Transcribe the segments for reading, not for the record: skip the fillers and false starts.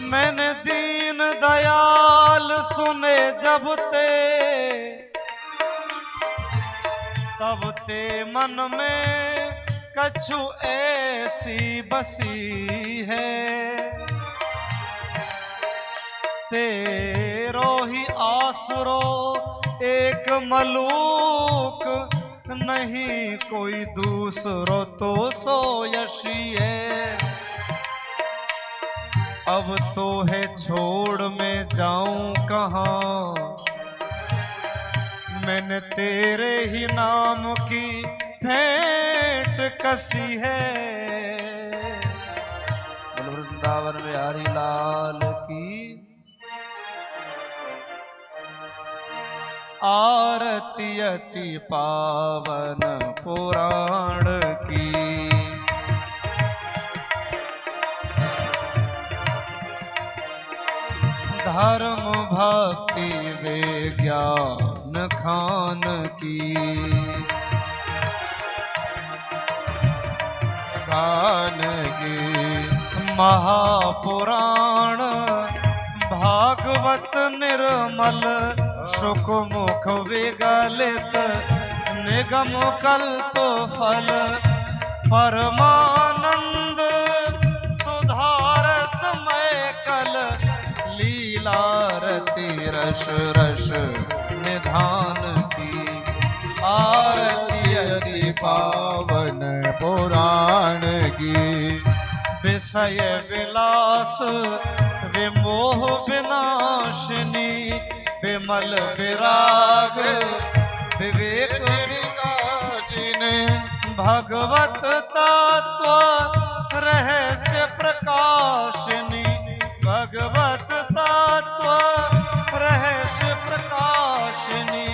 मैंने दीन दयाल सुने जब ते, तब ते मन में कछु ऐसी बसी है। तेरो ही आसरो एक मलूक, नहीं कोई दूसरो तो सो यशी है। अब तो है छोड़ मैं जाऊं कहाँ, मैंने तेरे ही नाम की भेंट कसी है। वृंदावन बिहारी लाल की आरती अति पावन पुराण की। धर्म भक्ति विज्ञान खान की, खान की महापुराण भागवत निर्मल सुख मुख विगलित निगम कल्प फल परमानंद सुधार समय कल लीलारती रस रस निधान की। आरती अति पावन पुराण की। विषय विलास विमोह विनाशिनी विमल विराग विवेक विकासिनी। भगवत तत्व रहस्य प्रकाशिनी। भगवत तत्व रहस्य प्रकाशिनी।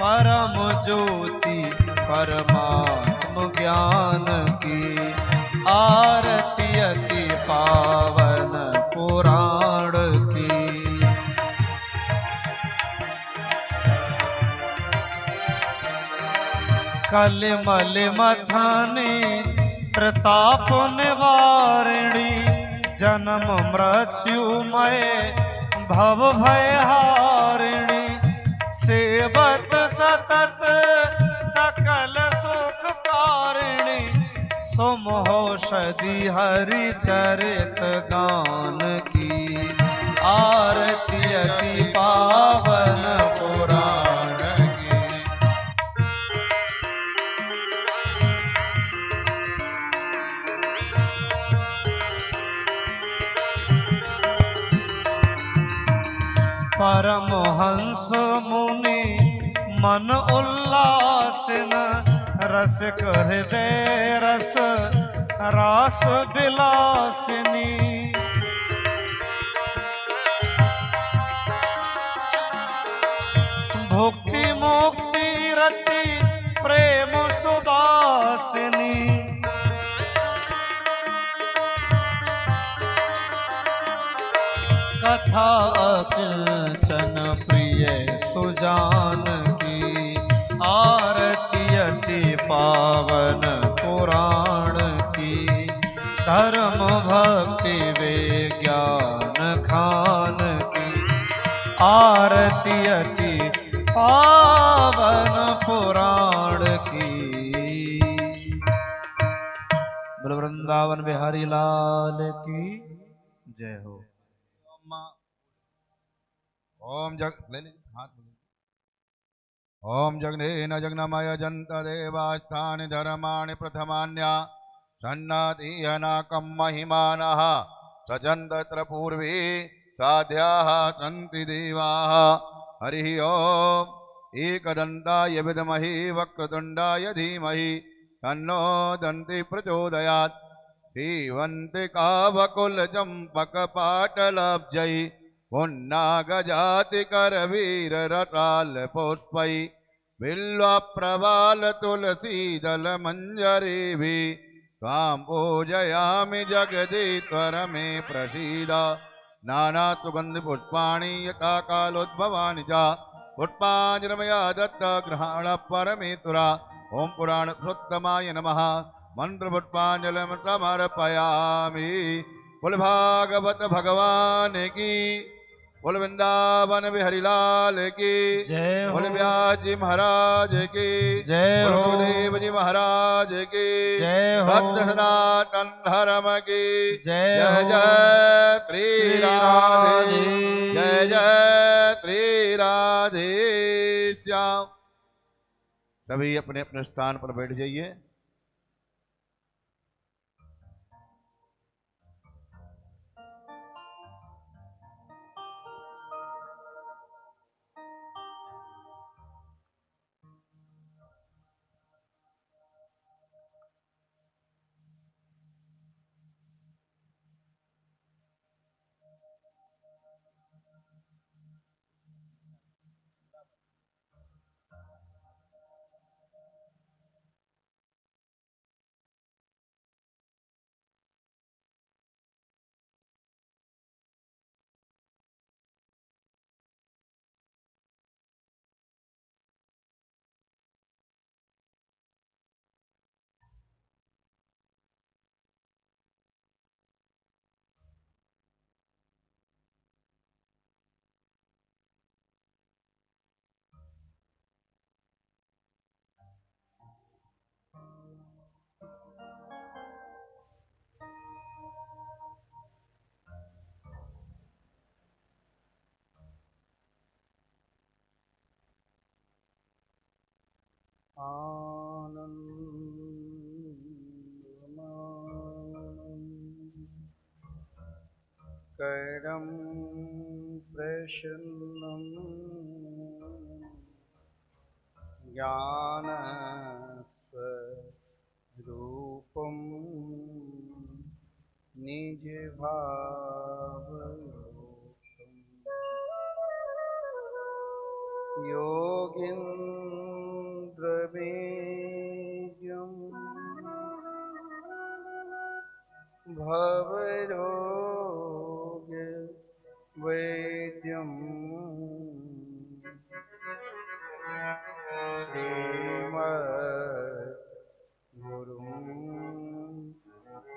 परम ज्योति परमात्म ज्ञान की। आरती अति पावन पुराण की। कलिमल मथनी प्रताप निवारिणी। जन्म मृत्युमय भव भयहारिणी। सेवत सतत सकल सुख कारिणी। सुमहोषधि हरि चरित गान की। आरती अति पावन पुराण की। परमहंस मुनि मन उल्लासिन। रसिक हृदय रस रास विलासिनी। भुक्ति मुक्ति रति प्रेम सुदासिनी। कथा अकिंचन प्रिय सुजान की। आरती अति पावन पुराण की। धर्म भक्ति विज्ञान खान की। आरती अति पावन पुराण की। बोलो वृंदावन बिहारी लाल की जय हो। ओम जग हाथ ओम जगनेन जगनमय जंत देवास्थान धर्माणि प्रथमान्या सन्नादीयनाकं महिमानः सजन्तत्र पूर्वे साध्याः सन्ति देवाः। हरिः ओम एकदन्ताय विद्महे वक्रतुण्डाय धीमहि तन्नो दन्ति प्रचोदयात्। श्रीवन्तिकावकुलचम्पकपाटलब्जै पुन्नागजाति करवीर रटाल पुष्पै बिल्वप्रवाल तुलसीदल मंजरीभि त्वां पूजयामि जगदीश्वर मे प्रसीद। नाना सुगंधि पुष्पाणि यथा कालोद्भवानि च पुष्पाञ्जलिमया दत्त ग्रहण परमेश्वरा। ओम पुराण पुरुषोत्तमाय नमः। मंत्र पुष्पांजलिं समर्पयामि। बोल भागवत भगवान की, बोल वृंदावन बिहारी लाल की, जय हो। बोल व्यास जी महाराज की, जय बोल हो। सुखदेव जी महाराज की, जय हो। सत्य सनातन धर्म की जय जय हो। जय श्री श्री राधे, राधे। जय जय श्री राधे श्याम। सभी अपने अपने स्थान पर बैठ जाइए। करं प्रसन्नं ज्ञानस्वरूपं निजभावयोगं योगीन्द्रमेजं भवरोग वैद्यं श्रीमद्गुरुं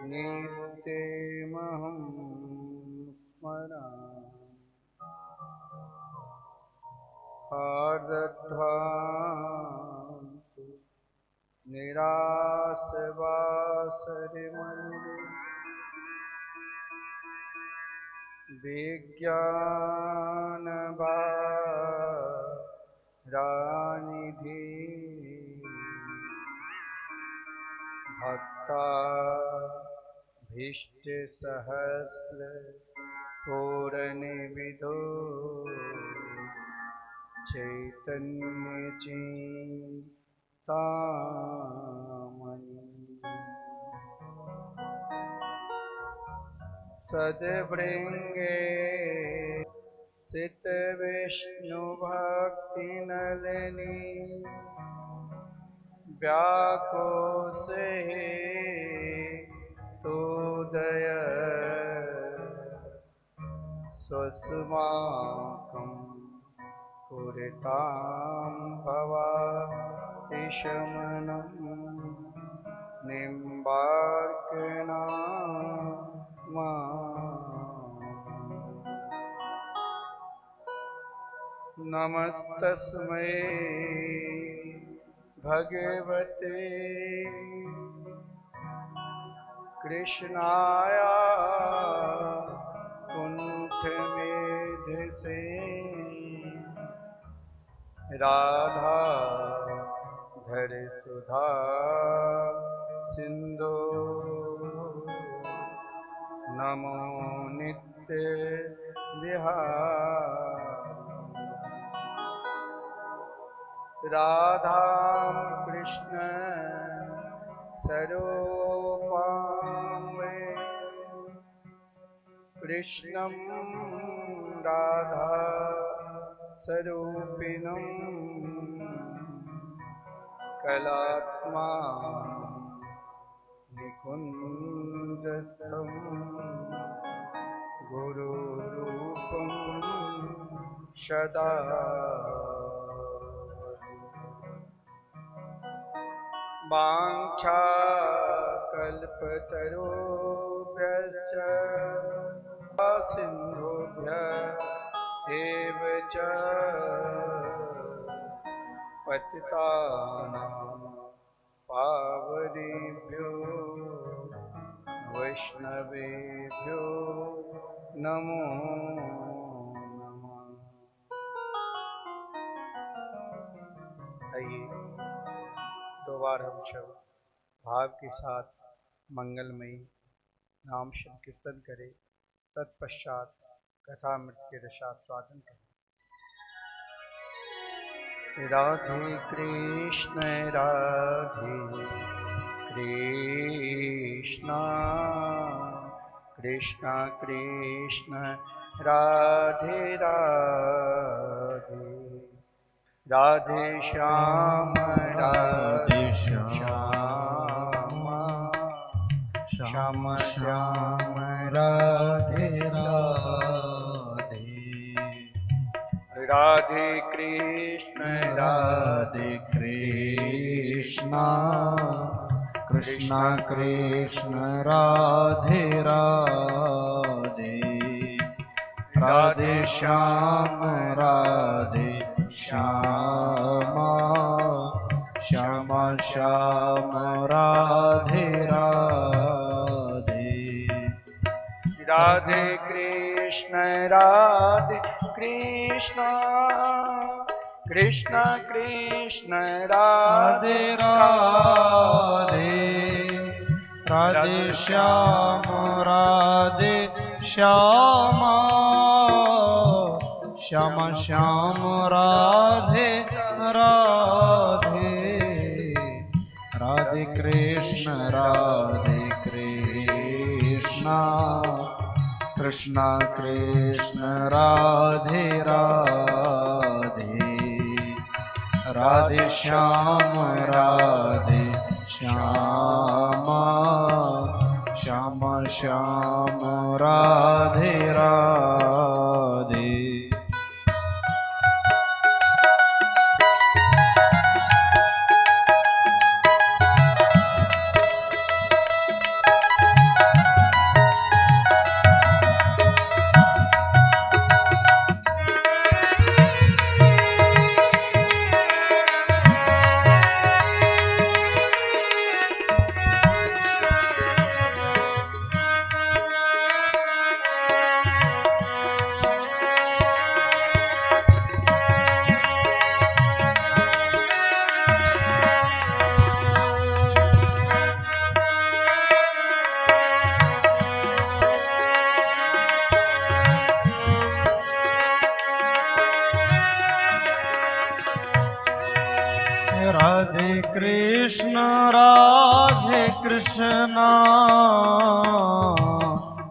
नित्यमहं स्मरामि। आर्दध्वान्तु निरासवासरिमन्दे विज्ञानवारानिधि भक्ताभीष्टसहस्रपूरणनिविदो चैतन्यचिन्तामणि सद्भृङ्गे सितविष्णुभक्तिनलिनी व्याकोसे तोदय स्वस्माकं कुरुतां भवातिशमनं निम्बार्कणामा नमस्तस्मै भगवते कृष्णाय कुण्ठमेधसे राधा धरसुधा सिन्धो नमो नित्य विहार राधा कृष्ण स्वरूपां वै कृष्णं राधा स्वरूपिणं कलात्मा निकुञ्जस्थं गुरुरूपं सदा वाञ्छाकल्पतरुभ्यश्च कल्पतरुभ्यश्च सिन्धुभ्यः एव च पतितानां पावनेभ्यो वैष्णवेभ्यो नमो नमः। आइए दो बार हम सब भाव के साथ मंगलमयी नाम शब्द कीर्तन करें, तत्पश्चात कथामृत के रसास्वादन करें। राधे कृष्ण कृष्ण कृष्ण राधे राधे, राधे श्याम श्याम श्याम राधे राधे, राधे कृष्ण कृष्ण कृष्ण राधे राधे, राधे श्याम श्याम श्याम राधे राधे, राधे कृष्ण कृष्ण कृष्ण राधे राधे, राधे श्याम श्याम श्याम राधे राधे, राधे कृष्ण कृष्ण कृष्ण राधे राधे, राधे श्याम श्याम राधे राधे। राधे कृष्ण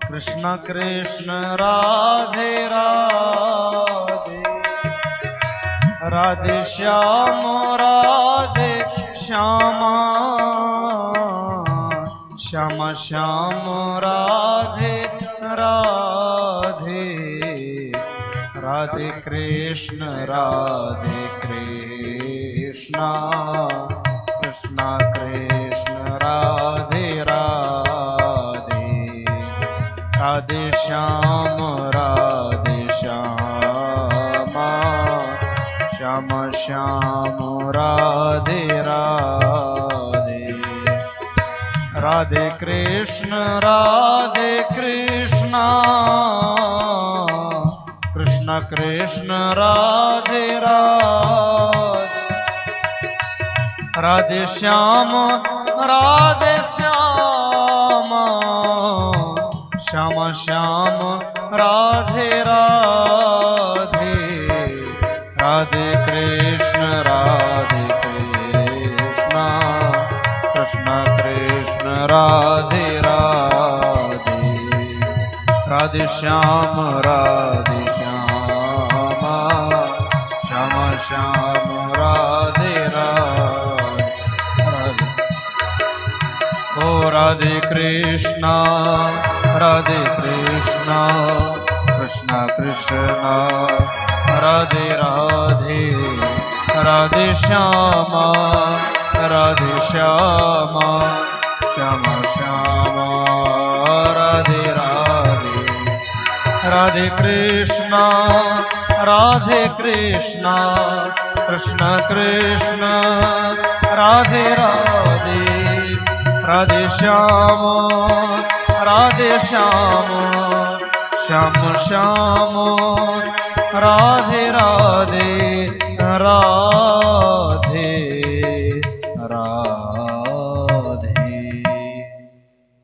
कृष्ण कृष्ण राधे राधे, राधे श्याम श्याम राधे राधे, राधे कृष्ण कृष्ण कृष्ण राधे राधे, राधे श्याम श्याम राधे राधे, राधे कृष्ण कृष्ण कृष्ण राधे राधे, राधे श्याम श्याम राधे राधे, राधे कृष्ण कृष्ण कृष्ण राधे राधे, राधे श्याम श्याम राधे राधे, ओ राधे कृष्ण कृष्ण कृष्ण राधे राधे, राधे श्याम श्याम श्याम राधे राधे राधे कृष्णा कृष्ण कृष्ण राधे राधे राधे श्याम श्याम श्याम राधे राधे राधे राधे।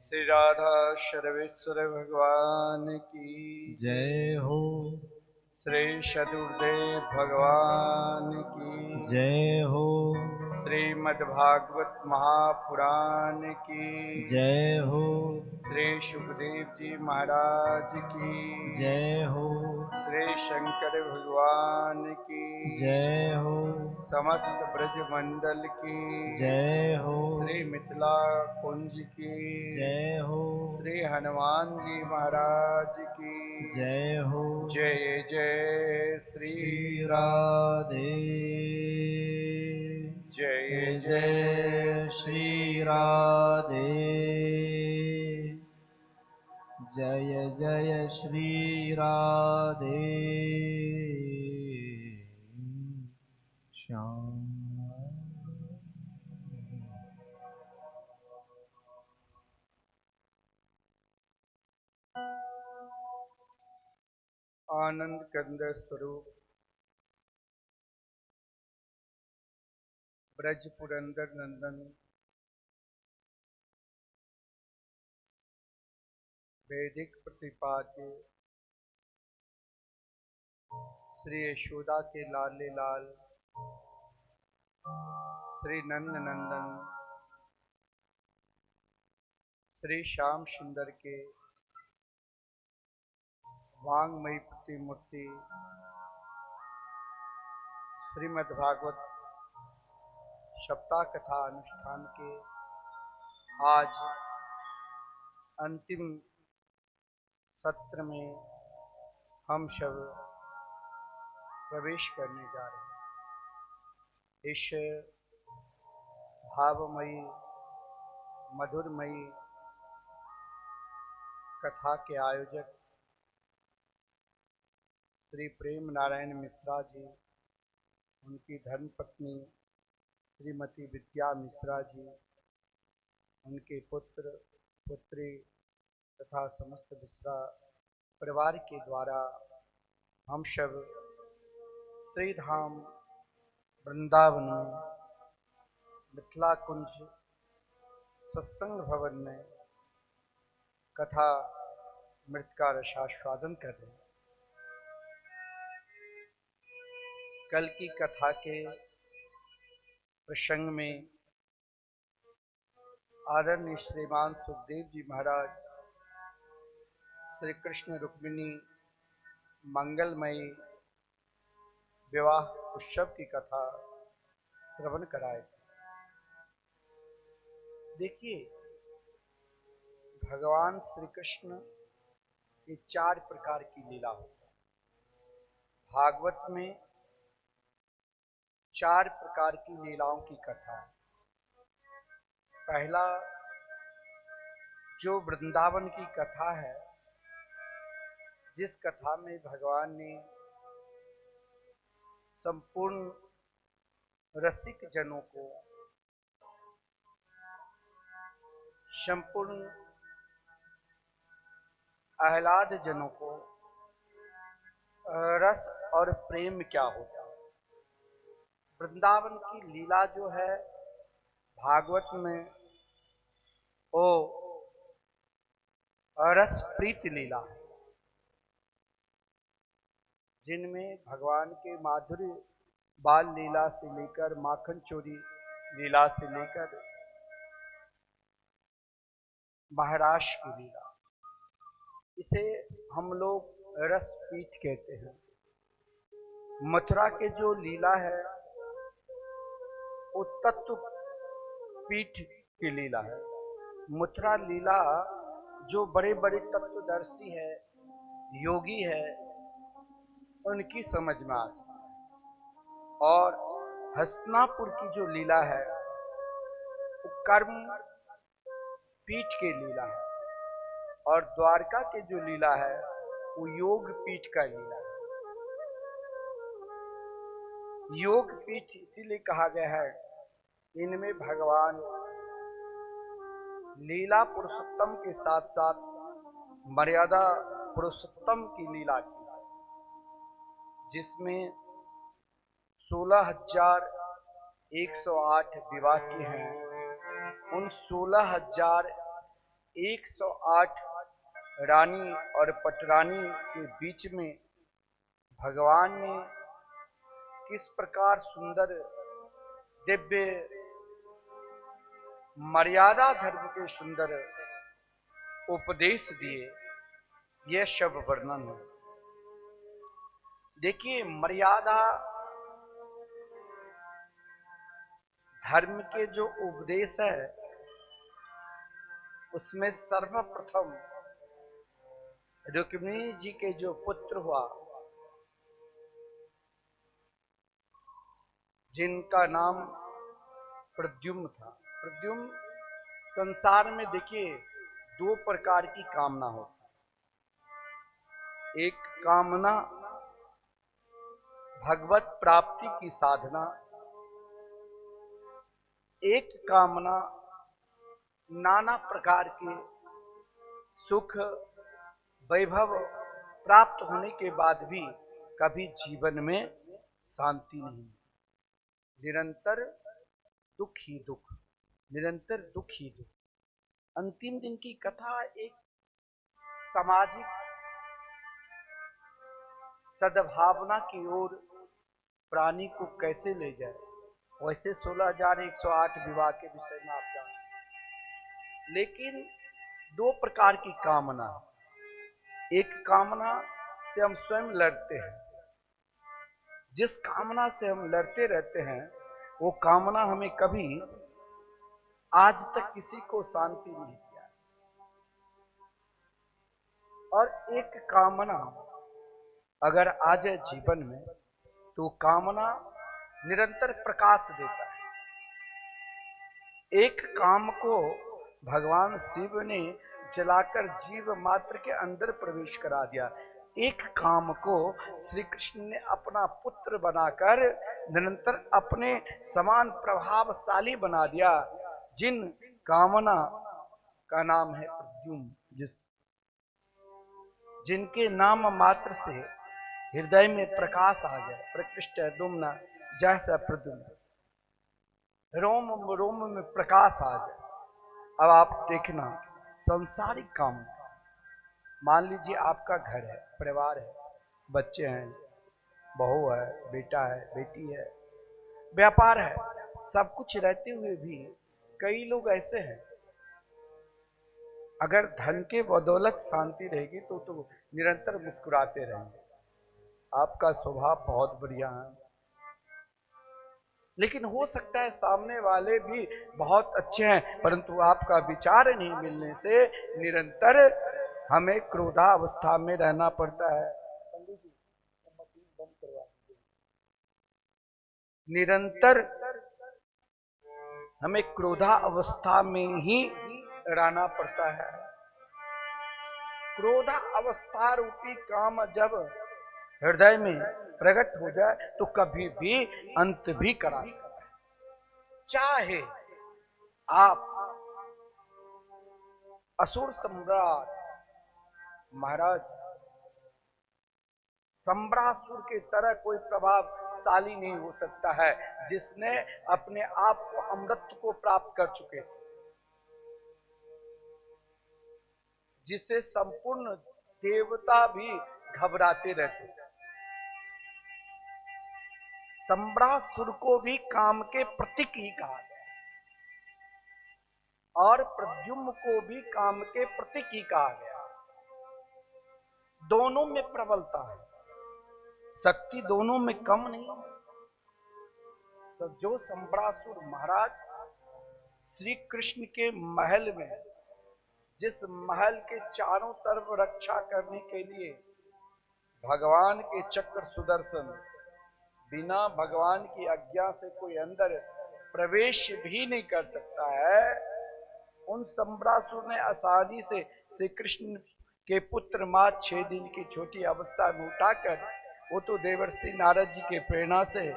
श्री राधा सर्वेश्वर भगवान की जय हो, श्री सदगुरुदेव भगवान की जय हो, श्रीमद्भागवत महापुराण की जय हो, श्री सुखदेव जी महाराज की जय हो, श्री शंकर भगवान की जय हो, समस्त ब्रज मंडल की जय हो, श्री मिथिला कुंज की जय हो, श्री हनुमान जी महाराज की जय हो। जय जय श्री राधे जय जय श्री राधे जय जय श्री राधे श्याम। आनंद कंद स्वरूप ब्रज पुरंदर नंदन वैदिक प्रतिपाद्य श्री यशोदा के लाले लाल श्री नंद नंदन श्री श्याम सुंदर के वांगमयी प्रतिमूर्ति श्रीमद्भागवत सप्ताह कथा अनुष्ठान के आज अंतिम सत्र में हम सब प्रवेश करने जा रहे हैं। इस भावमयी मधुरमयी कथा के आयोजक श्री प्रेम नारायण मिश्रा जी, उनकी धर्मपत्नी श्रीमती विद्या मिश्रा जी, उनके पुत्र पुत्री तथा समस्त मिश्रा परिवार के द्वारा हम सब श्रीधाम वृंदावन में मिथिला कुंज सत्संग भवन में कथा मृत का रसास्वादन कर रहे हैं। कल की कथा के प्रसंग में आदरणीय श्रीमान सुखदेव जी महाराज श्री कृष्ण रुक्मिणी मंगलमयी विवाह उत्सव की कथा श्रवण कराए। देखिए, भगवान श्री कृष्ण ये 4 प्रकार की लीला होती है। भागवत में 4 प्रकार की लीलाओं की कथा है। पहला जो वृंदावन की कथा है, जिस कथा में भगवान ने संपूर्ण रसिक जनों को, संपूर्ण आह्लाद जनों को रस और प्रेम क्या होता है। वृंदावन की लीला जो है भागवत में वो रस प्रीति लीला है, जिनमें भगवान के माधुर्य बाल लीला से लेकर माखन चोरी लीला से लेकर महाराज की लीला, इसे हम लोग रस पीठ कहते हैं। मथुरा के जो लीला है वो तत्व पीठ की लीला है। मथुरा लीला जो बड़े बड़े तत्वदर्शी है, योगी है, उनकी समझ में आ सकता है। और हस्तिनापुर की जो लीला है वो कर्म पीठ के लीला है, और द्वारका के जो लीला है वो योग पीठ का लीला है। योग पीठ इसीलिए कहा गया है, इनमें भगवान लीला पुरुषोत्तम के साथ साथ मर्यादा पुरुषोत्तम की लीला की, जिसमें 16,108 विवाह के हैं। उन 16,108 रानी और पटरानी के बीच में भगवान ने किस प्रकार सुंदर दिव्य मर्यादा धर्म के सुंदर उपदेश दिए, यह सब वर्णन है। देखिए, मर्यादा धर्म के जो उपदेश है उसमें सर्वप्रथम रुक्मिणी जी के जो पुत्र हुआ, जिनका नाम प्रद्युम्न था। प्रद्युम्न, संसार में देखिए दो प्रकार की कामना होती, एक कामना भगवत प्राप्ति की साधना, एक कामना नाना प्रकार के सुख वैभव प्राप्त होने के बाद भी कभी जीवन में शांति नहीं, निरंतर दुख ही दुख, निरंतर दुख ही दुख। अंतिम दिन की कथा एक सामाजिक सद्भावना की ओर प्राणी को कैसे ले जाए। वैसे 16,108 विवाह के विषय में आप जानते हैं, लेकिन दो प्रकार की कामना, एक कामना से हम स्वयं लड़ते हैं, जिस कामना से हम लड़ते रहते हैं वो कामना हमें कभी आज तक किसी को शांति नहीं दिया, और एक कामना अगर आ जाए जीवन में तो कामना निरंतर प्रकाश देता है। एक काम को भगवान शिव ने जलाकर जीव मात्र के अंदर प्रवेश करा दिया, एक काम को श्री कृष्ण ने अपना पुत्र बनाकर निरंतर अपने समान प्रभावशाली बना दिया, जिन कामना का नाम है प्रद्युम्न, जिनके नाम मात्र से हृदय में प्रकाश आ जाए। प्रकृष्ट दुम्ना जैसा प्रद्युम्न, रोम रोम में प्रकाश आ जाए। अब आप देखना, संसारिक काम, मान लीजिए आपका घर है, परिवार है, बच्चे हैं, बहू है, बेटा है, बेटी है, व्यापार है, सब कुछ रहते हुए भी कई लोग ऐसे हैं, अगर धन के बदौलत शांति रहेगी तो निरंतर मुस्कुराते रहेंगे। आपका स्वभाव बहुत बढ़िया है, लेकिन हो सकता है सामने वाले भी बहुत अच्छे हैं, परंतु आपका विचार नहीं मिलने से निरंतर हमें क्रोधावस्था में रहना पड़ता है। निरंतर हमें क्रोधावस्था में ही रहना पड़ता है। क्रोधावस्था रूपी काम जब हृदय में प्रकट हो जाए तो कभी भी अंत भी करा सकता है। चाहे आप असुर सम्राट महाराज सम्रासुर के तरह कोई प्रभावशाली नहीं हो सकता है, जिसने अपने आप को अमृत को प्राप्त कर चुके थे, जिससे संपूर्ण देवता भी घबराते रहते थे। सम्रासुर को भी काम के प्रतीक ही कहा गया, और प्रद्युम्न को भी काम के प्रतीक ही कहा गया। दोनों में प्रबलता है, शक्ति दोनों में कम नहीं। तो जो सम्रासुर महाराज श्री कृष्ण के महल में, जिस महल के चारों तरफ रक्षा करने के लिए भगवान के चक्र सुदर्शन, बिना भगवान की आज्ञा से कोई अंदर प्रवेश भी नहीं कर सकता है, उन सम्रासुर ने आसानी से श्री कृष्ण के पुत्र मां 6 दिन की छोटी अवस्था में उठाकर वो तो देवर्षि नारद जी के प्रेरणा से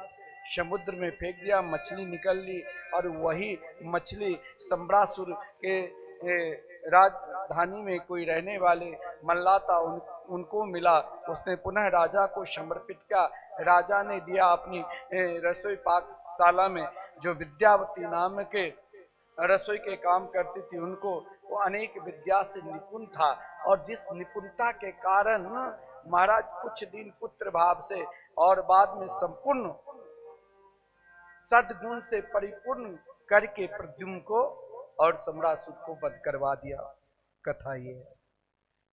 समुद्र में फेंक दिया, मछली निकल ली और वही मछली सम्रासुर के राजधानी में कोई रहने वाले मल्लाता उनको मिला। उसने पुनः राजा को समर्पित किया। राजा ने दिया अपनी रसोई पाकशाला में, जो विद्यावती नाम के रसोई के काम करती थी उनको, वो अनेक विद्या से निपुण था और जिस निपुणता के कारण महाराज कुछ दिन पुत्र भाव से और बाद में संपूर्ण सद्गुण से परिपूर्ण करके प्रद्युम्न को और सम्रासुर को वध करवा दिया। कथा ये है,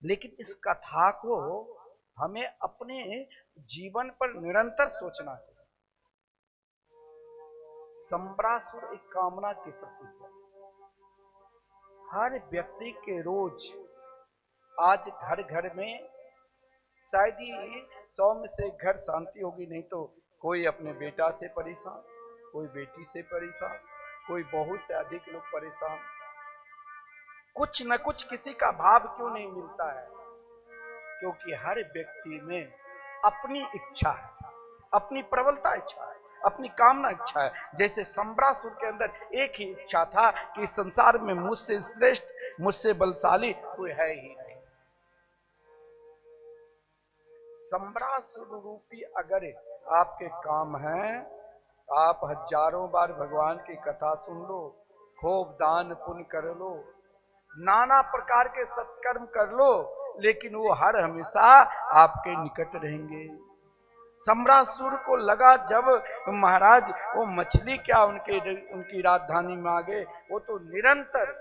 लेकिन इस कथा को हमें अपने जीवन पर निरंतर सोचना चाहिए। सम्रासुर एक कामना के प्रतीक है। हर व्यक्ति के रोज आज घर घर में शायद ही 100 में से घर शांति होगी, नहीं तो कोई अपने बेटा से परेशान, कोई बेटी से परेशान, कोई बहू से अधिक लोग परेशान। कुछ न कुछ किसी का भाव क्यों नहीं मिलता है? क्योंकि हर व्यक्ति में अपनी इच्छा है, अपनी प्रबलता इच्छा है, अपनी कामना इच्छा है। जैसे सम्रासुर के अंदर एक ही इच्छा था कि संसार में मुझसे श्रेष्ठ, मुझसे बलशाली कोई है ही नहीं। सम्रासुर रूपी अगर आपके काम है, आप हजारों बार भगवान की कथा सुन लो, खूब दान पुण्य कर लो, नाना प्रकार के सत्कर्म कर लो, लेकिन वो हर हमेशा आपके निकट रहेंगे। सम्रासुर को लगा जब महाराज वो मछली क्या उनकी राजधानी में आ गए, वो तो निरंतर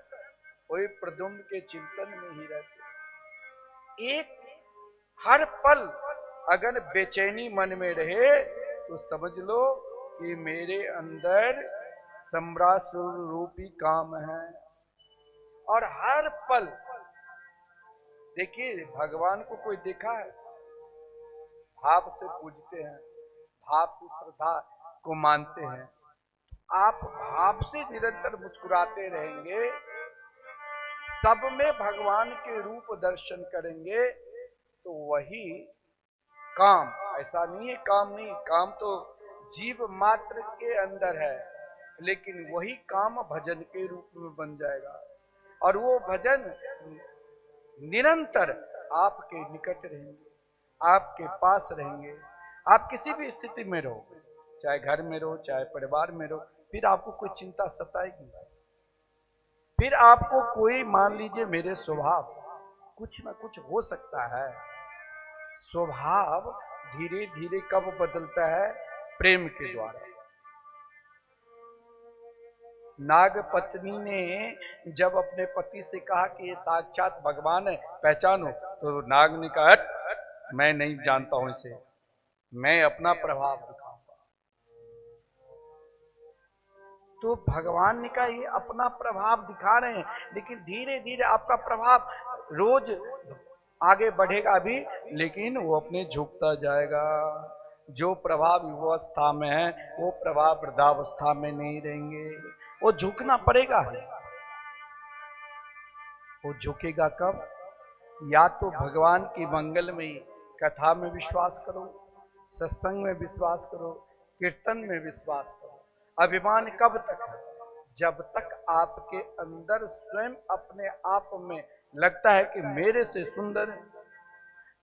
वही प्रद्युम्न के चिंतन में ही रहते। एक हर पल अगर बेचैनी मन में रहे तो समझ लो कि मेरे अंदर सम्रासुर रूपी काम है। और हर पल देखिए, भगवान को कोई देखा है? भाव से पूजते हैं, भाव से श्रद्धा को मानते हैं। आप भाव से निरंतर मुस्कुराते रहेंगे, सब में भगवान के रूप दर्शन करेंगे, तो वही काम, ऐसा नहीं है काम नहीं, काम तो जीव मात्र के अंदर है, लेकिन वही काम भजन के रूप में बन जाएगा। और वो भजन निरंतर आपके निकट रहेंगे, आपके पास रहेंगे। आप किसी भी स्थिति में रहो, चाहे घर में रहो, चाहे परिवार में रहो, फिर आपको कोई चिंता सताएगी, फिर आपको कोई, मान लीजिए मेरे स्वभाव कुछ ना कुछ हो सकता है। स्वभाव धीरे धीरे कब बदलता है? प्रेम के द्वारा। नाग पत्नी ने जब अपने पति से कहा कि ये साक्षात भगवान है, पहचानो, तो नाग ने कहा मैं नहीं जानता हूं इसे, मैं अपना प्रभाव दिखाऊंगा। तो भगवान ने कहा ये अपना प्रभाव दिखा रहे हैं, लेकिन धीरे धीरे आपका प्रभाव रोज आगे बढ़ेगा भी, लेकिन वो अपने झुकता जाएगा। जो प्रभाव युवावस्था में है वो प्रभाव वृद्धावस्था में नहीं रहेंगे, वो झुकना पड़ेगा ही। वो झुकेगा कब? या तो भगवान की मंगलमयी कथा में विश्वास करो, सत्संग में विश्वास करो, कीर्तन में विश्वास करो। अभिमान कब तक है? जब तक आपके अंदर स्वयं अपने आप में लगता है कि मेरे से सुंदर,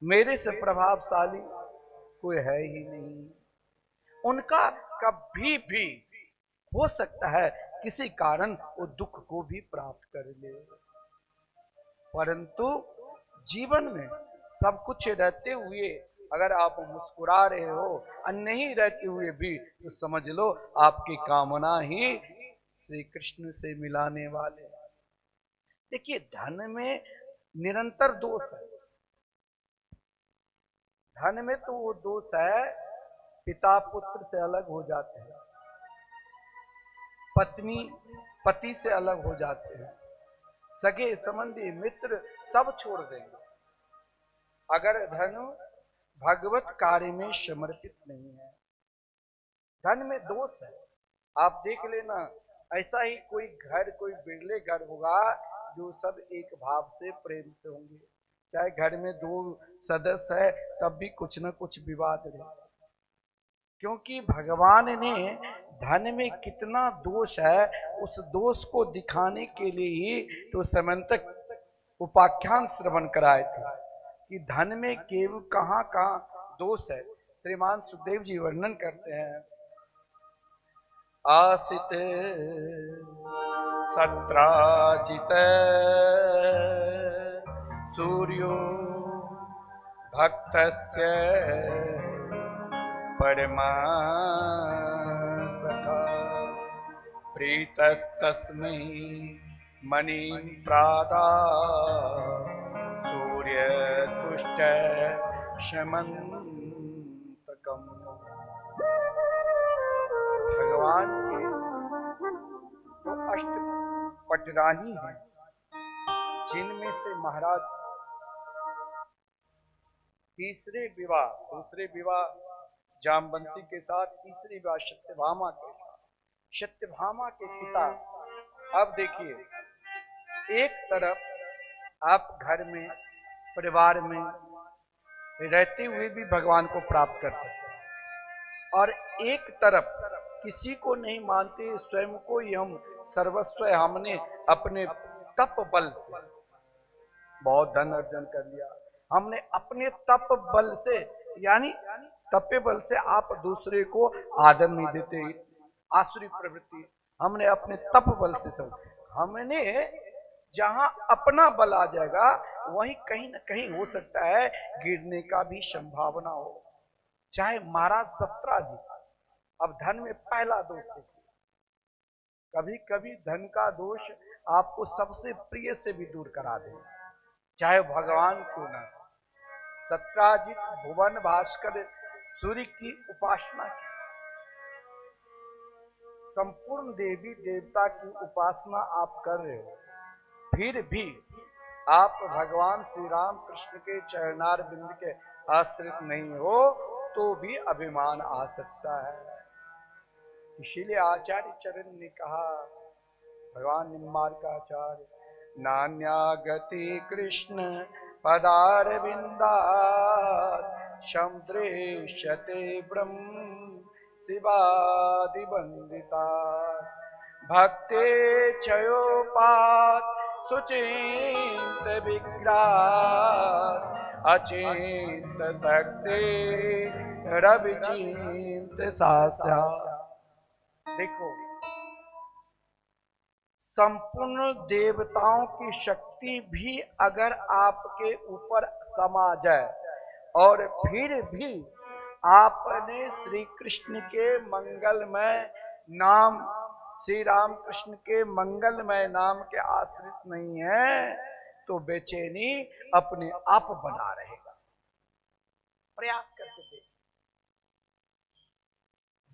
मेरे से प्रभावशाली कोई है ही नहीं। उनका कभी भी हो सकता है किसी कारण वो दुख को भी प्राप्त कर ले, परंतु जीवन में सब कुछ रहते हुए अगर आप मुस्कुरा रहे हो और नहीं रहते हुए भी, तो समझ लो आपकी कामना ही श्री कृष्ण से मिलाने वाले। देखिए, धन में निरंतर दोष है। धन में तो वो दोष है, पिता पुत्र से अलग हो जाते हैं, पत्नी पति से अलग हो जाते हैं, सगे संबंधी मित्र सब छोड़ देंगे अगर धन भगवत कार्य में समर्पित नहीं है। धन में दोष है। आप देख लेना, ऐसा ही कोई घर, कोई बिरले घर होगा जो सब एक भाव से प्रेम से होंगे। चाहे घर में 2 सदस्य है तब भी कुछ न कुछ विवाद रहे, क्योंकि भगवान ने धन में कितना दोष है उस दोष को दिखाने के लिए ही तो समंतक उपाख्यान श्रवण कराए थे कि धन में केवल कहाँ कहाँ दोष है। श्रीमान सुखदेव जी वर्णन करते हैं, आसित सत्राजित सूर्यो भक्तस्य परमा सखा प्रीतस्तस्मै मणि प्रादा सूर्य तुष्ट शमंतकम। भगवान के जो अष्ट पटरानी हैं, जिनमें से महाराज तीसरे विवाह, दूसरे विवाह जामवंती के साथ, तीसरी विवाह सत्यभामा के साथ। सत्यभामा के पिता, अब देखिए, एक तरफ आप घर में परिवार में रहते हुए भी भगवान को प्राप्त कर सकते हैं, और एक तरफ किसी को नहीं मानते, स्वयं को ही हम सर्वस्व हमने अपने तप बल से बहुत धन अर्जन कर लिया। हमने अपने तप बल से, यानी तपे बल से आप दूसरे को आदर नहीं देते, आसुरी प्रवृत्ति, हमने अपने तप बल से सब, हमने जहां अपना बल आ जाएगा वहीं कहीं ना कहीं हो सकता है गिरने का भी संभावना हो। चाहे महाराज सत्राजित, अब धन में पहला दोष देखिए, कभी कभी धन का दोष आपको सबसे प्रिय से भी दूर करा दे, चाहे भगवान क्यों ना। सत्राजित भुवन भास्कर सूर्य की उपासना की, संपूर्ण देवी देवता की उपासना आप कर रहे हो, फिर भी आप भगवान श्री राम कृष्ण के चरणार बिंद के आश्रित नहीं हो तो भी अभिमान आ सकता है। इसीलिए आचार्य चरण ने कहा, भगवान निम्बार्काचार्य, नान्या गति कृष्ण पदारविंदात् समुद्रेशते ब्रह्म शिवादि वंदिता भक्ते चयोपात सुचिंत विग्रात अचिंत शक्ति रविचिंत सास्या। देखो, संपूर्ण देवताओं की शक्ति भी अगर आपके ऊपर समा जाए और फिर भी आपने श्री कृष्ण के मंगलमय नाम, श्री राम कृष्ण के मंगलमय नाम के आश्रित नहीं है तो बेचैनी अपने आप बना रहेगा। प्रयास करके देख,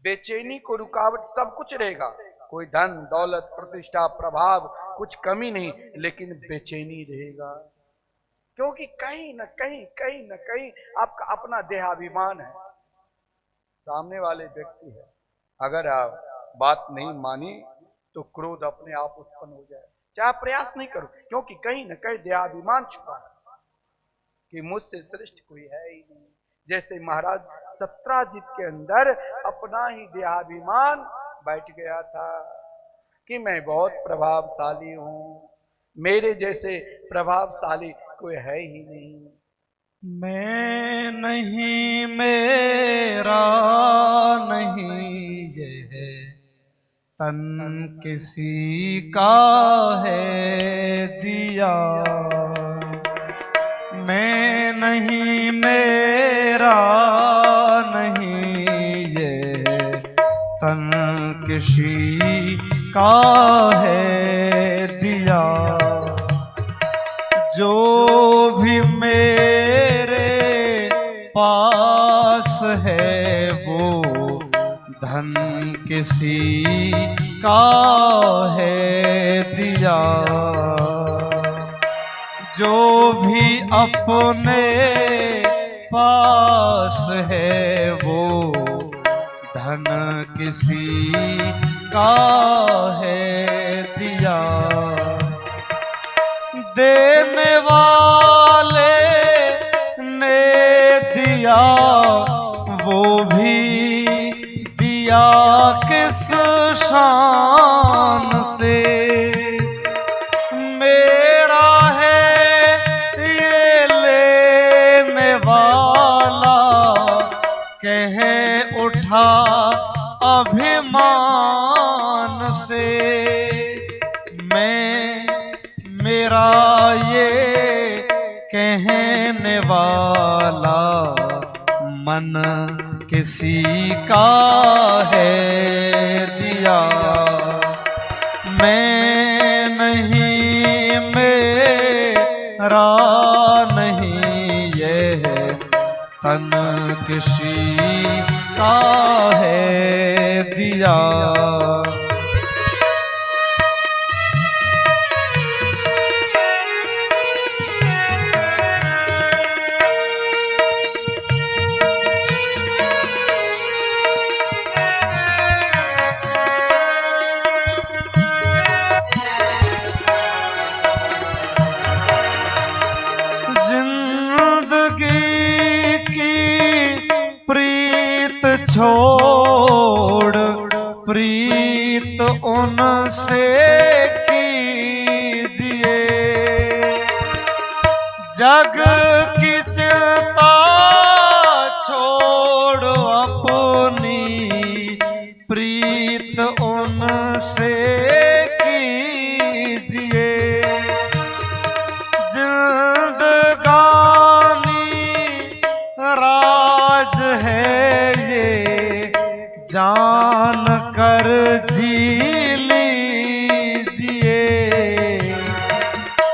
बेचैनी को रुकावट सब कुछ रहेगा, कोई धन दौलत प्रतिष्ठा प्रभाव कुछ कमी नहीं, लेकिन बेचैनी रहेगा, क्योंकि कहीं न कहीं आपका अपना देहाभिमान है। सामने वाले व्यक्ति है, अगर आप बात नहीं मानी तो क्रोध अपने आप उत्पन्न हो जाए, चाहे प्रयास नहीं करो, क्योंकि कहीं न कहीं देहाभिमान छुपा है कि मुझसे श्रेष्ठ कोई है ही नहीं। जैसे महाराज सत्राजित के अंदर अपना ही देहाभिमान बैठ गया था कि मैं बहुत प्रभावशाली हूं, मेरे जैसे प्रभावशाली कोई है ही नहीं। मैं नहीं, मेरा नहीं, यह तन किसी का है दिया। मैं नहीं, मेरा नहीं, ये तन किसी का है दिया। जो भी मेरे पास है वो धन किसी का है दिया। जो भी अपने पास है वो धन किसी का है दिया। देने वाले ने दिया, वो भी दिया किस शान से। मेरा है ये लेने वाला, कह उठा अभिमान से। मेरा ये कहने वाला मन किसी का है दिया। मैं नहीं, मेरा नहीं, यह तन किसी का है दिया। छोड़ प्रीत उनसे कीजिए। जग की चिंता छोड़ अपनी प्रीत उनसे कीजिए। जिंदगानी राज है जान कर जी लीजिए।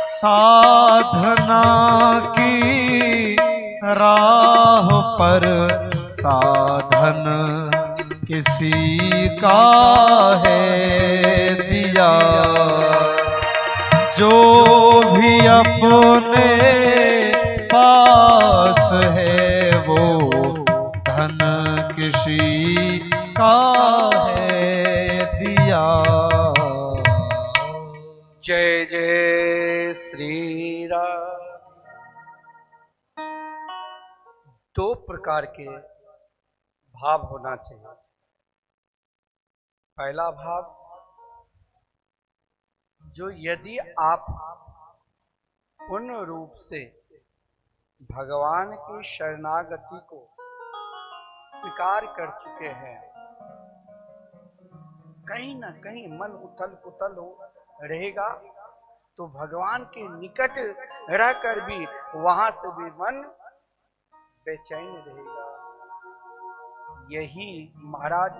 साधना की राह पर साधन किसी का है दिया। जो भी अपने पास है वो धन किसी का है दिया। जय जय श्री राम। दो प्रकार के भाव होना चाहिए। पहला भाव, जो यदि आप पूर्ण रूप से भगवान की शरणागति को स्वीकार कर चुके हैं, कहीं ना कहीं मन उथल पुथल हो रहेगा, तो भगवान के निकट रहकर भी वहां से भी मन बेचैन रहेगा। यही महाराज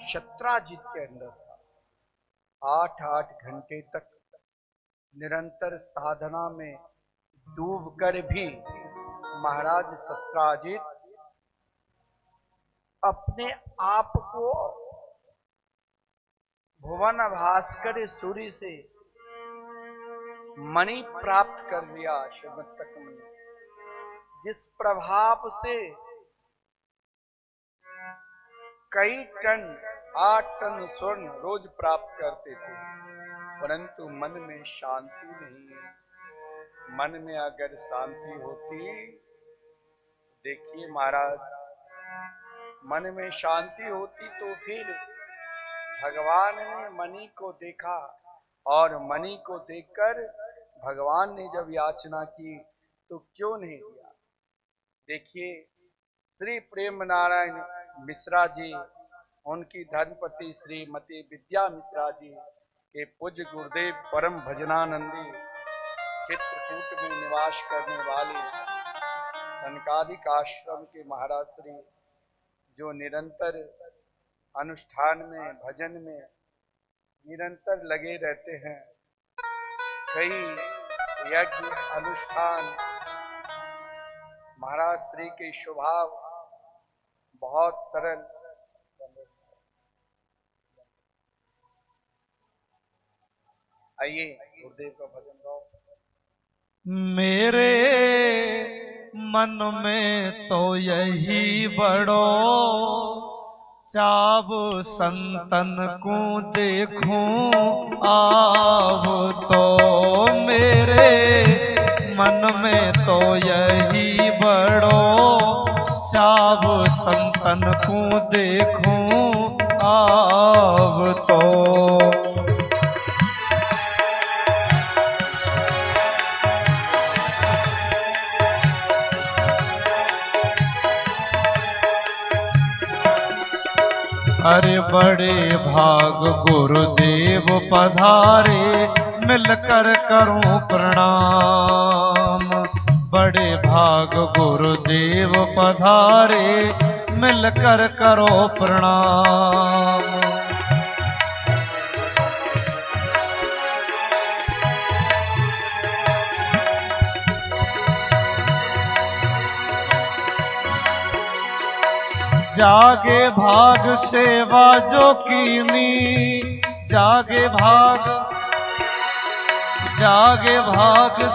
शत्राजित के अंदर था। 8-8 घंटे तक निरंतर साधना में डूबकर भी महाराज शत्राजित अपने आप को भुवन भास्कर सूर्य से मणि प्राप्त कर लिया। श्रीमद तक मणि, जिस प्रभाव से कई टन 8 टन स्वर्ण रोज प्राप्त करते थे, परंतु मन में शांति नहीं है। मन में अगर शांति होती, देखिए महाराज, मन में शांति होती तो फिर भगवान ने मणि को देखा और मणि को देखकर भगवान ने जब याचना की तो क्यों नहीं दिया। देखिए श्री प्रेम नारायण मिश्रा जी, उनकी धर्मपति श्रीमती विद्या मिश्रा जी के पूज्य गुरुदेव परम भजनानंदी चित्रकूट में निवास करने वाले सनकादिक आश्रम के महाराज श्री, जो निरंतर अनुष्ठान में भजन में निरंतर लगे रहते हैं। कई यज्ञ अनुष्ठान, महाराज श्री के स्वभाव बहुत सरल। आइए गुरुदेव का भजन गाओ। मेरे मन में तो यही बड़ो चाव संतन को देखूं आव तो मेरे मन में तो यही बड़ो चाव संतन को देखूं आव तो। अरे बड़े भाग गुरुदेव पधारे मिलकर करूं प्रणाम। बड़े भाग गुरुदेव पधारे मिलकर करो प्रणाम। जागे भाग सेवा जो कीनी, जागे भाग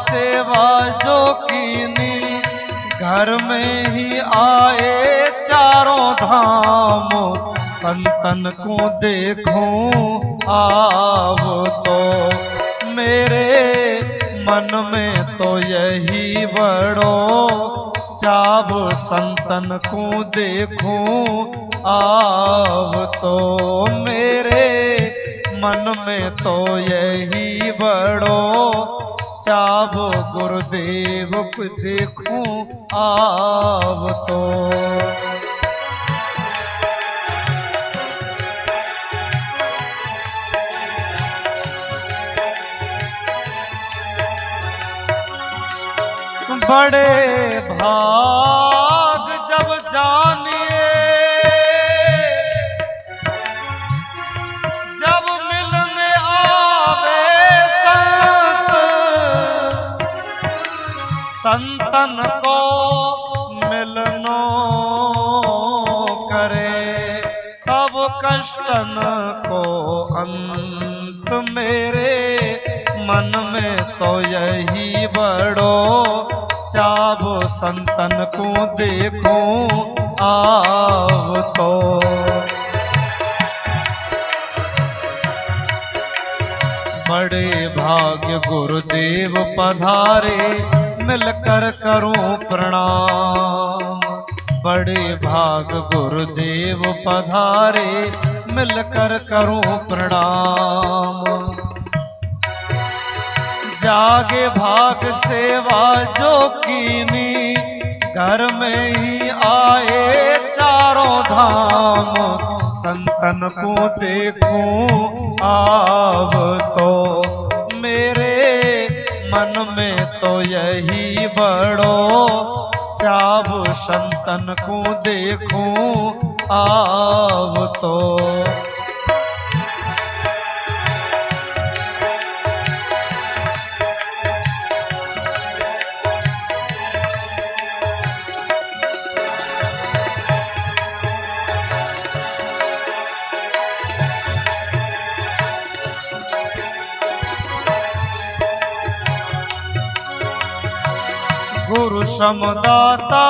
सेवा जो कीनी, घर में ही आए चारों धाम। संतन को देखूं आव तो मेरे मन में तो यही बड़ो चाव संतन को देखूं आव तो मेरे मन में तो यही बड़ो चाव गुरुदेव को देखूं आव तो। बड़े भाग जब जानिए जब मिलने आवे संतन को मिलनो करे सब कष्टन को अंत। मेरे मन में तो यही बड़ो चाव संतन को देखूं आव तो। बड़े भाग्य गुरुदेव पधारे मिलकर करूं प्रणाम। बड़े भाग गुरुदेव पधारे मिलकर करूं प्रणाम। जागे भाग सेवा जो कीनी, घर में ही आए चारों धाम। संतन को देखूं आव तो मेरे मन में तो यही बड़ो चाव संतन को देखूं आव तो। गुरु समदाता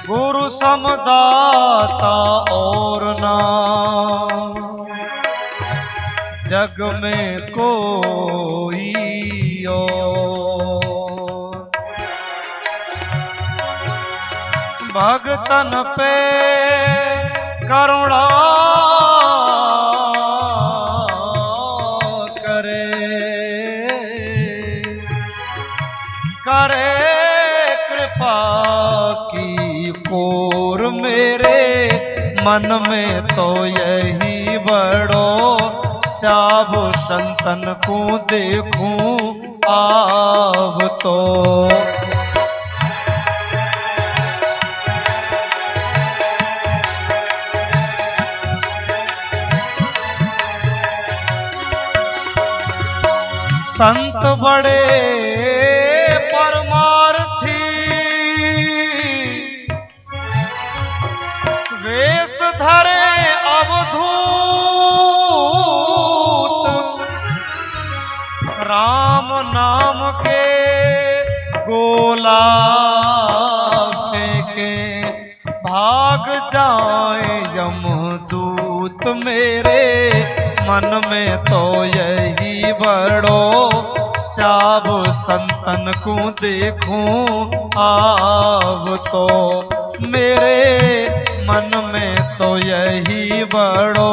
गुरु समदाता और ना जग में कोई और। भगतन पे करुणा करे कृपा की कोर। मेरे मन में तो यही बड़ो चाव संतन को देखूं आव तो। संत बड़े परमार्थी वेश धरे अवधूत। राम नाम के गोला मन में तो यही बड़ो चाव संतन को देखूं आव तो। मेरे मन में तो यही बड़ो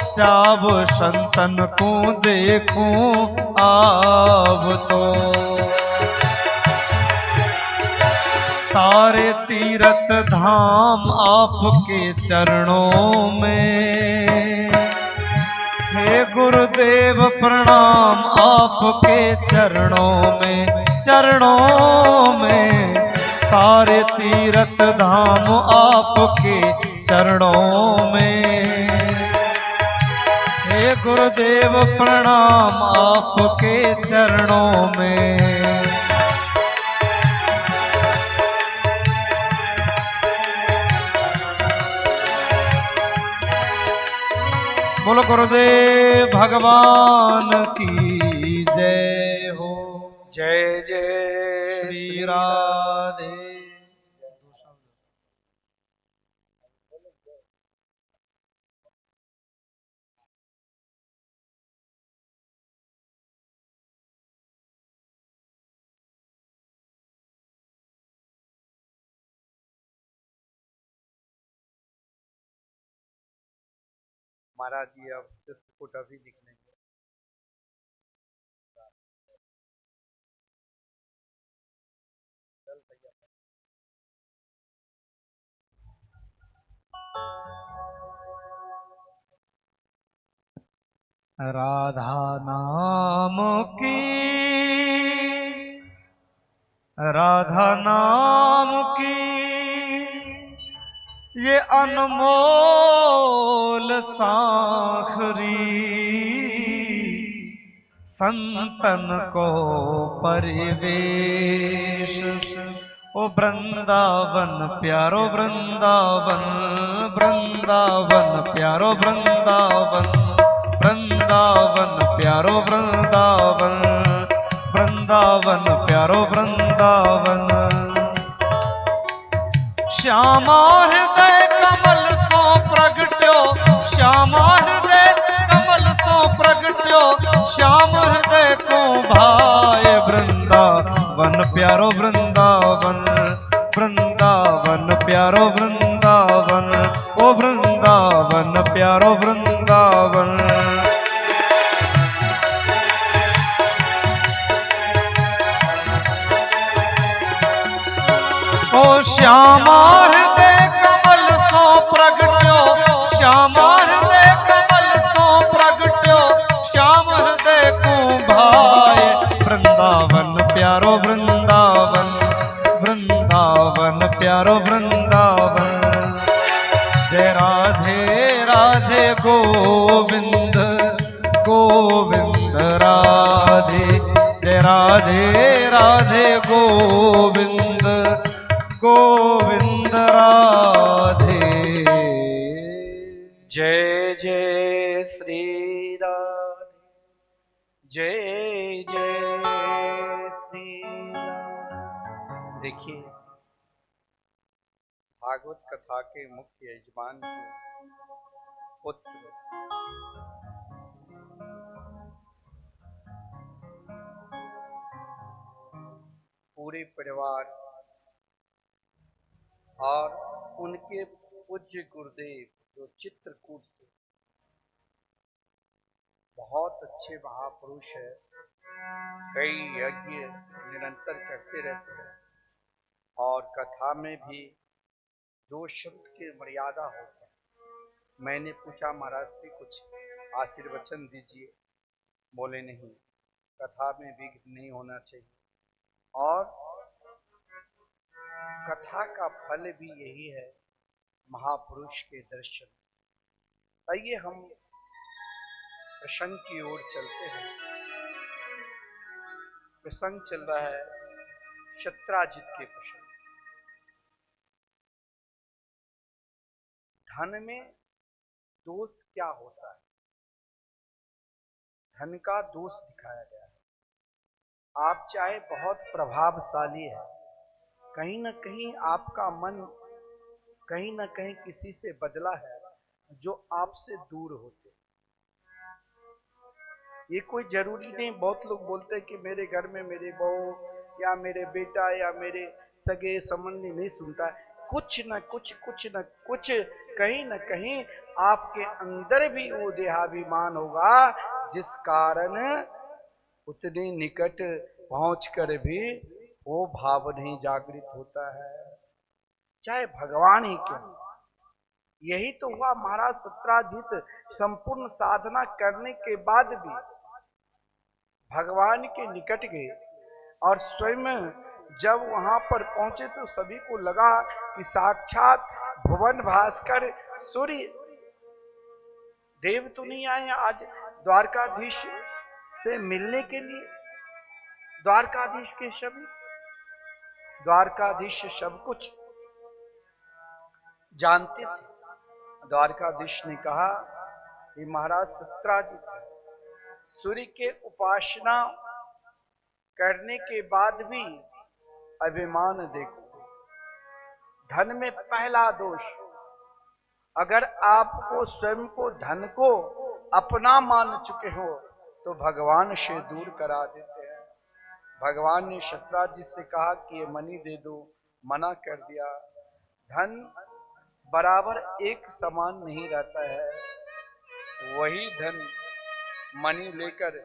चाव संतन को देखूं आव तो। सारे तीर्थ धाम आपके चरणों में, हे गुरुदेव प्रणाम आपके चरणों में, चरणों में। सारे तीर्थ धाम आपके चरणों में, हे गुरुदेव प्रणाम आपके चरणों में। बोलो गुरुदेव भगवान की जय हो। जय जय श्री राधे। महाराज जी अब चित्रकूट अभी लिख लेंगे। राधा नाम की, राधा नाम की ये अनमोल साखरी, संतन को परिवेश। ओ वृंदावन प्यारो वृंदावन, वृंदावन प्यारो वृंदावन, वृंदावन प्यारो वृंदावन, वृंदावन प्यारो वृंदावन। श्यामा हृदय कमल सो प्रगट्यो, श्यामा हृदय कमल सो प्रगट्यो, श्याम हृदय को भाए वृंदावन प्यारो वृंदावन, वृंदावन प्यारो वृंदावन, ओ वृंदावन प्यारो वृंदावन। ओ श्यामा हृदय कमल सो प्रगट्यो, श्यामा हृदय कमल सो प्रगट्यो, श्याम हृदय को भाए वृंदावन प्यारो वृंदावन, वृंदावन प्यारो वृंदावन। जय राधे राधे गोविंद गोविंद राधे, जय राधे राधे गोविंद गोविंद राधे। जय जय श्री राधे, जय जय श्री राधे। देखिए भागवत कथा के मुख्य यजमान के पुत्र पूरे परिवार और उनके पूज्य गुरुदेव जो चित्रकूट से बहुत अच्छे महापुरुष है, कई यज्ञ निरंतर करते रहते हैं और कथा में भी 2 शब्द की मर्यादा होता है। मैंने पूछा महाराज से कुछ आशीर्वचन दीजिए, बोले नहीं, कथा में विघ्न नहीं होना चाहिए और कथा का फल भी यही है, महापुरुष के दर्शन। आइए हम प्रसंग की ओर चलते हैं। प्रसंग चल रहा है शत्राजित के प्रसंग। धन में दोष क्या होता है? धन का दोष दिखाया गया है। आप चाहे बहुत प्रभावशाली है, कहीं ना कहीं आपका मन कहीं ना कहीं किसी से बदला है जो आपसे दूर होते। ये कोई जरूरी नहीं। बहुत लोग बोलते हैं कि मेरे घर में मेरे बहू या मेरे बेटा या मेरे सगे संबंधी नहीं सुनता है। कुछ न कुछ कहीं न कहीं आपके अंदर भी वो देहाभिमान होगा, जिस कारण उतने निकट पहुंचकर भी वो भाव नहीं जागृत होता है, चाहे भगवान ही क्यों। यही तो हुआ महाराज सत्राजित संपूर्ण साधना करने के बाद भी भगवान के निकट गए और स्वयं जब वहां पर पहुंचे तो सभी को लगा कि साक्षात भुवन भास्कर सूर्य देव तो नहीं आए आज द्वारकाधीश से मिलने के लिए। द्वारकाधीश के शब्द, द्वारकाधीश सब कुछ जानते थे। द्वारकाधीश ने कहा कि महाराज सत्राजित सूर्य के उपासना करने के बाद भी अभिमान देखो। धन में पहला दोष, अगर आपको स्वयं को धन को अपना मान चुके हो तो भगवान से दूर करा देते हैं। भगवान ने सत्राजित से कहा कि ये मणि दे दो, मना कर दिया। धन बराबर एक समान नहीं रहता है। वही धन मणि लेकर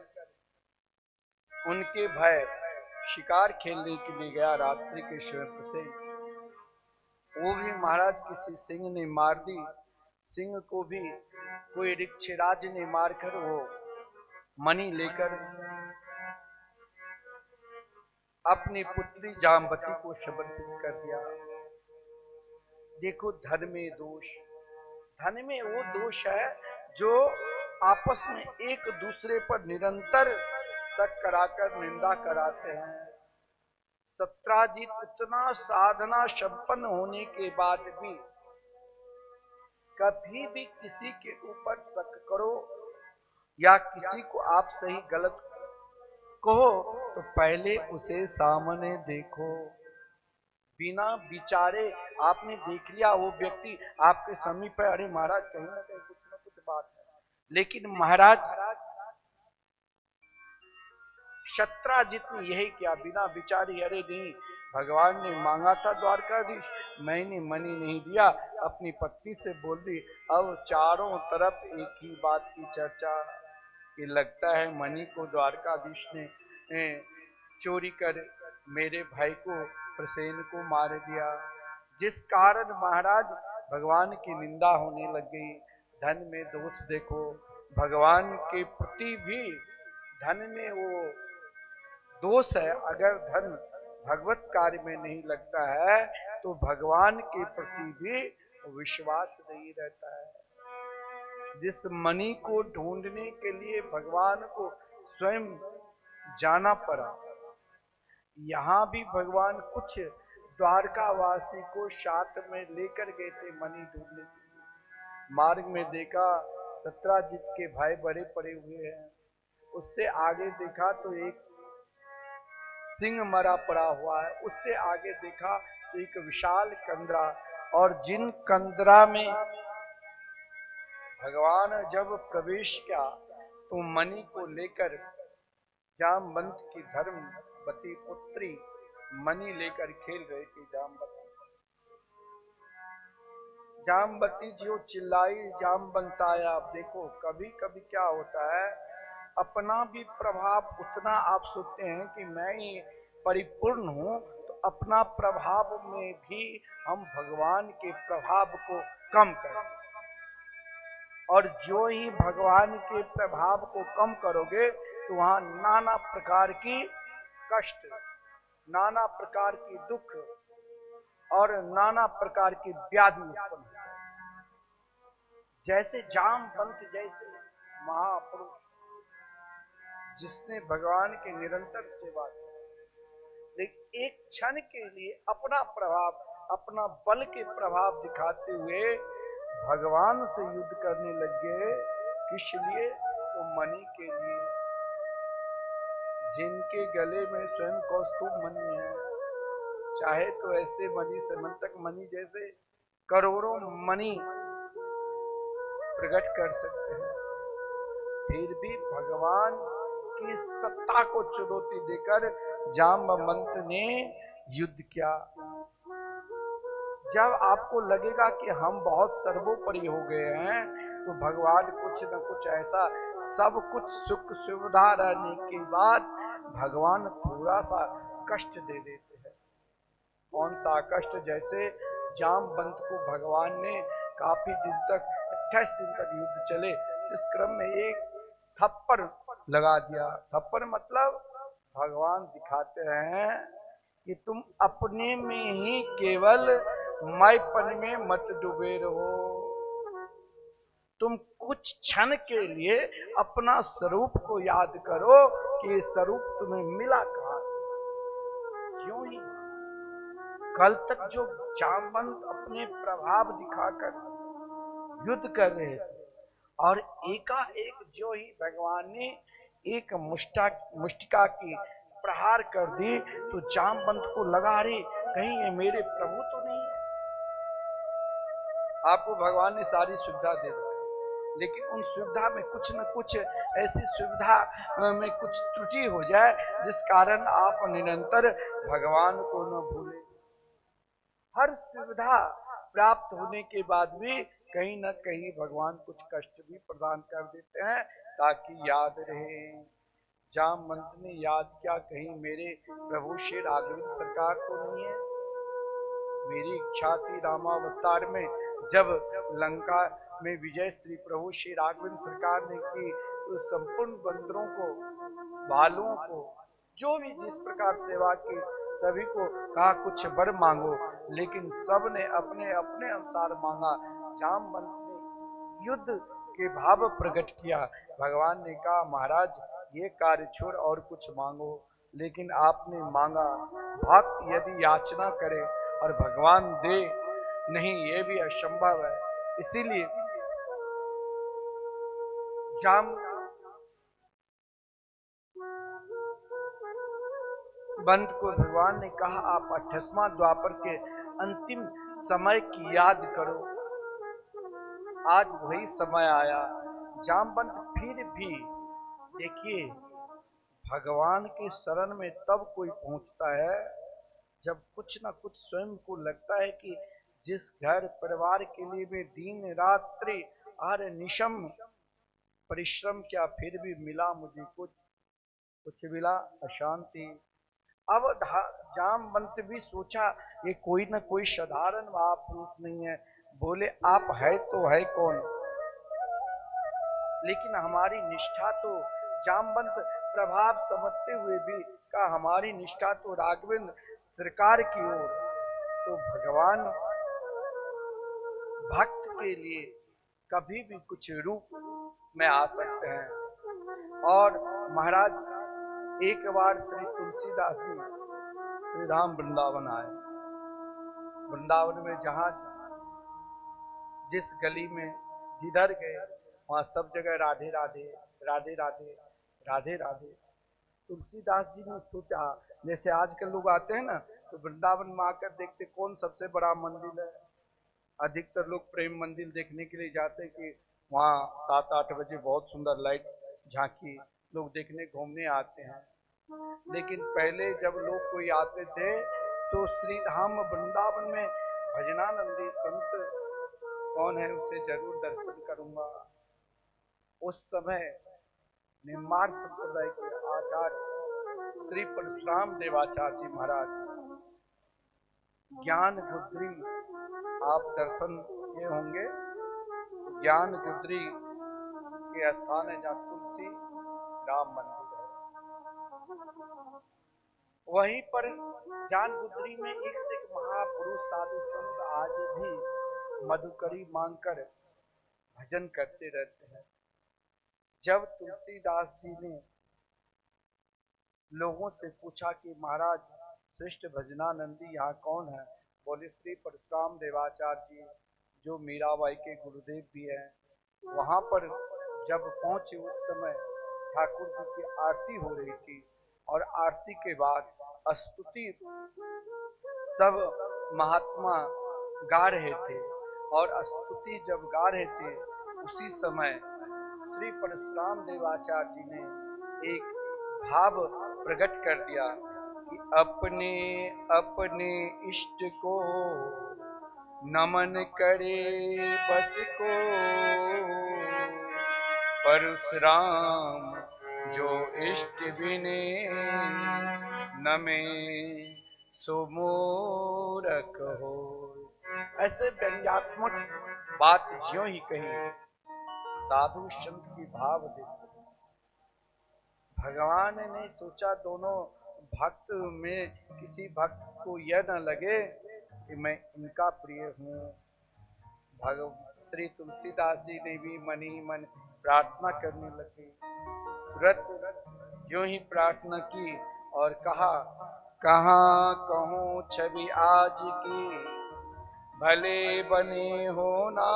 उनके भाई शिकार खेलने के लिए गया रात्रि के समय से। वो भी महाराज किसी सिंह ने मार दी। सिंह को भी कोई ऋक्षराज ने मारकर वो मणि लेकर अपनी पुत्री जाम्बती को समर्पित कर दिया। देखो धन में दोष, धन में वो दोष है जो आपस में एक दूसरे पर निरंतर शक कराकर निंदा कराते हैं। सत्राजित उतना साधना संपन्न होने के बाद भी कभी भी किसी के ऊपर शक करो या किसी को आप सही गलत कहो तो पहले उसे सामने देखो। बिना विचारे आपने देख लिया वो व्यक्ति आपके समीप है, अरे महाराज कहीं ना कहीं कुछ ना कुछ बात है। लेकिन महाराज सत्राजित ने यही किया, बिना विचारे, अरे नहीं भगवान ने मांगा था द्वारकाधीश, मैंने मणि नहीं दिया, अपनी पत्नी से बोल दी। अब चारों तरफ एक ही बात की चर्चा कि लगता है मणि को द्वारकाधीश ने चोरी कर मेरे भाई को प्रसेन को मार दिया, जिस कारण महाराज भगवान की निंदा होने लग गई। धन में दोष देखो, भगवान के प्रति भी धन में वो दोष है। अगर धन भगवत कार्य में नहीं लगता है तो भगवान के प्रति भी विश्वास नहीं रहता है। जिस मणि को ढूंढने के लिए भगवान को स्वयं जाना पड़ा, यहाँ भी भगवान कुछ द्वारकावासी को साथ में लेकर गए थे मणि ढूंढने के लिए। मार्ग में देखा सत्राजित के भाई बड़े पड़े हुए हैं, उससे आगे देखा तो एक सिंह मरा पड़ा हुआ है, उससे आगे देखा तो एक विशाल कंदरा, और जिन कंदरा में भगवान जब प्रवेश किया तो मणि को लेकर जामवंत की धर्मवती पुत्री मणि लेकर खेल रही थी। जामवती जो चिल्लाई, जामवंत आया। आप देखो कभी कभी क्या होता है, अपना भी प्रभाव उतना आप सोचते हैं कि मैं ही परिपूर्ण हूं, तो अपना प्रभाव में भी हम भगवान के प्रभाव को कम करें। और जो ही भगवान के प्रभाव को कम करोगे तो वहां नाना प्रकार की कष्ट, नाना प्रकार की दुख और नाना प्रकार की व्याधि उत्पन्न होती है। जैसे जामवंत जैसे महापुरुष जिसने भगवान की निरंतर सेवा की, लेकिन एक क्षण के लिए अपना प्रभाव, अपना बल के प्रभाव दिखाते हुए भगवान से युद्ध करने लग गए। किस लिए? तो मणि के लिए, जिनके गले में स्वयं कौस्तुभ मणि है। चाहे तो ऐसे मणि समंतक मणि जैसे करोड़ों मणि प्रकट कर सकते हैं, फिर भी भगवान की सत्ता को चुनौती देकर जामवंत ने युद्ध किया। जब आपको लगेगा कि हम बहुत सर्वोपरि हो गए हैं, तो भगवान कुछ न कुछ ऐसा, सब कुछ सुख सुविधा रहने के बाद भगवान थोड़ा सा कष्ट दे देते हैं। कौन सा कष्ट? जैसे जामवंत को भगवान ने काफी दिन तक 28 दिन तक युद्ध चले, इस क्रम में एक थप्पड़ लगा दिया। थप्पड़ मतलब भगवान दिखाते हैं कि तुम अपने में ही केवल मैपन में मत डूबे रहो। तुम कुछ क्षण के लिए अपना स्वरूप को याद करो कि ये स्वरूप तुम्हें मिला कहां से। क्यों ही कल तक जो जामवंत अपने प्रभाव दिखाकर युद्ध कर रहे थे, और एकाएक जो ही भगवान ने एक मुष्टिका की प्रहार कर दी, तो जामवंत को लगा, रे कहीं ये मेरे प्रभु तो नहीं है। आपको भगवान ने सारी सुविधा दे दी, लेकिन उन सुविधा में कुछ न कुछ ऐसी सुविधा में कुछ त्रुटि हो जाए जिस कारण आप निरंतर भगवान को न भूलें। हर सुविधा प्राप्त होने के बाद भी कहीं न कहीं भगवान कुछ कष्ट भी प्रदान कर देते हैं ताकि याद रहे। जामवंत ने याद किया, कहीं मेरे प्रभु श्री राघवेंद्र सरकार तो नहीं है। मेरी इच्छा थी रामावतार में जब लंका में विजय श्री प्रभु श्री राघवेंद्र सरकार ने की, तो संपूर्ण बंदरों को, बालों को, जो भी जिस प्रकार सेवा की, सभी को कहा कुछ वर मांगो, लेकिन सब ने अपने अपने अनुसार मांगा। जामवंत ने युद्ध के भाव प्रकट किया। भगवान ने कहा, महाराज ये कार्य छोड़ और कुछ मांगो, लेकिन आपने मांगा। भक्त यदि याचना करे और भगवान दे नहीं, ये भी असंभव है। इसीलिए जामवंत को भगवान ने कहा, आप 28वां द्वापर के अंतिम समय की याद करो। आज वही समय आया। जामवंत फिर भी देखिए, भगवान के शरण में तब कोई पहुंचता है जब कुछ ना कुछ स्वयं को लगता है कि जिस घर परिवार के लिए मैं दिन रात्रि अहर्निशम परिश्रम किया, फिर भी मिला मुझे कुछ मिला अशांति। अब जामवंत भी सोचा, ये कोई ना कोई साधारण महापुरुष नहीं है। बोले, आप है तो है कौन? लेकिन हमारी निष्ठा तो, जामवंत प्रभाव समझते हुए भी कहा, हमारी निष्ठा तो राघवेंद्र सरकार की ओर। तो भगवान भक्त के लिए कभी भी कुछ रूप में आ सकते हैं। और महाराज एक बार श्री तुलसीदास जी श्री राम वृंदावन आए। वृंदावन में जहां जिस गली में जिधर गए, वहां सब जगह राधे राधे राधे राधे राधे राधे। तुलसीदास जी ने सोचा, जैसे आजकल लोग आते हैं ना, तो वृंदावन में आकर देखते कौन सबसे बड़ा मंदिर है। अधिकतर लोग प्रेम मंदिर देखने के लिए जाते हैं कि वहाँ 7-8 बजे बहुत सुंदर लाइट झांकी, लोग देखने घूमने आते हैं। लेकिन पहले जब लोग कोई आते थे तो श्री धाम वृंदावन में भजनानंदी संत कौन है, उसे जरूर दर्शन करूंगा। उस समय निम्बार्क संप्रदाय के आचार्य श्री परशुराम देवाचार्य जी महाराज ज्ञान गुद्री, आप दर्शन किए होंगे, ज्ञान गुद्री के स्थान है जहाँ तुलसी राम मंदिर है। वहीं पर ज्ञान गुद्री में एक से एक महापुरुष साधु संत आज भी मधुकरी मांगकर भजन करते रहते हैं। जब तुलसीदास जी ने लोगों से पूछा कि महाराज श्रेष्ठ भजनानंदी यहाँ कौन है, बोले श्री परशुराम देवाचार्य जी, जो मीराबाई के गुरुदेव भी हैं। वहां पर जब पहुंचे उस समय ठाकुर जी की आरती हो रही थी, और आरती के बाद स्तुति सब महात्मा गा रहे थे, और स्तुति जब गा रहे थे उसी समय श्री परशुराम देवाचार्य जी ने एक भाव प्रकट कर दिया कि अपने अपने इष्ट को नमन करे बस को, परशुराम जो इष्ट बिने नमे सुमूरख हो। ऐसे व्यंग्यात्मक बात ज्यों ही कही, साधु संत की भाव देखो। भगवान ने सोचा दोनों भक्त में किसी भक्त को यह न लगे कि मैं इनका प्रिय हूँ। श्री तुलसीदास जी ने भी मन ही मन प्रार्थना करने लगे। तुरंत जो ही प्रार्थना की और कहा, कहाँ कहूँ छवि आज की, भले बने हो ना,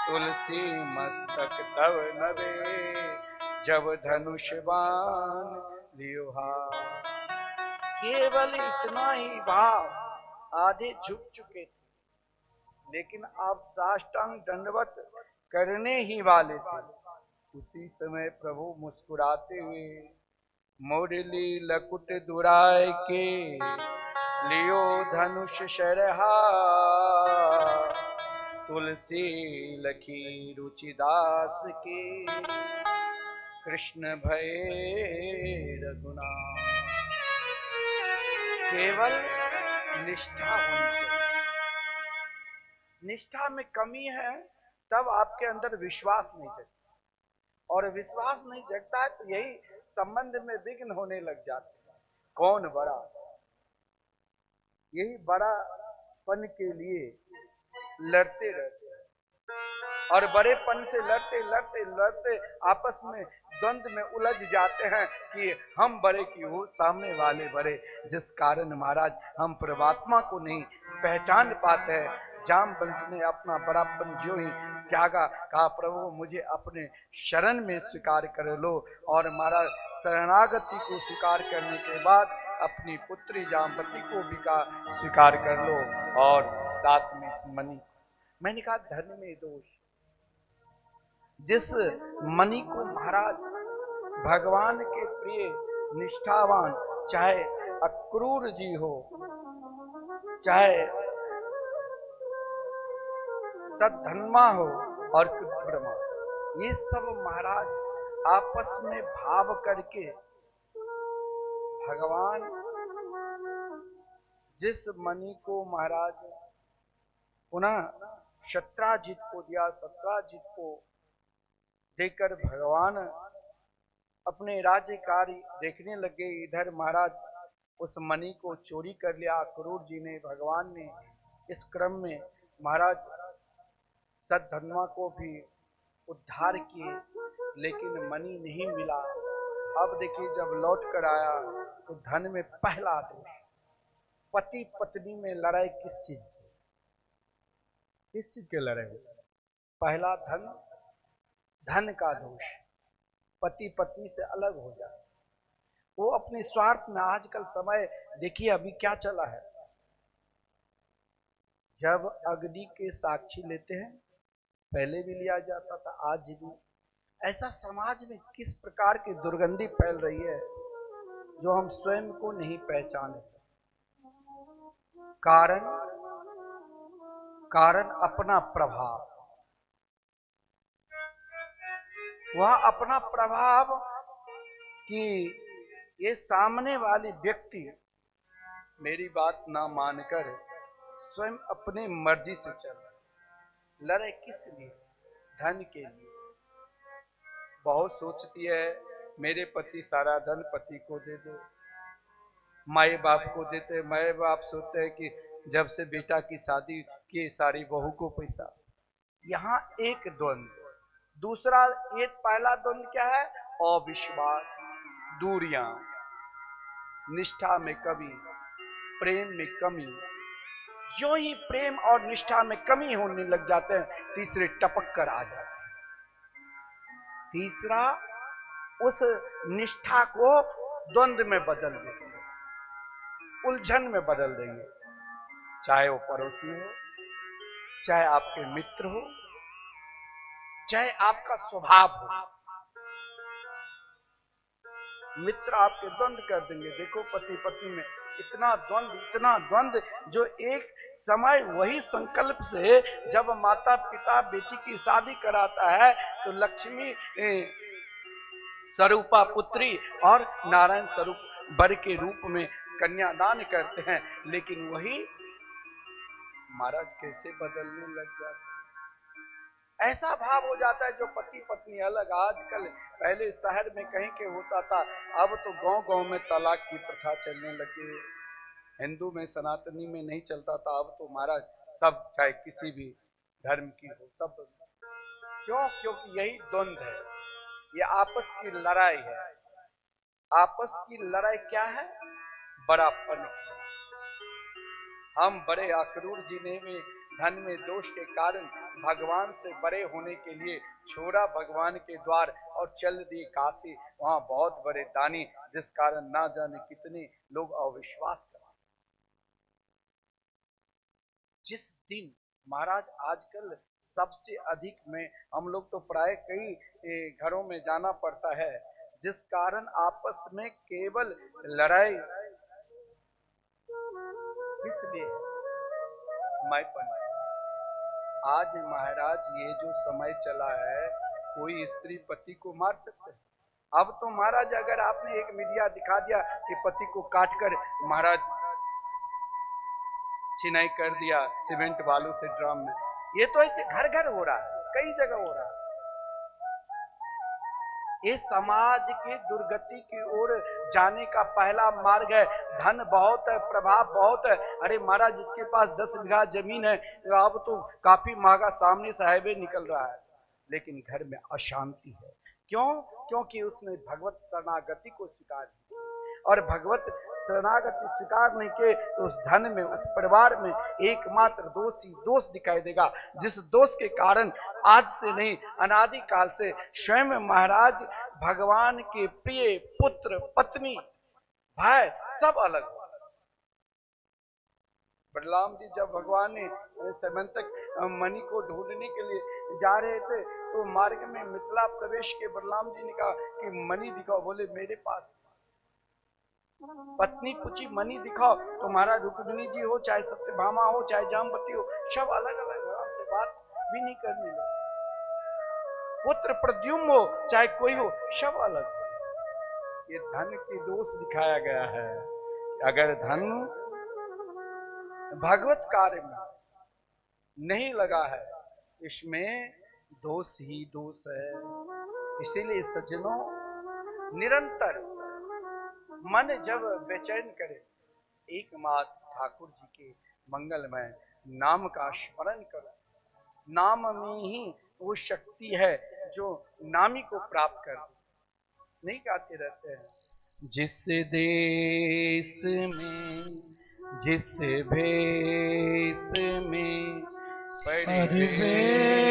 तुलसी मस्तक तब नवे, जब धनुष बाण लियो हाथ। केवल इतना ही भाव, आधे झुक चुके थे, लेकिन आप साष्टांग दंडवत करने ही वाले थे। उसी समय प्रभु मुस्कुराते हुए मोरली लकुट दुराय के, लियो धनुष शरहा, तुलसी लखी रुचिदास के, कृष्ण भय रघुनाथ। केवल निष्ठा होनी चाहिए। निष्ठा में कमी है तब आपके अंदर विश्वास नहीं जगता, और विश्वास नहीं जगता है तो यही संबंध में विघ्न होने लग जाते हैं। कौन बड़ा, यही बड़ापन के लिए लड़ते रहते हैं, और बड़ेपन से लड़ते लड़ते लड़ते आपस में द्वंद्व में उलझ जाते हैं कि हम बड़े की हो, सामने वाले बड़े, जिस कारण महाराज हम परमात्मा को नहीं पहचान पाते हैं। जामवंत ने अपना बड़ापन जो ही त्यागा, कहा प्रभु मुझे अपने शरण में स्वीकार कर लो, और महाराज शरणागति को स्वीकार करने के बाद अपनी पुत्री जामवती को भी कहा स्वीकार कर लो, और साथ में इस मणि। मैंने कहा धन में दोष, जिस मणि को महाराज भगवान के प्रिय निष्ठावान, चाहे अक्रूर जी हो, चाहे सद्धन्मा हो और ब्रह्मा, ये सब महाराज आपस में भाव करके भगवान जिस मणि को महाराज पुनः शत्राजित को दिया, शत्राजित को देकर भगवान अपने राज्य कार्य देखने लगे। इधर महाराज उस मणि को चोरी कर लिया अक्रूर जी ने, भगवान ने। इस क्रम में महाराज सद्धन्वा को भी उद्धार किए, लेकिन मणि नहीं मिला। अब देखिए जब लौट कर आया तो धन में पहला दोष, पति पत्नी में लड़ाई किस चीज की, किस चीज के लड़ाई? पहला धन, धन का दोष, पति पत्नी से अलग हो जाए, वो अपने स्वार्थ में। आजकल समय देखिए अभी क्या चला है, जब अग्नि के साक्षी लेते हैं, पहले भी लिया जाता था, आज भी। ऐसा समाज में किस प्रकार की दुर्गंधी फैल रही है जो हम स्वयं को नहीं पहचानते। कारण अपना प्रभाव, वह अपना प्रभाव कि ये सामने वाली व्यक्ति मेरी बात ना मानकर स्वयं अपने मर्जी से चल रहा, लड़े किस लिए? धन के लिए। बहुत सोचती है मेरे पति सारा धन पति को दे दे, माए बाप को देते, माए बाप सोचते हैं कि जब से बेटा की शादी की सारी बहू को पैसा। यहाँ एक द्वंद्व। दूसरा, ये पहला द्वंद्व क्या है? अविश्वास, दूरियां, निष्ठा में कमी, प्रेम में कमी। जो ही प्रेम और निष्ठा में कमी होने लग जाते हैं, तीसरे टपक कर आ जाते हैं। तीसरा, उस निष्ठा को द्वंद्व में बदल देते हैं, उलझन में बदल देंगे। चाहे वो पड़ोसी हो, चाहे आपके मित्र हो, चाहे आपका स्वभाव हो। मित्र आपके द्वंद कर देंगे। देखो पति पत्नी में इतना द्वंद, जो एक समय वही संकल्प से जब माता पिता बेटी की शादी कराता है तो लक्ष्मी स्वरूपा पुत्री और नारायण स्वरूप वर के रूप में कन्यादान करते हैं, लेकिन वही महाराज कैसे बदलने लग जाते हैं। ऐसा भाव हो जाता है जो पति पत्नी अलग। आजकल पहले शहर में कहीं के होता था, अब तो गांव-गांव में तलाक की प्रथा चलने लगी है। हिंदू में सनातनी में नहीं चलता था, अब तो महाराज सब चाहे किसी भी धर्म की हो सब। क्यों? क्योंकि यही द्वंद है, ये आपस की लड़ाई है। आपस की लड़ाई क्या है? बड़ापन। हम बड़े अक्रूर जीने में धन में दोष के कारण भगवान से बड़े होने के लिए छोड़ा भगवान के द्वार और चल दिए काशी। वहां बहुत बड़े दानी, जिस कारण ना जाने कितने लोग अविश्वास कर। जिस दिन महाराज आजकल सबसे अधिक में हम लोग तो प्राय कई घरों में जाना पड़ता है, जिस कारण आपस में केवल लड़ाई इसलिए मैपन। आज महाराज ये जो समय चला है, कोई स्त्री पति को मार सकते है। अब तो महाराज अगर आपने एक मीडिया दिखा दिया कि पति को काटकर महाराज चिनाई कर दिया सीमेंट बालू से ड्रम में, ये तो ऐसे घर घर हो रहा है, कई जगह हो रहा है। ये समाज की दुर्गति की ओर जाने का पहला मार्ग है। धन बहुत है, प्रभाव बहुत है। अरे महाराज जिसके पास 10 बीघा जमीन है, अब तो काफी महंगा सामने से हाईवे निकल रहा है, लेकिन घर में अशांति है। क्यों? क्योंकि उसने भगवत शरणागति को स्वीकार किया, और भगवत शरणागति स्वीकार नहीं के तो उस धन में, उस परिवार में एकमात्र दोष ही दोष दिखाई देगा, जिस दोष के कारण आज से नहीं अनादि काल से स्वयं महाराज भगवान के प्रिय पुत्र पत्नी भाई सब अलग हो। बलराम जी जब भगवान ने समंतक मणि को ढूंढने के लिए जा रहे थे तो मार्ग में मिथिला प्रवेश के बलराम जी ने कहा कि मणि दिखाओ। बोले मेरे पास। पत्नी पूछी मणि दिखाओ, तो महाराज रुक्मिणी जी हो, चाहे सत्यभामा हो, चाहे जामवती हो, सब अलग अलग से बात भी नहीं करने लगे। पुत्र प्रद्युम्न हो, चाहे कोई हो, सब अलग। ये धन की दोष दिखाया गया है। अगर धन भगवत कार्य में नहीं लगा है, इसमें दोष ही दोष है। इसीलिए सज्जनों, निरंतर मन जब बेचैन करे, एकमात्र ठाकुर जी के मंगलमय नाम का स्मरण करो। नाम में ही वो शक्ति है जो नामी को प्राप्त कर। नहीं गाते रहते हैं, जिस देश में जिस भेष में परिवेश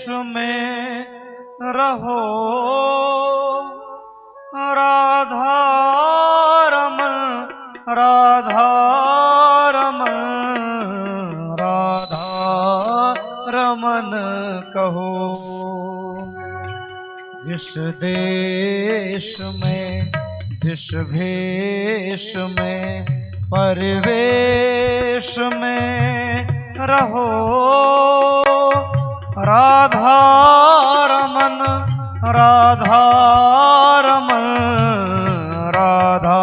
में रहो, राधा रमन राधा रमन राधा रमन कहो। जिस देश में जिस भेष में परिवेश में रहो, राधा रमन राधा रमन राधा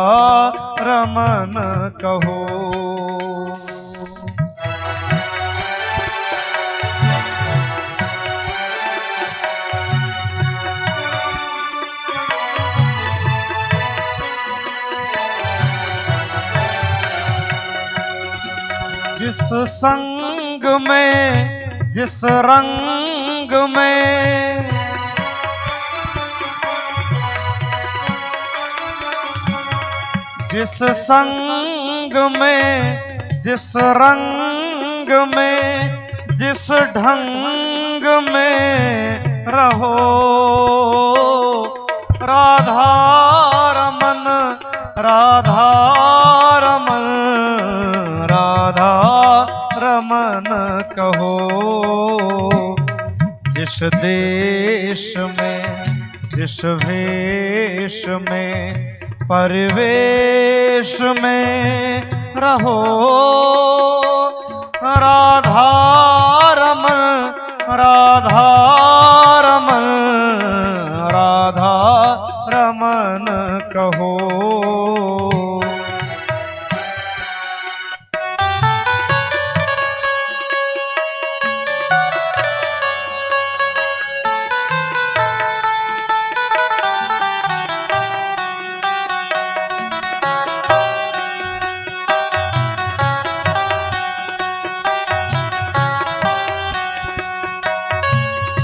रमन कहो। जिस संग में जिस रंग में जिस संग में जिस रंग में जिस ढंग में रहो, राधा रमन राधा रमन राधा रमन कहो। जिस देश में जिस भेष में परिवेश में रहो, राधा रमन राधा रमन राधा रमन कहो।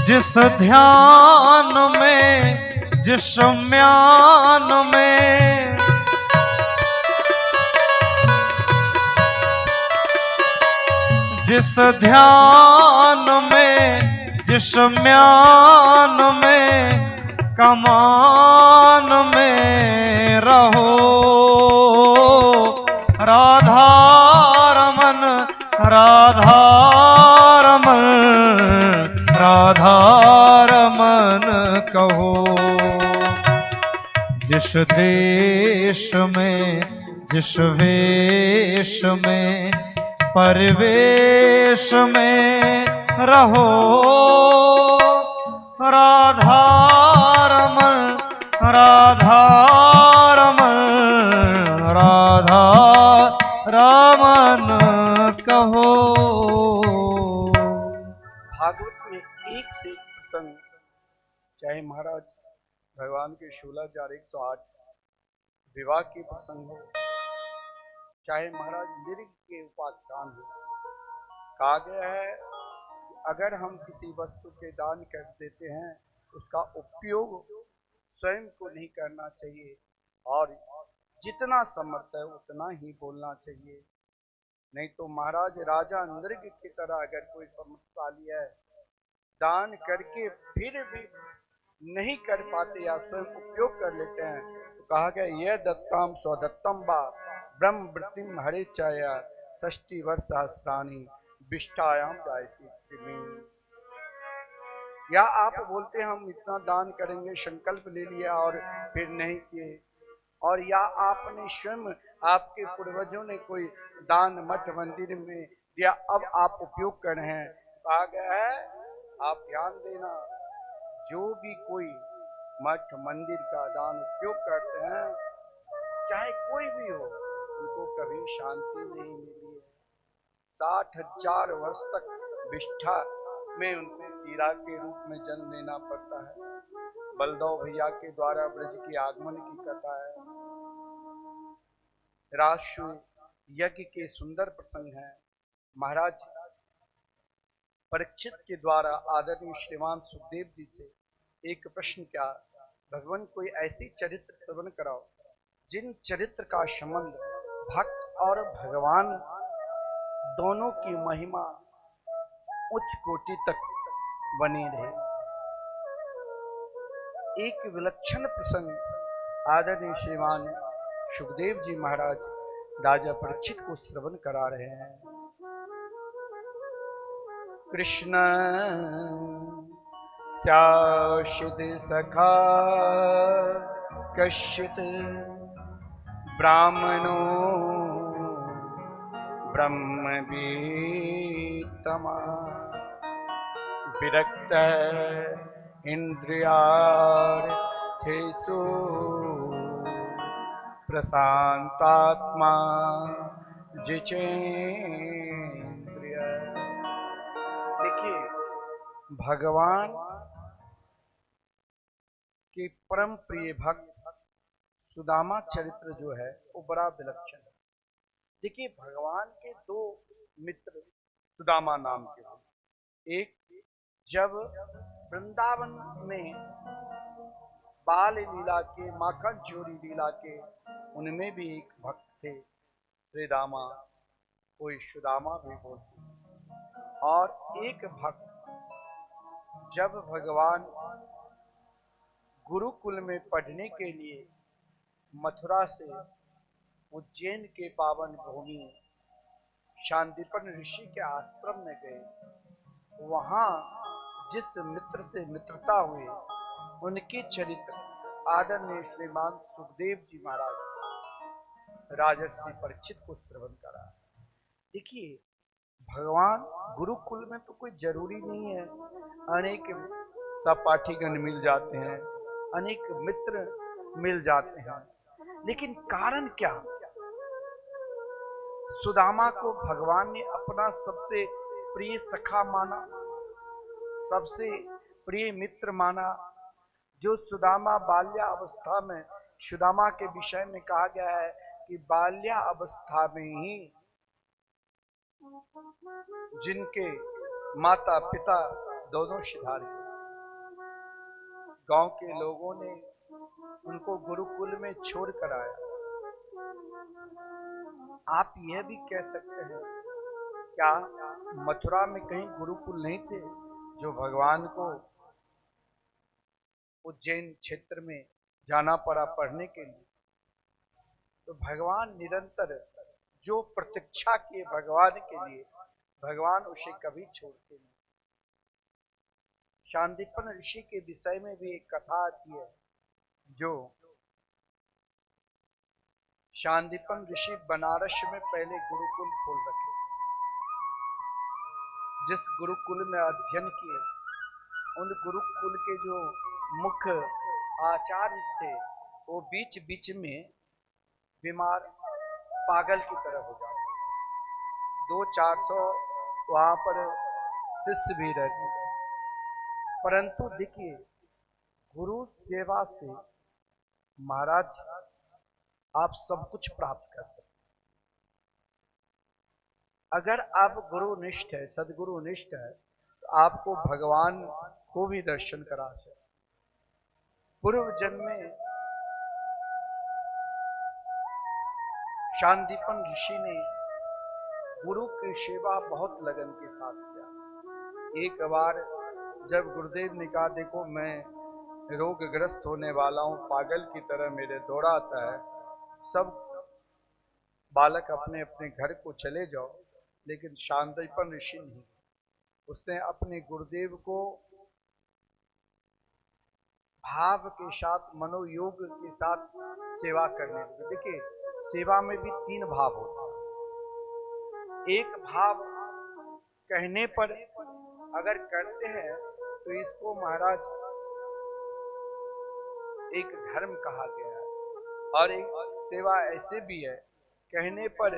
जिस ध्यान में जिस म्यान में जिस ध्यान में जिस म्यान में कमान में रहो, राधा रमन राधा रमन राधा रमन कहो। जिस देश में जिस वेश में परिवेश में रहो, राधा रमन राधा रमन राधा रमन कहो। भागवत में एक से एक प्रसंग, चाहे महाराज भगवान के 16,108 विवाह के प्रसंग हो, चाहे महाराज मृग के उपाख्यान हो, कहा गया है अगर हम किसी वस्तु के दान कर देते हैं उसका उपयोग स्वयं को नहीं करना चाहिए और जितना समर्थ है उतना ही बोलना चाहिए। नहीं तो महाराज राजा नृग की तरह अगर कोई समर्थशाली है, दान करके फिर भी नहीं कर पाते या स्वयं उपयोग कर लेते हैं, तो कहा गया यह दत्ताम स्वदत्तम बा ब्रह्म वृत्तिम हरे चाया 60 वर्ष सहस्राणी विष्टायाम जायती। या आप बोलते हम इतना दान करेंगे, संकल्प ले लिया और फिर नहीं किए, और या आपने स्वयं आपके पूर्वजों ने कोई दान मठ मंदिर में दिया, अब आप उपयोग कर रहे हैं। कहा गया है आप ध्यान देना, जो भी कोई मठ मंदिर का दान उपयोग करते हैं, चाहे कोई भी हो, उनको कभी शांति नहीं मिली है। 60,000 वर्ष तक विष्ठा में उनको कीड़ा के रूप में जन्म लेना पड़ता है। बलदेव भैया के द्वारा ब्रज के आगमन की कथा है। राष्ट्र यज्ञ के सुंदर प्रसंग है। महाराज परीक्षित के द्वारा आदरणीय श्रीमान सुखदेव जी से एक प्रश्न किया, भगवान कोई ऐसी चरित्र श्रवण कराओ जिन चरित्र का संबंध भक्त और भगवान दोनों की महिमा उच्च कोटि तक बनी रहे। एक विलक्षण प्रसंग आदरणीय श्रीमान सुखदेव जी महाराज राजा परीक्षित को श्रवण करा रहे हैं। कृष्ण स्याशिद सखा कश्चित ब्राह्मणो ब्रह्मवीतमा विरक्त इंद्रियार्थेषु प्रशांतात्मा जितेन्द्रिय। देखिए, भगवान के परम प्रिय भक्त सुदामा चरित्र जो है वो बड़ा विलक्षण है। देखिए, भगवान के दो मित्र सुदामा नाम के हैं। एक जब वृंदावन में बाल लीला के माखन चोरी लीला के उनमें भी एक भक्त थे श्रीदामा, कोई सुदामा भी बोलते। और एक भक्त जब भगवान गुरुकुल में पढ़ने के लिए मथुरा से उज्जैन के पावन भूमि शांतिपन ऋषि के आश्रम में गए, वहां जिस मित्र से मित्रता हुई उनके चरित्र आदरणीय श्रीमान सुखदेव जी महाराज राजर्षि परीक्षित को श्रवण करा। देखिए, भगवान गुरुकुल में तो कोई जरूरी नहीं है अनेक सहपाठीगण मिल जाते हैं, अनेक मित्र मिल जाते हैं, लेकिन कारण क्या? सुदामा को भगवान ने अपना सबसे प्रिय सखा माना, सबसे प्रिय मित्र माना। जो सुदामा बाल्यावस्था में, सुदामा के विषय में कहा गया है कि बाल्यावस्था में ही जिनके माता पिता दोनों सिधारे, गांव के लोगों ने उनको गुरुकुल में छोड़ कर आया। आप यह भी कह सकते हैं, क्या मथुरा में कहीं गुरुकुल नहीं थे जो भगवान को उज्जैन क्षेत्र में जाना पड़ा पढ़ने के लिए? तो भगवान निरंतर जो प्रतीक्षा किए भगवान के लिए, भगवान उसे कभी छोड़ते नहीं। शांतिपन ऋषि के विषय में भी एक कथा आती है, जो शांतिपन ऋषि बनारस में पहले गुरुकुल खोल रखे, जिस गुरुकुल में अध्ययन किए उन गुरुकुल के जो मुख्य आचार्य थे वो बीच बीच में बीमार पागल की तरह हो जाते, 200-400 वहां पर शिष्य भी रहते थे। परंतु देखिए, गुरु सेवा से महाराज आप सब कुछ प्राप्त कर सकते। अगर आप गुरुनिष्ठ है, सदगुरुनिष्ठ है, तो आपको भगवान को भी दर्शन करा सकते। पूर्व जन्म में शांतिपन ऋषि ने गुरु की सेवा बहुत लगन के साथ किया। एक बार जब गुरुदेव ने कहा, देखो मैं रोगग्रस्त होने वाला हूं, पागल की तरह मेरे दौड़ा आता है, सब बालक अपने अपने घर को चले जाओ, लेकिन शांतिपन ऋषि नहीं, उसने अपने गुरुदेव को भाव के साथ, मनोयोग के साथ सेवा करने लगे। देखिए, सेवा में भी 3 भाव होता है। एक भाव कहने पर अगर करते हैं तो इसको महाराज एक धर्म कहा गया है, और एक सेवा ऐसे भी है कहने पर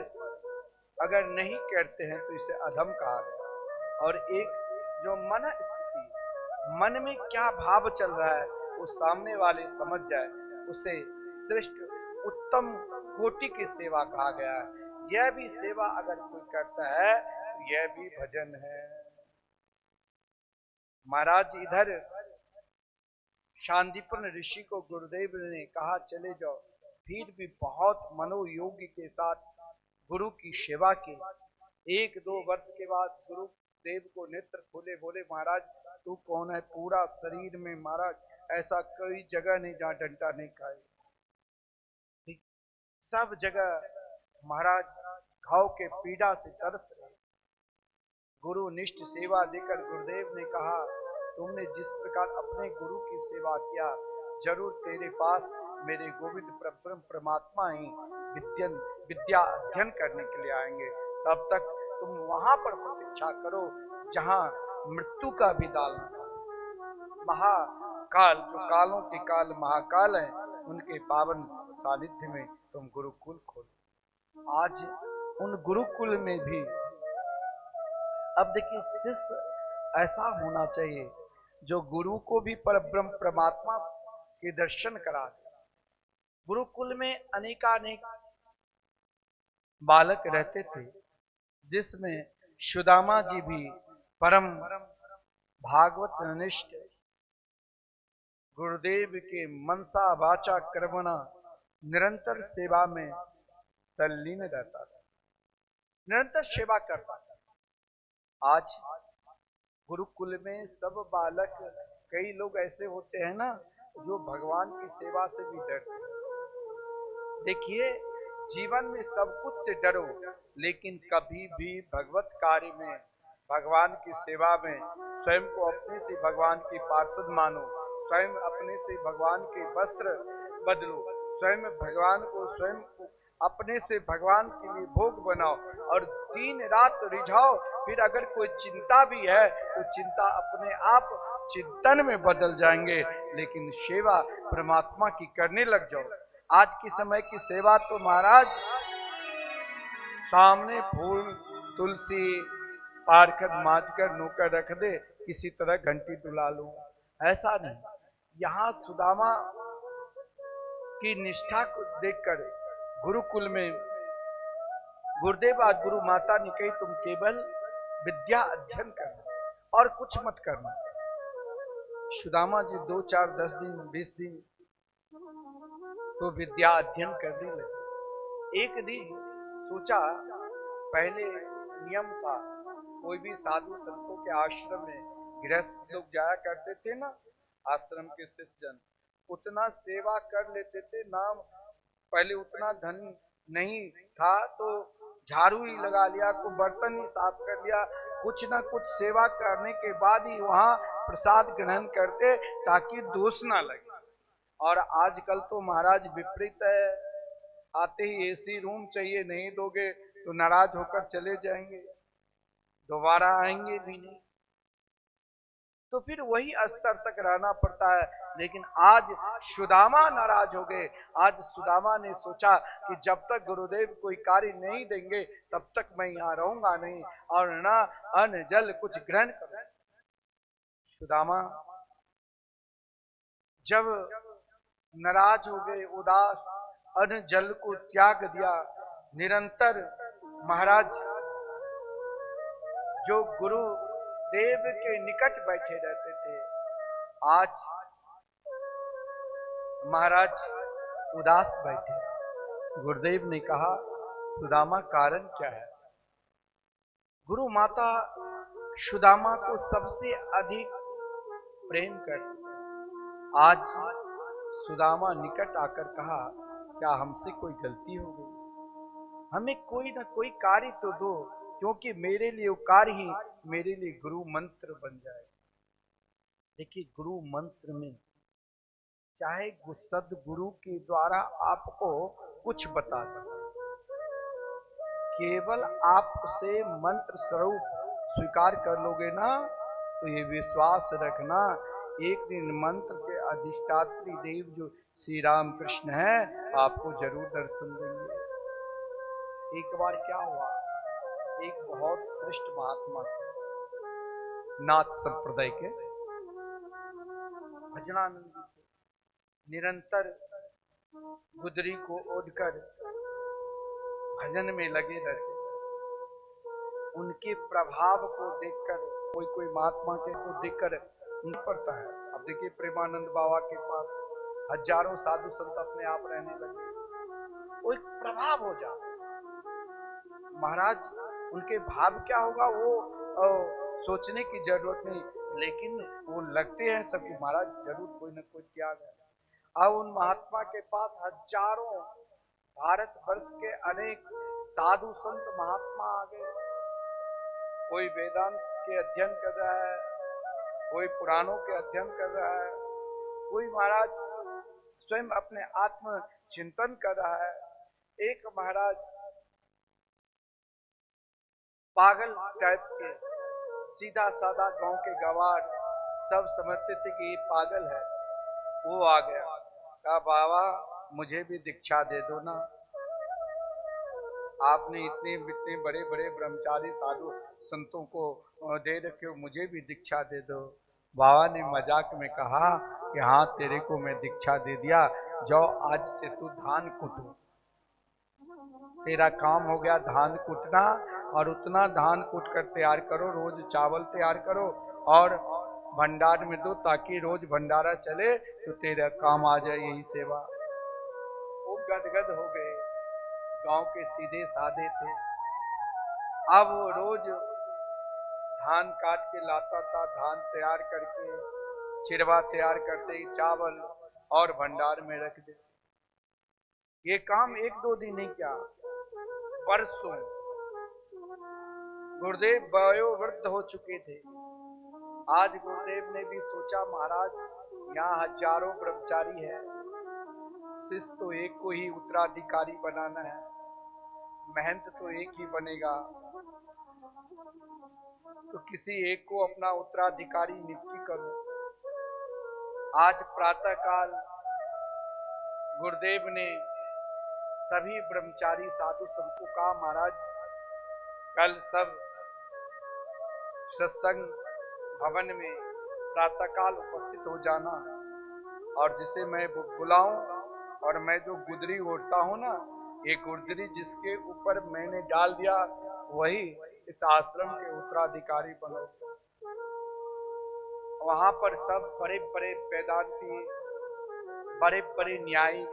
अगर नहीं करते हैं तो इसे अधम कहा गया। और एक जो मन स्थिति, मन में क्या भाव चल रहा है वो सामने वाले समझ जाए, उसे श्रेष्ठ उत्तम कोटि की सेवा कहा गया है। यह भी सेवा अगर कोई करता है तो यह भी भजन है। महाराज इधर शांतिपन ऋषि को गुरुदेव ने कहा चले जाओ, फिर भी बहुत मनोयोगी के साथ गुरु की सेवा की। 1-2 वर्ष के बाद गुरुदेव को नेत्र खोले, बोले महाराज तू कौन है? पूरा शरीर में महाराज ऐसा कोई जगह नहीं जहां डंडा नहीं खाए, सब जगह महाराज घाव के पीड़ा से तरस रहे। गुरु निष्ठ सेवा देकर गुरुदेव ने कहा, तुमने जिस प्रकार अपने गुरु की सेवा किया, जरूर तेरे पास मेरे गोविंद परब्रह्म परमात्मा ही विद्या अध्ययन करने के लिए आएंगे। तब तक तुम वहां पर प्रतीक्षा करो जहां मृत्यु का भी दाल महाकाल, जो कालों के काल महाकाल है, उनके पावन सानिध्य में तुम गुरुकुल खोलो। आज उन गुरुकुल में भी अब देखिए, शिष्य ऐसा होना चाहिए जो गुरु को भी परब्रह्म परमात्मा के दर्शन करा दे। गुरुकुल में अनेकानेक बालक रहते थे, जिसमें सुदामा जी भी परम भागवत निष्ठ, गुरुदेव के मनसा वाचा कर्मणा निरंतर सेवा में तल्लीन रहता था, निरंतर सेवा करता था। आज गुरुकुल में सब बालक, कई लोग ऐसे होते हैं ना जो भगवान की सेवा से भी डरते हैं। देखिए, जीवन में सब कुछ से डरो, लेकिन कभी भी भगवत कार्य में, भगवान की सेवा में स्वयं को अपने से भगवान की पार्षद मानो, स्वयं अपने से भगवान के वस्त्र बदलो, स्वयं भगवान को स्वयं अपने से भगवान के लिए भोग बनाओ और दिन रात रिझाओ। फिर अगर कोई चिंता भी है तो चिंता अपने आप चिंतन में बदल जाएंगे, लेकिन सेवा परमात्मा की करने लग जाओ। आज के समय की सेवा तो महाराज सामने फूल तुलसी पार कर मांझ कर नौकर रख दे, किसी तरह घंटी डुला लो, ऐसा नहीं। यहाँ सुदामा की निष्ठा को देखकर गुरुकुल में गुरुदेव आज गुरु माता ने कही तुम केवल विद्या अध्ययन करना और कुछ मत करना। सुदामा जी 2, 4, 10 दिन 20 दिन तो विद्या अध्ययन करने लगे। एक दिन सोचा, पहले नियम था कोई भी साधु संतों के आश्रम में गृहस्थ लोग जाया करते थे ना, आश्रम के शिष्य जन उतना सेवा कर लेते थे। नाम पहले उतना धन नहीं था तो झाड़ू ही लगा लिया, को बर्तन ही साफ कर लिया, कुछ ना कुछ सेवा करने के बाद ही वहां प्रसाद ग्रहण करते ताकि दोष ना लगे। और आजकल तो महाराज विपरीत है, आते ही एसी रूम चाहिए, नहीं दोगे तो नाराज होकर चले जाएंगे, दोबारा आएंगे भी नहीं। तो फिर वही स्तर तक रहना पड़ता है। लेकिन आज सुदामा नाराज हो गए। आज सुदामा ने सोचा कि जब तक गुरुदेव कोई कार्य नहीं देंगे तब तक मैं यहाँ रहूंगा नहीं और ना अन्न जल कुछ ग्रहण करूं। सुदामा जब नाराज हो गए, उदास, अन्न जल को त्याग दिया, निरंतर महाराज जो गुरु देव के निकट बैठे रहते थे, आज महाराज उदास बैठे। गुरुदेव ने कहा सुदामा कारण क्या है? गुरु माता सुदामा को सबसे अधिक प्रेम करती। आज सुदामा निकट आकर कहा क्या हमसे कोई गलती हो गई? हमें कोई ना कोई कार्य तो दो, क्योंकि मेरे लिए वो कार्य ही मेरे लिए गुरु मंत्र बन जाए। देखिए गुरु मंत्र में चाहे सदगुरु के द्वारा आपको कुछ बता दे, केवल आप उसे मंत्र स्वरूप स्वीकार कर लोगे ना तो ये विश्वास रखना एक दिन मंत्र के अधिष्ठात्री देव जो श्री राम कृष्ण है आपको जरूर दर्शन देंगे। एक बार क्या हुआ, एक बहुत श्रेष्ठ महात्मा थे, नाथ संप्रदाय के भजनानंद जी थे, निरंतर गुदरी को ओढ़कर भजन में लगे रहते। उनके प्रभाव को देखकर कोई महात्मा के को देखकर नहीं पड़ता है। अब देखिए प्रेमानंद बाबा के पास हजारों साधु संत अपने आप रहने लगे, वो एक प्रभाव हो जाता। महाराज उनके भाव क्या होगा वो सोचने की जरूरत नहीं, लेकिन वो लगते हैं सबको महाराज जरूर कोई न कोई त्याग है। अब उन महात्मा के पास हजारों भारत वर्ष के अनेक साधु संत महात्मा आ गए। कोई वेदांत के अध्ययन कर रहा है, कोई पुराणों के अध्ययन कर रहा है, कोई महाराज स्वयं अपने आत्म चिंतन कर रहा है। एक महाराज पागल टाइप के सीधा साधा गांव के गवार सब समझते थे कि ये पागल है, वो आ गया, कहा बाबा मुझे भी दीक्षा दे दो ना, आपने इतने इतने बड़े बड़े ब्रह्मचारी साधु संतों को दे रखे हो, मुझे भी दीक्षा दे दो। बाबा ने मजाक में कहा कि हाँ तेरे को मैं दीक्षा दे दिया, जाओ आज से तू धान कुटो, तेरा काम हो गया धान कुटना, और उतना धान कूट कर तैयार करो, रोज चावल तैयार करो और भंडार में दो ताकि रोज भंडारा चले तो तेरा काम आ जाए, यही सेवा। वो गदगद हो गए, गांव के सीधे साधे थे। अब वो रोज धान काट के लाता था, धान तैयार करके चिरवा तैयार करते ही चावल और भंडार में रख देते। ये काम 1-2 दिन नहीं किया, वर्षों गुरुदेव वयोवृद्ध हो चुके थे। आज गुरुदेव ने भी सोचा महाराज यहाँ हजारों ब्रह्मचारी है, शिष्य तो एक को ही उत्तराधिकारी बनाना है, महंत तो एक ही बनेगा, तो किसी एक को अपना उत्तराधिकारी नियुक्त करो। आज प्रातः काल गुरुदेव ने सभी ब्रह्मचारी साधु संतों को कहा महाराज कल सब सत्संग भवन में प्रातःकाल उपस्थित हो जाना, और जिसे मैं बुलाऊं, और मैं जो गुदरी ओढ़ता हूं ना, ये गुदरी जिसके ऊपर मैंने डाल दिया वही इस आश्रम के उत्तराधिकारी बनो। वहां पर सब बड़े बड़े वेदांती, बड़े बड़े न्यायी,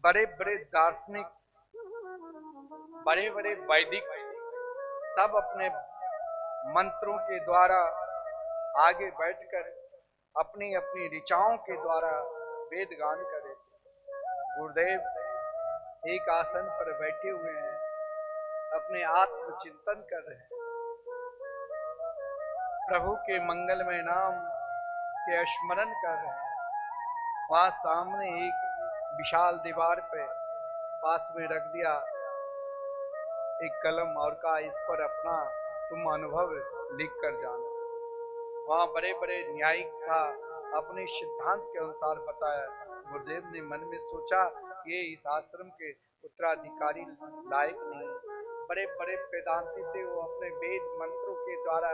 बड़े बड़े दार्शनिक, बड़े बड़े वैदिक सब अपने मंत्रों के द्वारा आगे बैठकर अपनी अपनी ऋचाओं के द्वारा वेद गान करे। गुरुदेव एक आसन पर बैठे हुए हैं, अपने आत्मचिंतन कर रहे हैं, प्रभु के मंगलमय नाम के स्मरण कर रहे हैं। वहां सामने एक विशाल दीवार पे पास में रख दिया एक कलम और कहा इस पर अपना तुम अनुभव लिख कर जाना। वहां बड़े बड़े न्यायिक था, अपने सिद्धांत के अनुसार बताया। गुरुदेव ने मन में सोचा ये इस आश्रम के उत्तराधिकारी लायक नहीं। बड़े बड़े वेदांती थे, वो अपने वेद मंत्रों के द्वारा,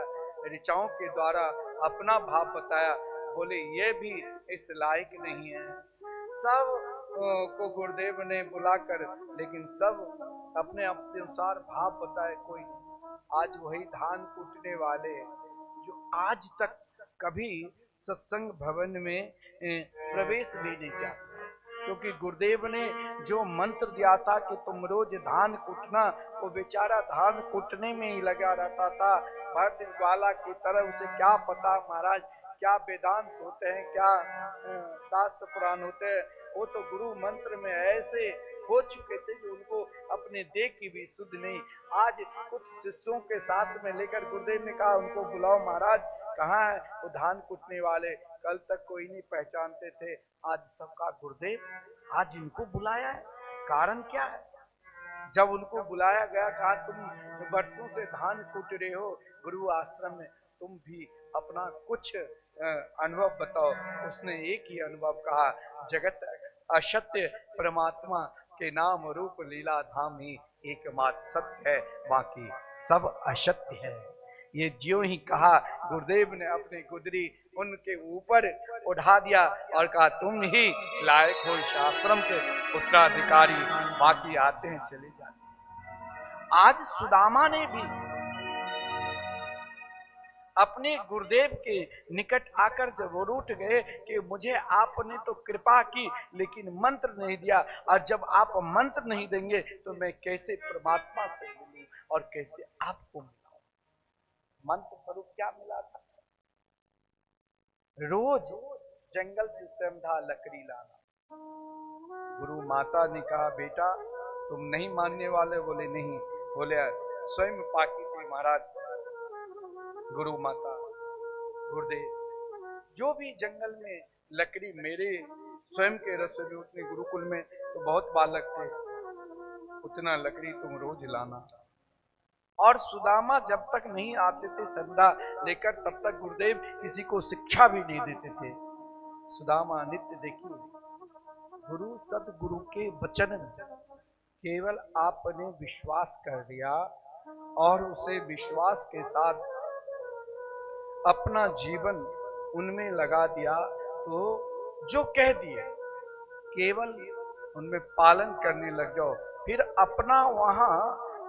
ऋचाओं के द्वारा अपना भाव बताया। बोले ये भी इस लायक नहीं है। सब को गुरुदेव ने बुलाकर, लेकिन सब अपने अपने अनुसार भाव बताए, कोई नहीं। आज वही धान कूटने वाले जो आज तक कभी सत्संग भवन में प्रवेश भी नहीं किया, क्योंकि गुरुदेव ने जो मंत्र दिया था कि तुम रोज धान कूटना, वो बेचारा धान कूटने में ही लगा रहता था। भर ज्वाला की तरह उसे क्या पता महाराज क्या वेदांत होते हैं, क्या शास्त्र पुराण होते हैं। वो तो गुरु मंत्र में ऐसे हो चुके थे कि उनको अपने देह की भी सुध नहीं। आज कुछ शिष्यों के साथ में लेकर गुरुदेव ने कहा उनको बुलाओ महाराज, कहाँ है वो धान कुटने वाले, कल तक कोई नहीं पहचानते थे, आज सबका गुरुदेव आज इनको बुलाया है, कारण क्या है? जब उनको बुलाया गया, कहा तुम वर्षों से धान कूट रहे हो गुरु आश्रम में, तुम भी अपना कुछ अनुभव बताओ। उसने एक ही अनुभव कहा, जगत असत्य परमात्मा के नाम रूप लीला धाम ही एकमात्र सत्य है, बाकी सब असत्य है। ये ज्यों ही कहा, गुरुदेव ने अपनी गुदरी उनके ऊपर उठा दिया और कहा तुम ही लायक हो इस आश्रम के उत्तराधिकारी, बाकी आते हैं चले जाते हैं। आज सुदामा ने भी अपने गुरुदेव के निकट आकर जब वो रूठ गए कि मुझे आपने तो कृपा की लेकिन मंत्र नहीं दिया, और जब आप मंत्र नहीं देंगे तो मैं कैसे परमात्मा से मिलूं और कैसे आपको मिलाऊं। मंत्र स्वरूप क्या मिला था? रोज जंगल से समधा लकड़ी लाना। गुरु माता ने कहा बेटा तुम नहीं मानने वाले? बोले नहीं। बोले स्वयं पाकी थी महाराज गुरु माता गुरुदेव, जो भी जंगल में लकड़ी मेरे स्वयं के रसोई में, उतने गुरुकुल में तो बहुत बालक थे, उतना लकड़ी तुम रोज लाना। और सुदामा जब तक नहीं आते थे श्रद्धा लेकर, तब तक गुरुदेव किसी को शिक्षा भी नहीं देते थे। सुदामा नित्य देखिए गुरु सदगुरु के वचन में केवल आपने विश्वास कर दिया और उसे विश्वास के साथ अपना जीवन उनमें लगा दिया, तो जो कह दिए केवल उनमें पालन करने लग जाओ। फिर अपना वहां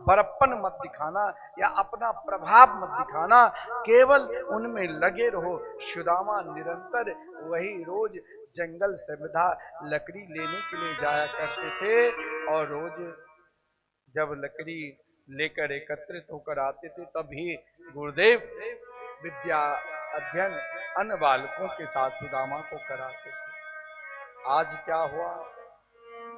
बड़प्पन मत दिखाना या अपना प्रभाव मत दिखाना, केवल उनमें लगे रहो। सुदामा निरंतर वही रोज जंगल से विधा लकड़ी लेने के लिए जाया करते थे, और रोज जब लकड़ी लेकर एकत्रित होकर आते थे तभी गुरुदेव विद्या अध्ययन अन्य बालकों के साथ सुदामा को कराते थे। आज क्या हुआ?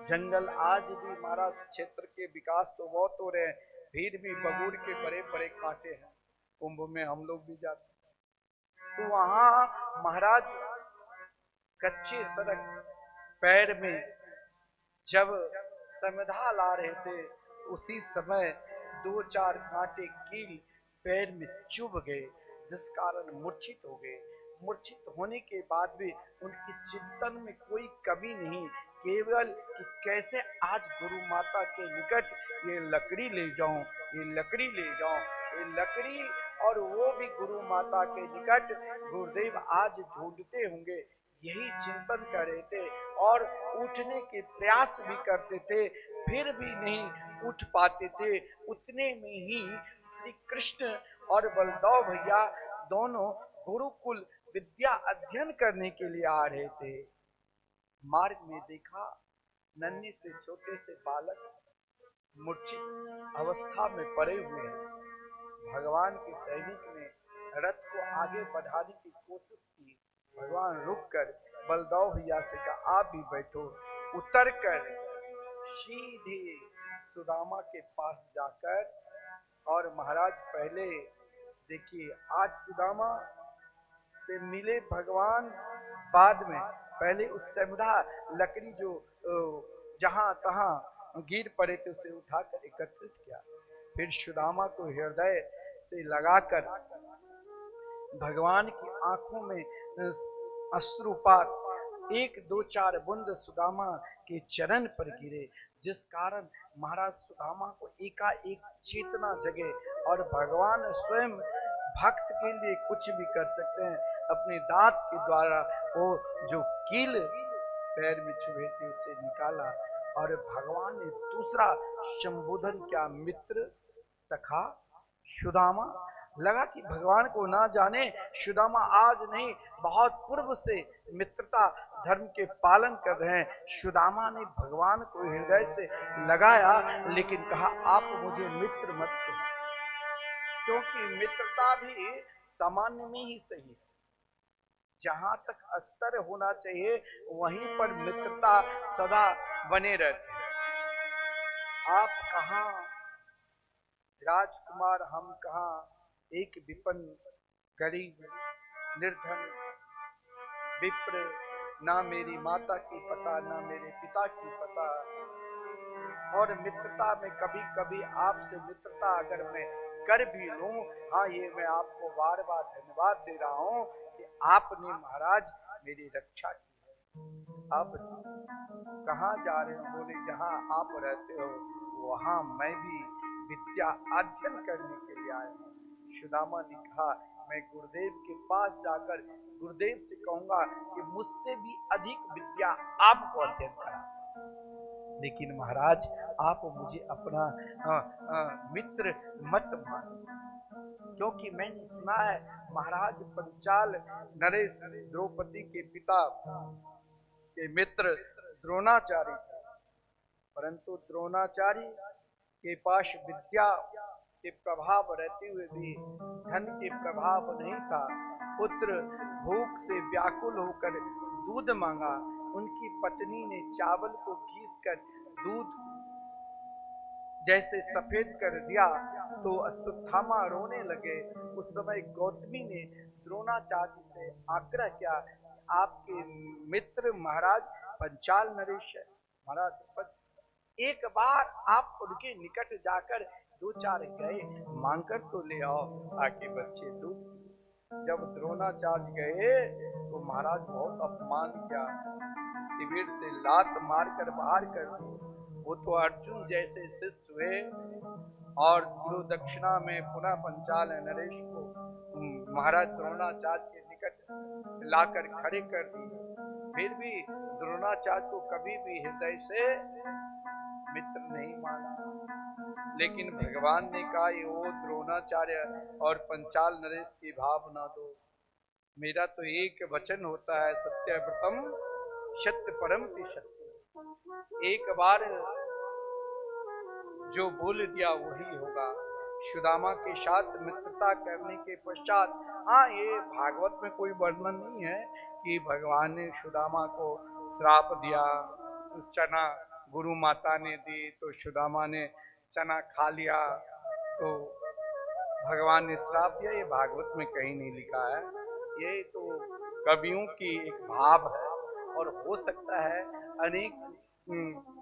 जंगल आज भी महाराज क्षेत्र के विकास तो बहुत हो रहे हैं, फिर भी बगुड़ के बड़े बड़े कांटे हैं। कुंभ में हम लोग भी जाते हैं। तो वहां महाराज कच्चे सड़क पैर में जब समधा ला रहे थे, उसी समय 2-4 कांटे कील पैर में चुभ गए, जिस कारण मूर्छित हो गए। मूर्छित होने के बाद भी उनके चिंतन में कोई कमी नहीं, केवल कि कैसे आज गुरु माता के निकट ये लकड़ी ले जाऊं, ये लकड़ी ले जाऊं, ये लकड़ी। और वो भी गुरु माता के निकट गुरुदेव आज ढूंढते होंगे, यही चिंतन कर रहे थे। और उठने के प्रयास भी करते थे, फिर भी नहीं उठ पाते थे। उतने में ही श्री कृष्ण और बलदेव भैया दोनों गुरुकुल विद्या अध्ययन करने के लिए आ रहे थे। मार्ग में देखा नन्हे से छोटे से बालक मूर्छित अवस्था में पड़े हुए हैं। भगवान के सैनिक ने रथ को आगे बढ़ाने की कोशिश की। भगवान रुककर बलदेव भैया से कहा, आप भी बैठो। उतर कर सीधे सुदामा के पास जाकर, और महाराज पहले देखिए, आज सुदामा से मिले भगवान, बाद में पहले उस समधा लकड़ी जो जहां तहां गिर पड़े थे उसे उठाकर एकत्रित किया। फिर सुदामा को हृदय से लगाकर भगवान की आंखों में अश्रुपात 1-2-4 बूंद सुदामा के चरण पर गिरे, जिस कारण महाराज सुदामा को एकाएक चेतना जगे। और भगवान स्वयं भक्त के लिए कुछ भी कर सकते हैं। अपने दांत के द्वारा वो जो कील पैर में चुभे थे उसे निकाला, और भगवान ने दूसरा संबोधन किया, मित्र, सखा, सुदामा। लगा कि भगवान को ना जाने, सुदामा आज नहीं बहुत पूर्व से मित्रता धर्म के पालन कर रहे हैं। सुदामा ने भगवान को हृदय से लगाया, लेकिन कहा, आप मुझे मित्र मत कहो, क्योंकि मित्रता भी सामान्य में ही सही है। जहां तक अस्तर होना चाहिए वहीं पर मित्रता सदा बने रहती है। आप कहां राजकुमार, हम कहां एक विपन्न गरीब निर्धन विप्र, ना मेरी माता की पता ना मेरे पिता की पता। और मित्रता में कभी कभी आपसे मित्रता अगर मैं कर भी लूं, हाँ, ये मैं आपको बार बार धन्यवाद दे रहा हूं कि आपने महाराज मेरी रक्षा की। अब कहाँ जा रहे हो? बोले, जहाँ आप रहते हो वहां मैं भी विद्या अध्ययन करने के लिए आया हूँ। सुदामा ने कहा, मैं गुरुदेव के पास जाकर गुरुदेव से कहूंगा कि मुझसे भी अधिक विद्या आपको अध्ययन करा। लेकिन महाराज, आप मुझे अपना मित्र मत मानो, क्योंकि मैंने सुना है महाराज पंचाल नरेश द्रौपदी के पिता के मित्र द्रोणाचार्य थे, परंतु द्रोणाचार्य के पास विद्या के प्रभाव रहते हुए भी धन के प्रभाव नहीं था। पुत्र भूख से व्याकुल होकर दूध मांगा, उनकी पत्नी ने चावल को घीसकर दूध जैसे सफेद कर दिया तो अश्वत्थामा रोने लगे। उस समय गौतमी ने द्रोणाचार्य से आग्रह किया, आपके मित्र महाराज पंचाल नरेश है, महाराज एक बार आप उनके निकट जाकर 2-4 गए मांगकर तो ले आओ, ताकि बच्चे दूध। जब द्रोणाचार्य गए तो महाराज बहुत अपमान किया, शिविर से लात मारकर बाहर कर दी। वो तो अर्जुन जैसे शिष्य हुए और गुरु दक्षिणा में पुनः पंचाल नरेश को महाराज द्रोणाचार्य के निकट लाकर खड़े कर दिए। फिर भी द्रोणाचार्य को कभी भी हृदय से मित्र नहीं माना। लेकिन भगवान ने कहा, ये वो द्रोणाचार्य और पंचाल नरेश की भावना दो, मेरा तो एक वचन होता है, सत्यव्रतम सत्य परम सत्य। एक बार जो बोल दिया वही होगा। सुदामा के साथ मित्रता करने के पश्चात, हाँ, ये भागवत में कोई वर्णन नहीं है कि भगवान ने सुदामा को श्राप दिया, चना गुरु माता ने दी तो सुदामा ने चना खा लिया तो भगवान ने श्राप दिया, ये भागवत में कहीं नहीं लिखा है, ये तो कवियों की एक भाव है। और हो सकता है अनेक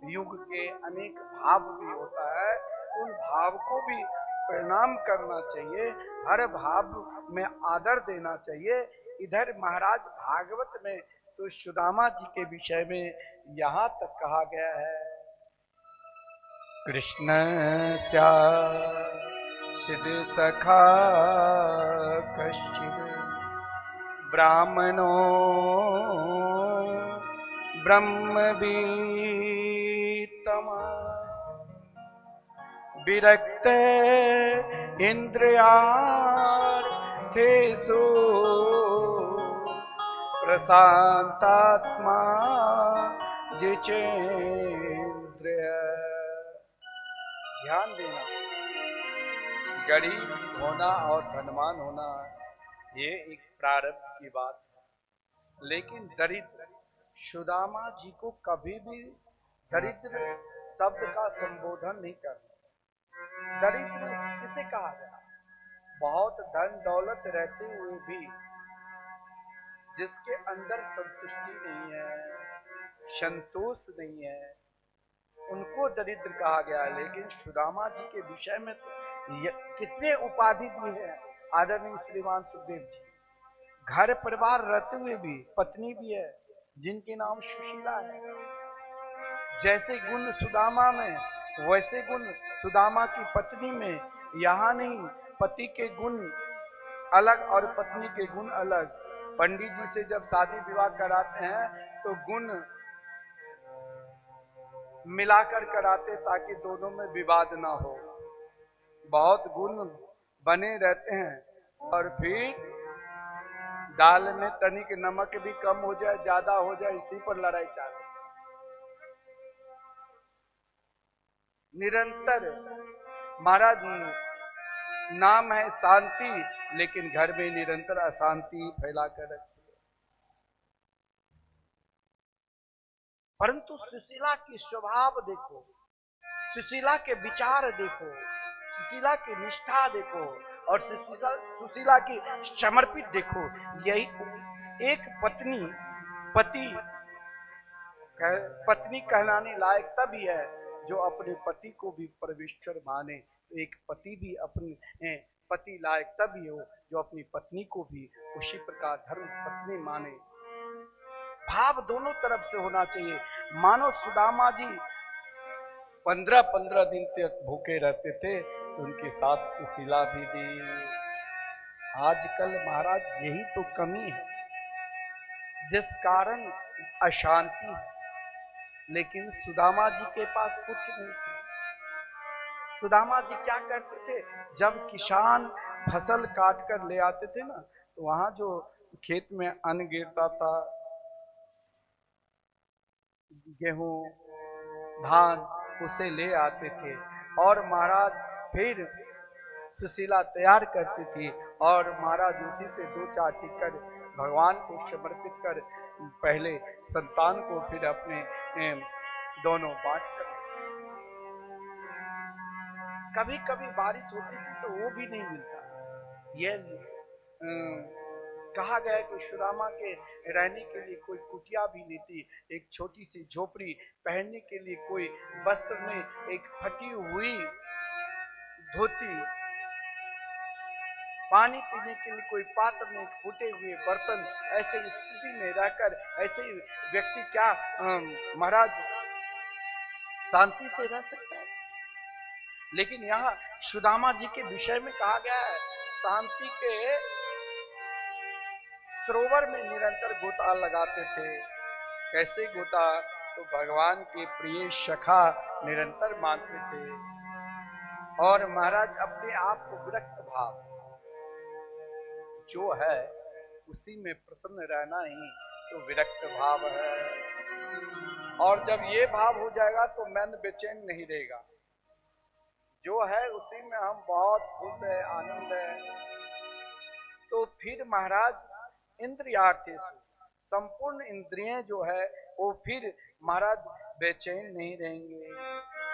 युग के अनेक भाव भी होता है, उन भाव को भी प्रणाम करना चाहिए, हर भाव में आदर देना चाहिए। इधर महाराज भागवत में तो सुदामा जी के विषय में यहाँ तक कहा गया है, कृष्ण स्या सिद्ध सखा कश्चित् ब्राह्मणो ब्रह्मवीतम विरक्त इंद्रियार्थेषु प्रशांतात्मा जितेन्द्रिय। ध्यान देना, गरीब होना और धनवान होना ये एक प्रारब्ध की बात है, लेकिन दरिद्र, सुदामा जी को कभी भी दरिद्र शब्द का संबोधन नहीं करना। दरिद्र किसे कहा गया? बहुत धन दौलत रहते हुए भी जिसके अंदर संतुष्टि नहीं है, संतोष नहीं है, उनको दरिद्र कहा गया। लेकिन सुदामा जी के विषय में तो कितने उपाधि दी है आदरणीय श्रीमान सुखदेव जी। घर परिवार रहते हुए भी पत्नी भी है जिनके नाम सुशीला है। जैसे गुण सुदामा में वैसे गुण सुदामा की पत्नी में। यहाँ नहीं, पति के गुण अलग और पत्नी के गुण अलग। पंडित जी से जब शादी विवाह कराते हैं तो गुण मिलाकर कराते ताकि दोनों में विवाद ना हो। बहुत गुण बने रहते हैं और फिर दाल में तनिक नमक भी कम हो जाए, ज्यादा हो जाए, इसी पर लड़ाई चालू। निरंतर महाराज नाम है शांति, लेकिन घर में निरंतर अशांति फैला कर रखी है। परंतु सुशीला की स्वभाव देखो, सुशीला के विचार देखो, सुशीला की निष्ठा देखो और सुशीला की समर्पित देखो। यही एक पत्नी कहलाने लायक तभी है जो अपने पति को भी परमेश्वर माने। एक पति भी अपने पति लायक तभी हो जो अपनी पत्नी को भी उसी प्रकार धर्म पत्नी माने। भाव दोनों तरफ से होना चाहिए। मानो सुदामा जी 15-15 दिन तक भूखे रहते थे तो उनके साथ सुशीला भी दी। आजकल महाराज यही तो कमी है जिस कारण अशांति है। लेकिन सुदामा जी के पास कुछ नहीं था। सुदामा जी क्या करते थे, जब किसान फसल काट कर ले आते थे ना, तो वहां जो खेत में अन्न गिरता था, गेहूं धान, उसे ले आते थे और महाराज फिर सुशीला तैयार करती थी और महाराज उसी से 2-4 टिक्कर भगवान को समर्पित कर पहले संतान को फिर अपने दोनों बांट कर। कभी कभी बारिश होती थी तो वो भी नहीं मिलता। ये कहा गया कि सुदामा के रहने के लिए कोई कुटिया भी नहीं थी, एक छोटी सी झोपड़ी, पहनने के लिए कोई वस्त्र में एक फटी हुई धोती, पानी पीने के लिए कोई पात्र में फूटे हुए बर्तन। ऐसे स्थिति में रहकर ऐसे व्यक्ति क्या महाराज शांति से रह सकता है? लेकिन यहाँ सुदामा जी के विषय में कहा गया है, शांति के सरोवर में निरंतर गोता लगाते थे। कैसे गोता? तो भगवान के प्रिय सखा निरंतर मानते थे। और महाराज अपने आप को विरक्त भाव जो है उसी में प्रसन्न रहना ही तो विरक्त भाव है। और जब ये भाव हो जाएगा तो मन बेचैन नहीं रहेगा। जो है उसी में हम बहुत खुश है, आनंद है। तो फिर महाराज इंद्रियार्थेषु, संपूर्ण इंद्रियां जो है वो फिर महाराज बेचैन नहीं रहेंगे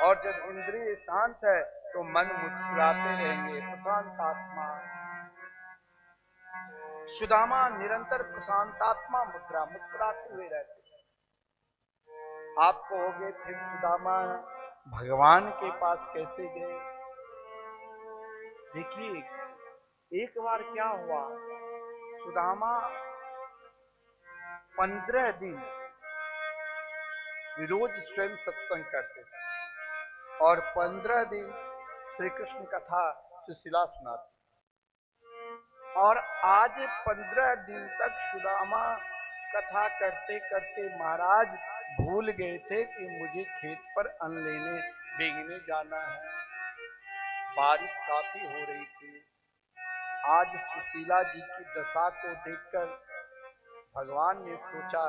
और जब इंद्रिय शांत है तो मन मुस्कुराते रहेंगे, प्रशांतात्मा। सुदामा निरंतर प्रशांतात्मा मुद्रा, मुस्कुराते हुए रहते। आप कहोगे फिर सुदामा भगवान के पास कैसे गए? देखिए, एक बार क्या हुआ, सुदामा 15 दिन रोज स्वयं सत्संग करते थे और 15 दिन श्री कृष्ण कथा सुशीला सुनाते। और आज 15 दिन तक सुदामा कथा करते करते महाराज भूल गए थे कि मुझे खेत पर अन्न लेने बेगने जाना है। बारिश काफी हो रही थी। आज सुशीला जी की दशा को देखकर भगवान ने सोचा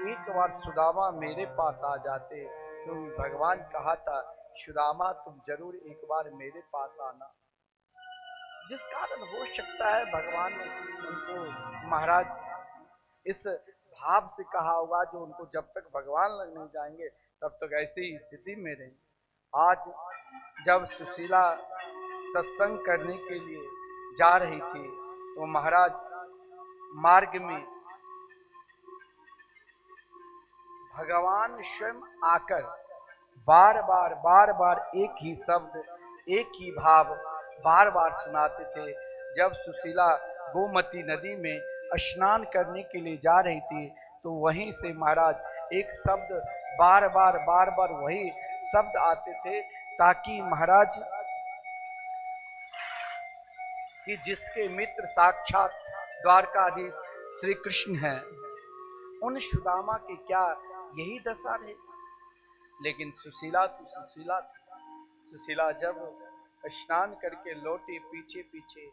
एक बार सुदामा मेरे पास आ जाते, क्योंकि भगवान कहा था सुदामा तुम जरूर एक बार मेरे पास आना। जिस कारण हो सकता है भगवान ने उनको महाराज इस भाव से कहा होगा जो उनको जब तक भगवान लग नहीं जाएंगे तब तक ऐसी ही स्थिति में रहेंगे। आज जब सुशीला सत्संग करने के लिए जा रही थी तो महाराज मार्ग में भगवान स्वयं आकर बार बार एक ही शब्द, एक ही भाव बार बार सुनाते थे। जब सुशीला गोमती नदी में स्नान करने के लिए जा रही थी तो वहीं से महाराज एक शब्द बार बार वही शब्द आते थे, ताकि महाराज कि जिसके मित्र साक्षात द्वारकाधीश श्री कृष्ण हैं, उन सुदामा की क्या यही दशा रही? लेकिन सुशीला तो सुशीला थी। सुशीला जब स्नान करके लौटे पीछे पीछे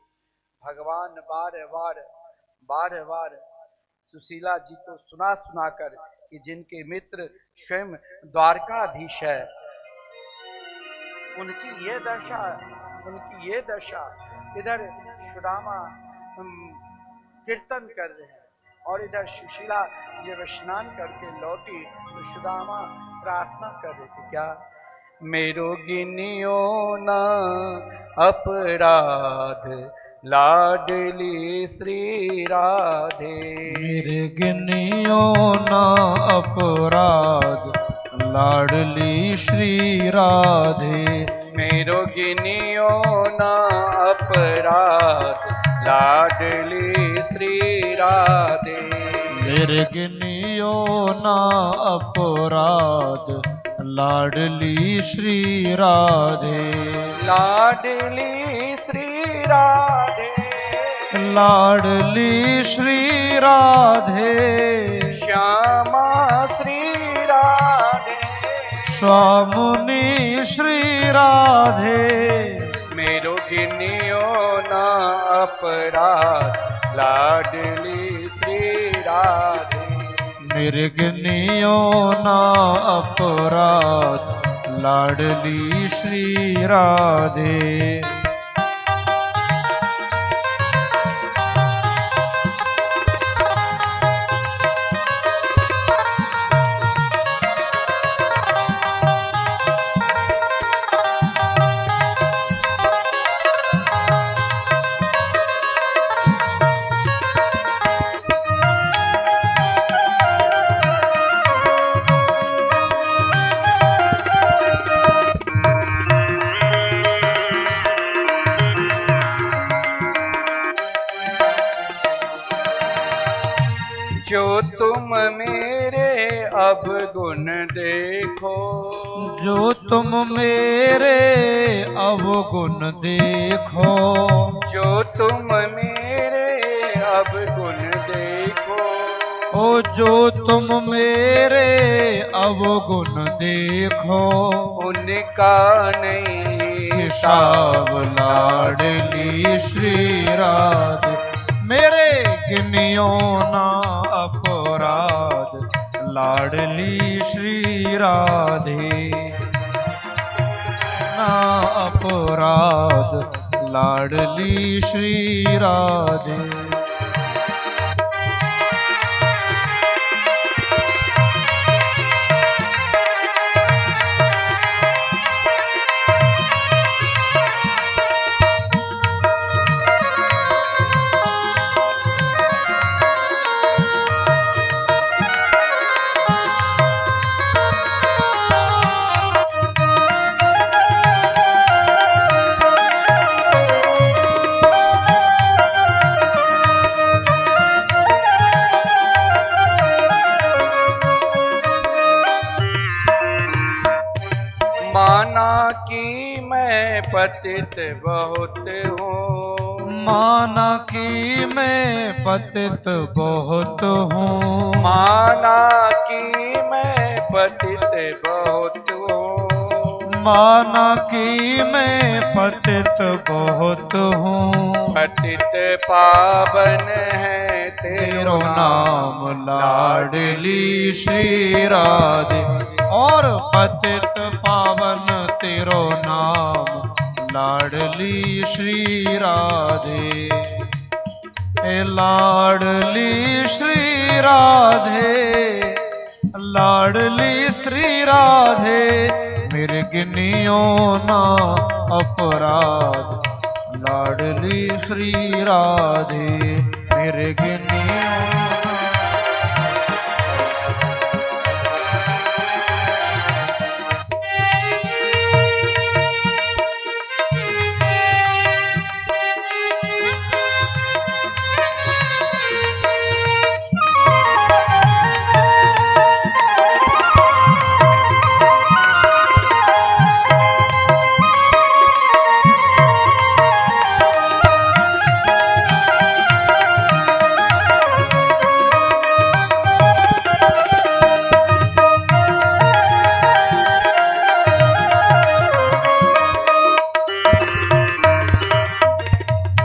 भगवान बार बार सुशीला जी को सुना कर कि जिनके मित्र स्वयं द्वारकाधीश है, उनकी ये दशा इधर सुदामा कीर्तन कर रहे हैं और इधर सुशीला जब स्नान करके लौटी तो सुदामा प्रार्थना कर रहे थे, क्या मेरो गिनियो ना अपराध लाडली श्री राधे। मेरे गिनियो ना अपराध लाडली श्री राधे। मेरो गिनियो ना अपराध लाडली श्री राधे। मेरे गिनियो ना अपराध लाडली श्री राधे। लाडली श्री राधे। लाडली श्री राधे। श्यामा श्री राधे। स्वामुनि श्री राधे। मेरो गिनियो ना अपराध लाडली श्री राधे। मेरे गिनियो ना अपराध लाडली श्री राधे। जो तुम मेरे अब गुण देखो। जो तुम मेरे अवगुण देखो। जो तुम मेरे अब गुण देखो। ओ जो तुम मेरे अवगुण देखो। उनका नहीं हिसाब लाडली श्री राधे। मेरे गिनियो ना अपराध लाडली श्री राधे। ना अपराध लाडली श्री राधे। मैं पतित बहुत हूँ। माना कि मैं पतित बहुत हूँ। माना कि मैं पतित बहुत हूँ। माना कि मैं पतित बहुत हूँ। पतित पावन है तेरो नाम लाडली श्री राधे। और पतित पावन तेरो नाम लाडली श्री राधे। ए लाडली श्री राधे, लाडली श्री राधे, मेरे गिनियो ना अपराध। लाडली श्री राधे, मेरे गिनियो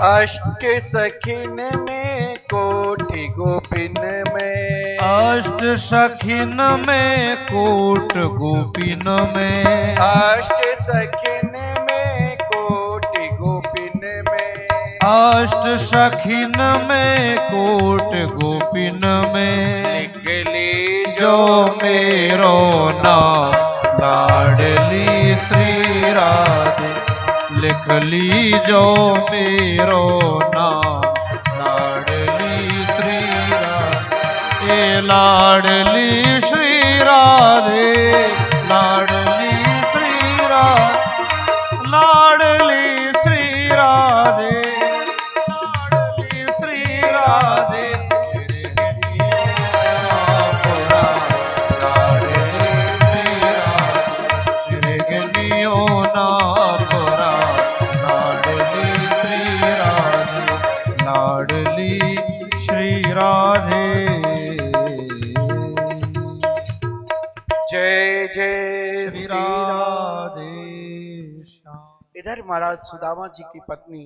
अष्ट सखिन में कोटि गोपिन में। अष्ट सखिन में कोट गोपिन में। अष्ट सखिन में कोटि गोपिन में। अष्ट सखिन में कोट गोपिन में। लिख ली जो मेरो नाम लाडली श्री राधे। लिख ली जो मेरो नाम लाडली श्री राधे। ए लाडली श्री राधे, लाडली श्री राधे, लाडली श्री राधे, लाडली श्री राधे। जय जय श्री राधे श्याम। इधर महाराज सुदामा जी की पत्नी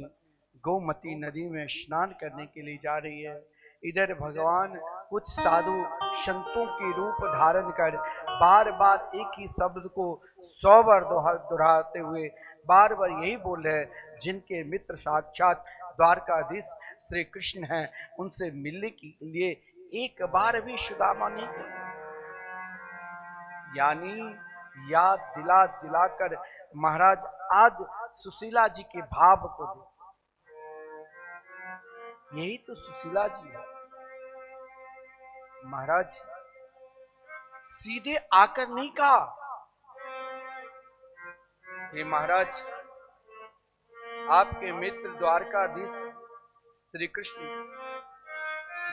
गोमती नदी में स्नान करने के लिए जा रही है। इधर भगवान कुछ साधु संतों के रूप धारण कर बार बार एक ही शब्द को 100 बार दोहराते हुए बार बार यही बोल रहे हैं, जिनके मित्र साक्षात द्वारकाधीश श्री कृष्ण हैं, उनसे मिलने के लिए एक बार भी सुदामा नहीं गए। यानी याद दिला दिलाकर महाराज आज सुशीला जी के भाव को दे। यही तो सुशीला जी है। महाराज सीधे आकर नहीं कहा, हे महाराज आपके मित्र द्वारकाधीश श्री कृष्ण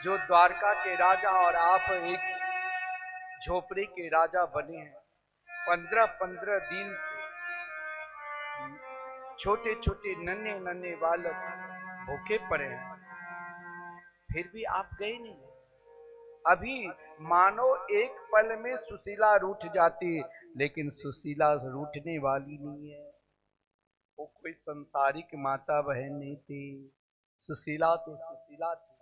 जो द्वारका के राजा और आप एक झोपड़ी के राजा बने हैं, 15-15 दिन से छोटे छोटे नन्हे नन्हे बालक भूखे पड़े हैं, फिर भी आप गए नहीं। अभी मानो एक पल में सुशीला रूठ जाती, लेकिन सुशीला रूठने वाली नहीं है। वो कोई संसारिक माता बहन नहीं थी। सुशीला तो सुशीला थी।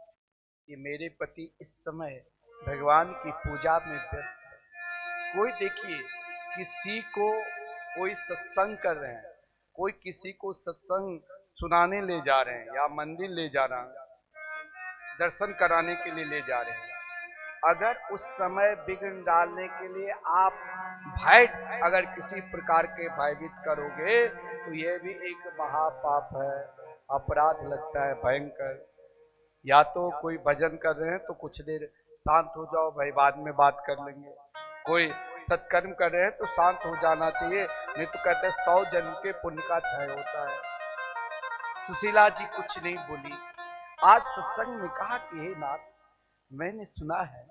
ये मेरे पति इस समय भगवान की पूजा में व्यस्त है। कोई देखिए किसी को कोई सत्संग कर रहे हैं, कोई किसी को सत्संग सुनाने ले जा रहे हैं या मंदिर ले जा रहे हैं, दर्शन कराने के लिए ले जा रहे हैं। अगर उस समय विघ्न डालने के लिए आप भय अगर किसी प्रकार के भयभीत करोगे तो यह भी एक महापाप है, अपराध लगता है भयंकर। या तो कोई भजन कर रहे हैं तो कुछ देर शांत हो जाओ भाई, बाद में बात कर लेंगे। कोई सत्कर्म कर रहे हैं तो शांत हो जाना चाहिए, नहीं तो कहते हैं 100 जन्म के पुण्य का क्षय होता है। सुशीला जी कुछ नहीं बोली। आज सत्संग में कहा कि हे नाथ, मैंने सुना है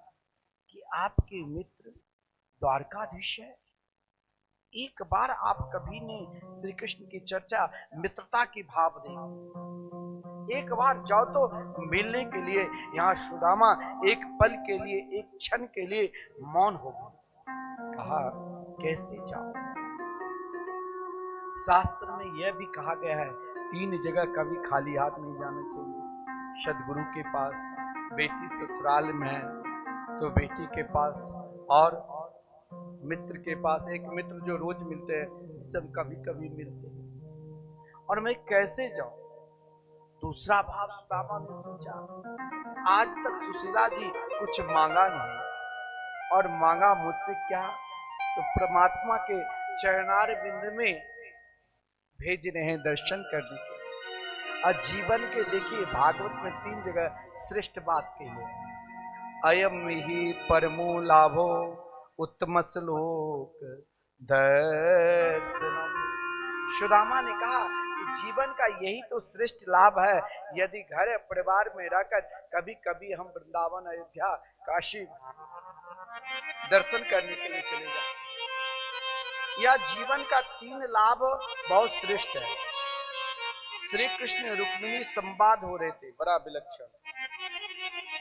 कि आपके मित्र द्वारकाधीश है, एक बार आप कभी ने श्री कृष्ण की चर्चा मित्रता की भाव देखी। एक बार जाओ तो मिलने के लिए यहाँ सुदामा एक पल के लिए, एक क्षण के लिए मौन हो गए। कहा कैसे जाओ? शास्त्र में यह भी कहा गया है 3 जगह कभी खाली हाथ नहीं जाना चाहिए। सदगुरु के पास, बेटी ससुराल में है तो बेटी के पास, और मित्र के पास। एक मित्र जो रोज मिलते हैं, सब कभी कभी मिलते हैं। और मैं कैसे जाऊं? दूसरा भाव सुदामा ने सोचा, आज तक सुशीला जी कुछ मांगा नहीं, और मांगा मुझसे क्या? तो परमात्मा के चरणार बिंद में भेज रहे हैं दर्शन करने के। और जीवन के देखिए भागवत में 3 जगह श्रेष्ठ बात कही है, अयम ही परमो लाभो उत्तम श्लोक दर्शनम। सुदामा ने कहा कि जीवन का यही तो श्रेष्ठ लाभ है, यदि घर परिवार में रहकर कभी कभी हम वृंदावन, अयोध्या, काशी दर्शन करने के लिए चले जाए। यह जीवन का 3 लाभ बहुत श्रेष्ठ है। श्री कृष्ण रुक्मिणी संवाद हो रहे थे, बड़ा विलक्षण।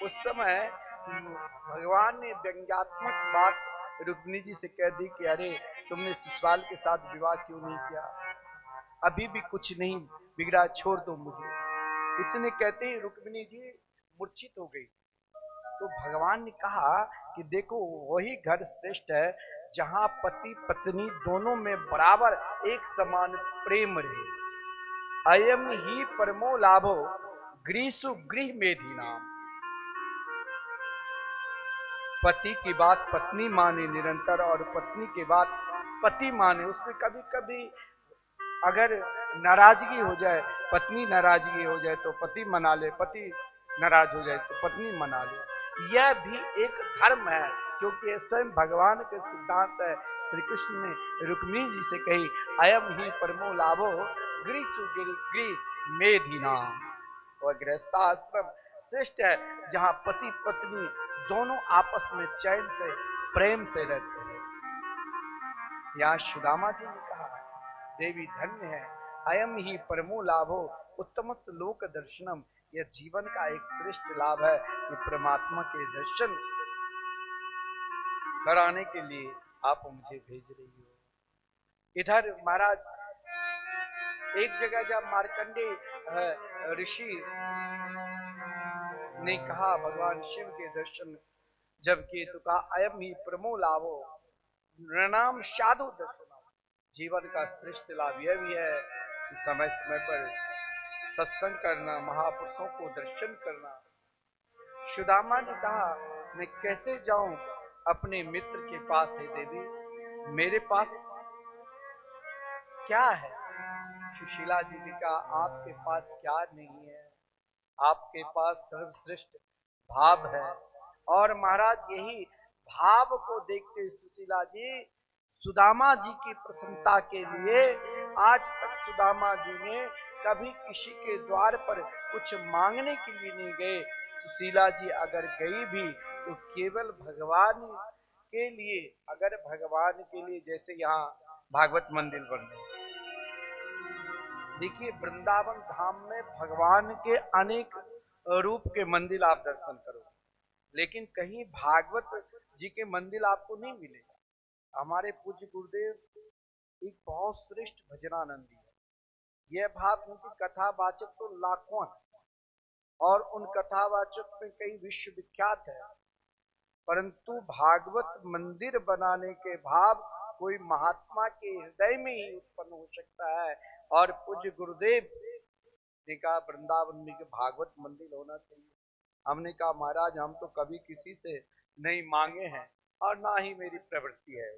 उस समय भगवान ने व्यंग्यात्मक बात रुक्मिणी जी से कह दी कि अरे तुमने ससुराल के साथ विवाह क्यों नहीं किया? अभी भी कुछ नहीं बिगड़ा, छोड़ दो मुझे। इतने कहते ही रुक्मिणी जी मूर्छित हो गई। तो भगवान ने कहा कि देखो वही घर श्रेष्ठ है जहां पति पत्नी दोनों में बराबर एक समान प्रेम रहे। अयम ही परमो लाभो गृहसु गृह मेधि नाम। पति की बात पत्नी माने निरंतर, और पत्नी की बात पति माने। उसमें कभी कभी अगर नाराजगी हो जाए, पत्नी नाराजगी हो जाए तो पति मना ले, पति नाराज हो जाए तो पत्नी मना ले। यह भी एक धर्म है, क्योंकि स्वयं भगवान के सिद्धांत है। श्री कृष्ण ने रुक्मिणी जी से कही, अयम ही परमो लाभो गृहसु गृह मेधि नाम। और गृहस्थाश्रम श्रेष्ठ है जहां पति पत्नी दोनों आपस में चैन से, प्रेम से रहते हैं। यहाँ सुदामा जी ने कहा, देवी धन्य है, अयम ही परमो लाभो उत्तम लोक दर्शनम। यह जीवन का एक श्रेष्ठ लाभ है कि परमात्मा के दर्शन कराने के लिए आप मुझे भेज रही हो। इधर महाराज एक जगह जब मार्कंडे ऋषि ने कहा, भगवान शिव के दर्शन जब किए तो कहा, अयम ही परमो लाभो नृणाम साधु दर्शन। जीवन का श्रेष्ठ लाभ यह भी है कि समय समय पर सत्संग करना, महापुरुषों को दर्शन करना। सुदामा ने कहा, मैं कैसे जाऊं अपने मित्र के पास? है देवी, मेरे पास क्या है? सुशीला जी ने कहा, आपके पास क्या नहीं है, आपके पास सर्वश्रेष्ठ भाव है। और महाराज यही भाव को देखते सुशीला जी सुदामा जी की प्रसन्नता के लिए आज तक सुदामा जी ने कभी किसी के द्वार पर कुछ मांगने के लिए नहीं गए। सुशीला जी अगर गई भी तो केवल भगवान के लिए, अगर भगवान के लिए, जैसे यहाँ भागवत मंदिर बन रहे। देखिए वृंदावन धाम में भगवान के अनेक रूप के मंदिर आप दर्शन करो, लेकिन कहीं भागवत जी के मंदिर आपको नहीं मिलेगा। हमारे पूज्य गुरुदेव एक बहुत श्रेष्ठ भजनानंदी है। यह भाव उनकी कथावाचक तो लाखों है, और उन कथावाचक में कई विश्वविख्यात है, परंतु भागवत मंदिर बनाने के भाव कोई महात्मा के हृदय में ही उत्पन्न हो सकता है। और पूज्य गुरुदेव ने कहा वृंदावन में के भागवत मंदिर होना चाहिए। हमने कहा महाराज हम तो कभी किसी से नहीं मांगे हैं, और ना ही मेरी प्रवृत्ति है,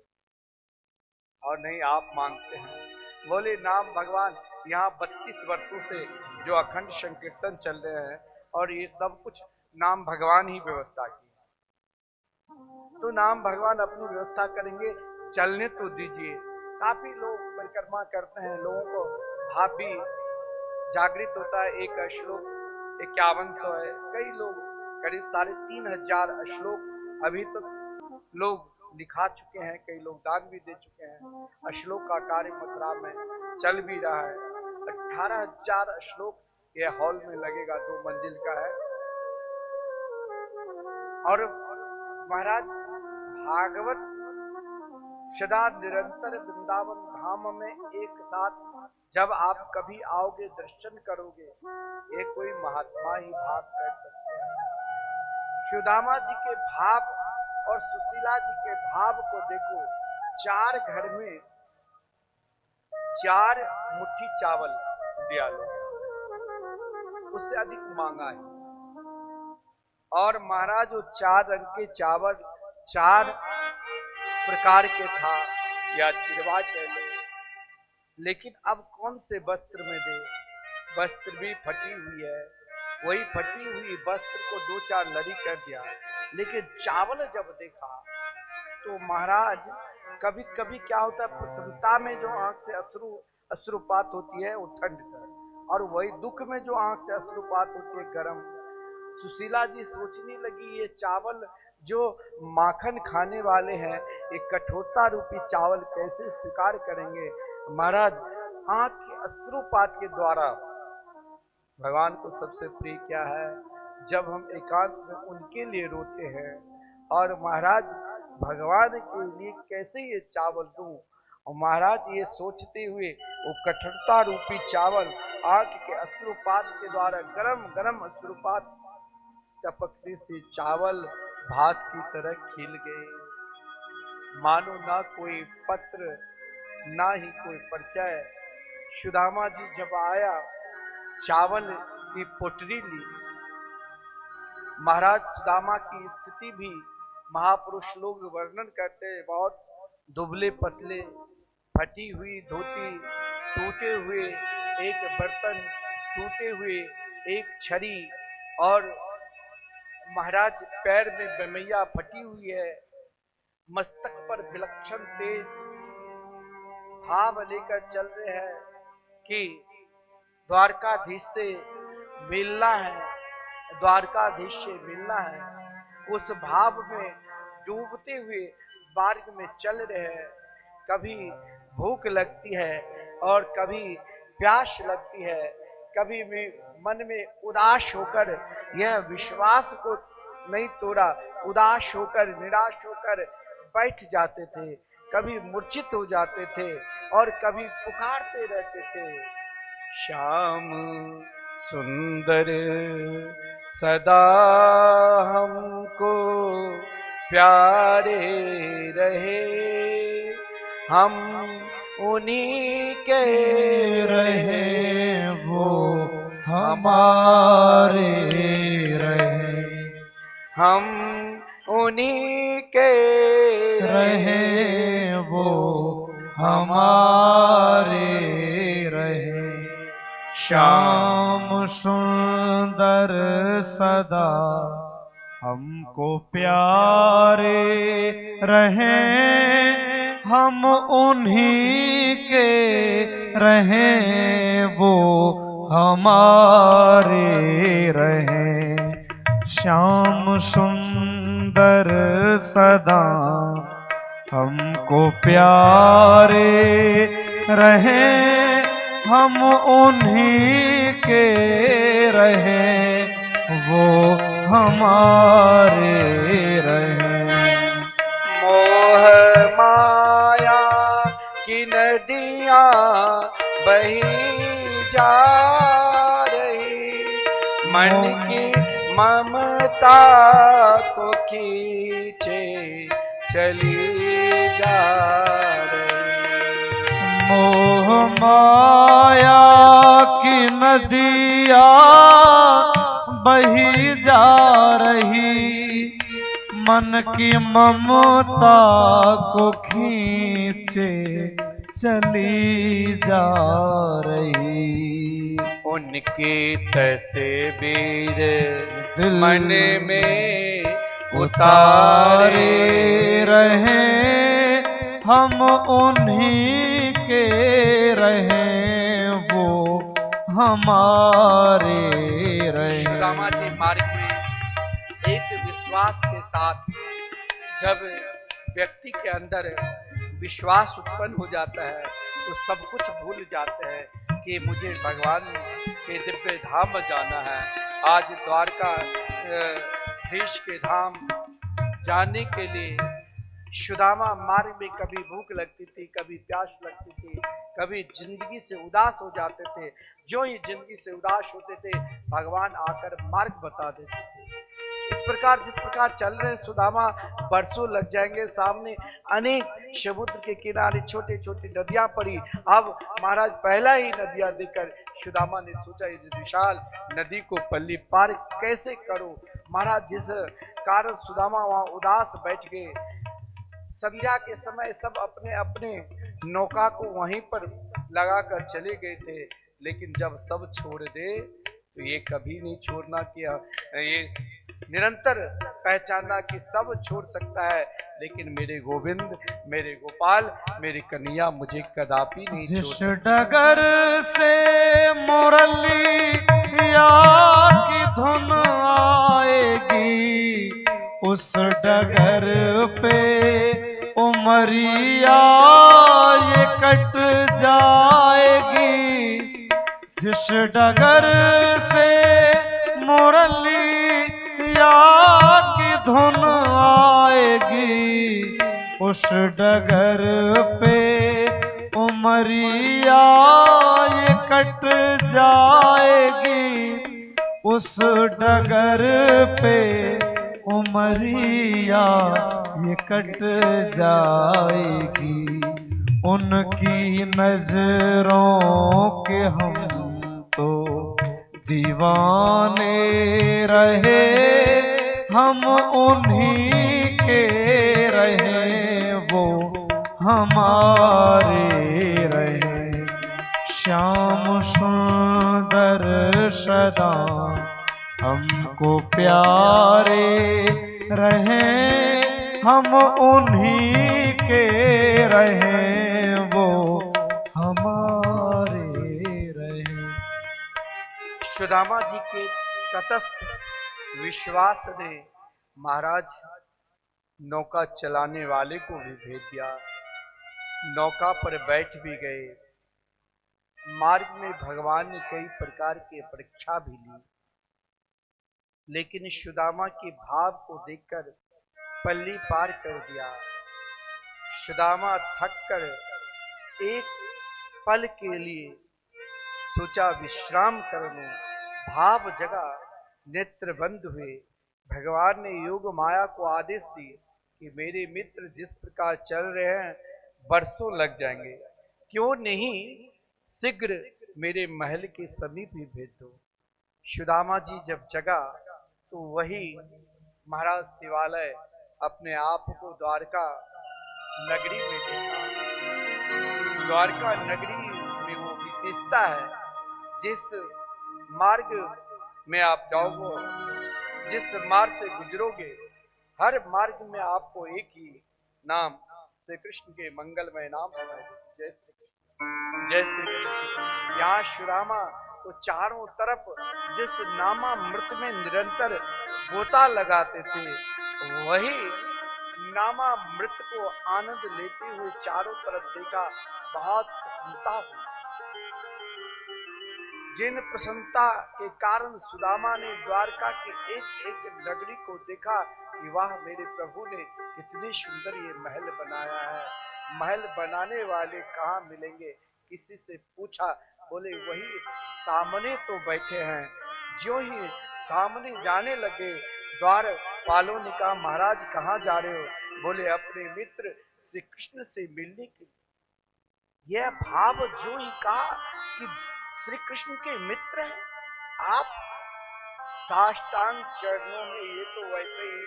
और नहीं आप मांगते हैं। बोले नाम भगवान, यहाँ 32 वर्षों से जो अखंड संकीर्तन चल रहे हैं, और ये सब कुछ नाम भगवान ही व्यवस्था की, तो नाम भगवान अपनी व्यवस्था करेंगे, चलने तो दीजिए। काफी लोग परिक्रमा करते हैं, लोगों को भाव भी जागृत होता है। एक श्लोक 5100 है, कई लोग करीब 3500 श्लोक अभी तक लोग लिखा चुके हैं, कई लोग दान भी दे चुके हैं। अश्लोक का कार्य मथुरा में चल भी रहा है। 18,000 अश्लोक ये हॉल में लगेगा, 2 मंजिल का है। और महाराज भागवत सदा निरंतर वृंदावन धाम में एक साथ जब आप कभी आओगे, दर्शन करोगे, ये कोई महात्मा ही भाव कर सकते हैं। सुदामा जी के भाव और सुशीला जी के भाव को देखो। 4 घर में 4 मुट्ठी चावल दिया लो, उससे अधिक मांगा है। और महाराज वो 4 रंग के चावल 4 प्रकार के था, या चिरवा कह लो। लेकिन अब कौन से वस्त्र में दे? वस्त्र भी फटी हुई है, वही फटी हुई वस्त्र को 2-4 लड़ी कर दिया। लेकिन चावल जब देखा तो महाराज कभी कभी क्या होता है, प्रसन्नता में जो आंख से अश्रुपात होती है वो ठंड कर, और वही दुख में जो आंख से अश्रुपात होती है गरम। सुशीला जी सोचने लगी, ये चावल जो माखन खाने वाले हैं, ये कठोरता रूपी चावल कैसे स्वीकार करेंगे। महाराज आंख के अश्रुपात के द्वारा भगवान को सबसे प्रिय क्या है, जब हम एकांत में उनके लिए रोते हैं। और महाराज भगवान के लिए कैसे ये चावल दूं। और महाराज ये सोचते हुए वो कठोरता रूपी चावल आंख के अश्रुपात के द्वारा गरम गरम अश्रुपात टपकने से चावल भात की तरह खिल गए। मानो ना कोई पत्र ना ही कोई परिचय। सुदामा जी जब आया, चावल की पोटरी ली। महाराज सुदामा की स्थिति भी महापुरुष लोग वर्णन करते हैं, बहुत दुबले पतले, फटी हुई धोती, टूटे हुए एक बर्तन, टूटे हुए एक छड़ी, और महाराज पैर में बमैया फटी हुई है। मस्तक पर विलक्षण तेज भाव लेकर चल रहे हैं कि द्वारकाधीश से मिलना है, द्वारकाधीश से मिलना है। उस भाव में डूबते हुए मार्ग में चल रहे हैं। कभी भूख लगती है और कभी प्यास लगती है, कभी भी मन में उदास होकर यह विश्वास को नहीं तोड़ा, उदास होकर निराश होकर बैठ जाते थे, कभी मूर्छित हो जाते थे और कभी पुकारते रहते थे, श्याम सुंदर सदा हमको प्यारे रहे, हम उन्हीं के रहे वो हमारे रहे, हम उन्हीं के रहे वो हमारे रहे। श्याम सुंदर सदा हमको प्यारे रहे, हम उन्हीं के रहे वो हमारे रहे। श्याम सुंदर सदा हमको प्यारे रहे, हम उन्हीं के रहे वो हमारे रहे। मोह माया की नदियाँ बही जा रही, मन की ममता को खींचे चली जा रही। मोह माया की नदियाँ बही जा रही, मन की ममता को खींचे चली जा रही। उनकी तस्वीर दिल मन में उतारे रहे, हम उन्हीं के रहे वो हमारे रहे। सुदामा जी मार्ग में एक विश्वास के साथ जब व्यक्ति के अंदर विश्वास उत्पन्न हो जाता है तो सब कुछ भूल जाते हैं कि मुझे भगवान के दिव्य धाम में जाना है। आज द्वारका देश के धाम जाने के लिए सुदामा मार्ग में कभी भूख लगती थी, कभी प्यास लगती थी, कभी जिंदगी से उदास हो जाते थे। जो ही जिंदगी से उदास होते थे भगवान आकर मार्ग बता देते थे। इस प्रकार जिस प्रकार चल रहे हैं सुदामा, बरसों लग जाएंगे। सामने अनेक समुद्र के किनारे छोटे छोटे नदियां पड़ी। अब महाराज पहला ही नदियां देखकर सुदामा ने सोचा इस विशाल नदी को पल्ली पार कैसे करो। महाराज जिस कारण सुदामा वहां उदास बैठ गए। संध्या के समय सब अपने अपने नौका को वहीं पर लगाकर चले गए थे, लेकिन जब सब छोड़ दे तो ये कभी नहीं छोड़ना किया। ये निरंतर पहचानना कि सब छोड़ सकता है, लेकिन मेरे गोविंद, मेरे गोपाल, मेरी कन्हैया मुझे कदापि नहीं छोड़। जिस डगर से मुरलिया की धुन आएगी उस डगर पे उमरिया ये कट जाएगी। जिस डगर से मुरलिया की धुन आएगी उस डगर पे उमरिया ये कट जाएगी। उस डगर पे उमरिया ये कट जाएगी। उनकी नजरों के हम तो दीवाने रहे, हम उन्हीं के रहे, वो हमारे रहे। श्याम सुंदर सदा हमको प्यारे रहे, हम उन्हीं के रहे, वो हमारे रहे। सुदामा जी के तटस्थ विश्वास ने महाराज नौका चलाने वाले को भी भेज दिया। नौका पर बैठ भी गए। मार्ग में भगवान ने कई प्रकार की परीक्षा भी ली, लेकिन सुदामा के भाव को देखकर पल्ली पार कर दिया। सुदामा थक कर एक पल के लिए सोचा विश्राम कर लूं। भाव जगा, नेत्र बंद हुए। भगवान ने योग माया को आदेश दी कि मेरे मित्र जिस प्रकार चल रहे हैं बरसों लग जाएंगे, क्यों नहीं शीघ्र मेरे महल के समीप ही भेज दो। सुदामा जी जब जगा तो वही महाराज शिवालय अपने आप को द्वारका नगरी में देखा। द्वारका नगरी में वो विशेषता है, जिस मार्ग में आप जाओगे, जिस मार्ग से गुजरोगे, हर मार्ग में आपको एक ही नाम श्री कृष्ण के मंगलमय नाम सुनाई देगा, जय श्री कृष्ण, जय श्री कृष्ण। यहाँ सुदामा तो चारों तरफ जिस नामामृत में निरंतर गोता लगाते थे, वही नामामृत को आनंद लेते हुए चारों तरफ देखा। बहुत प्रसन्नता हुई। जिन प्रसन्नता के कारण सुदामा ने द्वारका के एक एक नगरी को देखा कि वाह, मेरे प्रभु ने कितनी सुंदर ये महल बनाया है। महल बनाने वाले कहाँ मिलेंगे? किसी से पूछा, बोले वही सामने तो बैठे हैं। जो ही सामने जाने लगे, द्वारपालों ने कहा, महाराज कहाँ जा रहे हो? बोले अपने मित्र श्री कृष्ण से मिलने के लिए। यह भाव जो ही कहा कि श्री कृष्ण के मित्र हैं आप, साष्टांग चरणों में, ये तो वैसे ही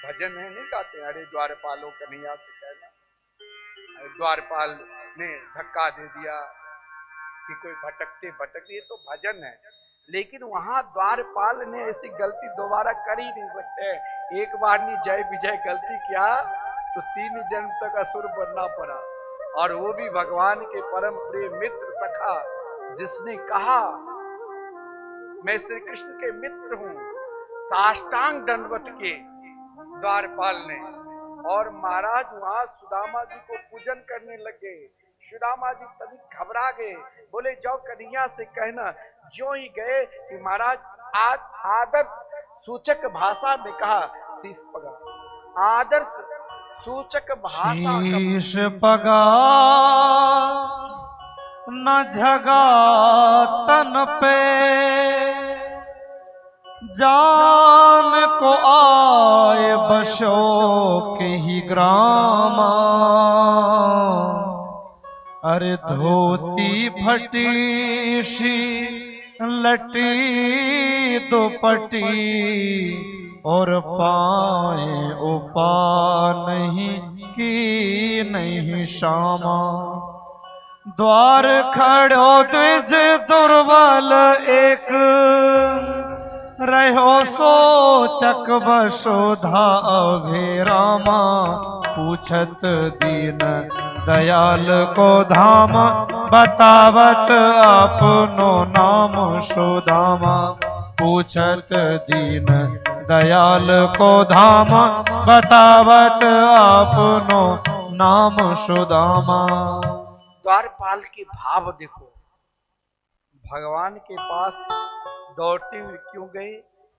भजन है, नहीं गाते? अरे द्वारपालों कन्हैया से कहना। द्वारपाल ने धक्का दे दिया कि कोई भटकते भटकते, ये तो भजन है। लेकिन वहां द्वारपाल ने ऐसी गलती दोबारा कर ही नहीं सकते। एक बार नहीं जय विजय गलती किया तो 3 जन्म तक असुर बनना पड़ा, और वो भी भगवान के परम प्रिय मित्र सखा, जिसने कहा मैं श्री कृष्ण के मित्र हूं। साष्टांग दंडवत के द्वारपाल ने और महाराज वहां सुदामा जी को पूजन करने लगे। सुदामा जी तनिक घबरा गए, बोले जाओ कन्हैया से कहना। जो ही गए कि महाराज आदर सूचक भाषा में कहा शीश पगा। आदर सूचक भाषा शीश पगा न झगा तन पे, जान को आए बशो के ही ग्रामा। अरे धोती फटी सी लटी दुपटी, और पाए उपा नहीं की नहीं शामा। द्वार खड़ो द्विज दुर्बल एक, रहो सोचक बसोधा अभिरामा। पूछत दीन दयाल को धाम, बतावत अपनो नाम सुदामा। पूछत दीन दयाल को धाम, बतावत अपनो नाम सुदामा। द्वारपाल के भाव देखो, भगवान के पास दौड़ते हुए क्यों गए,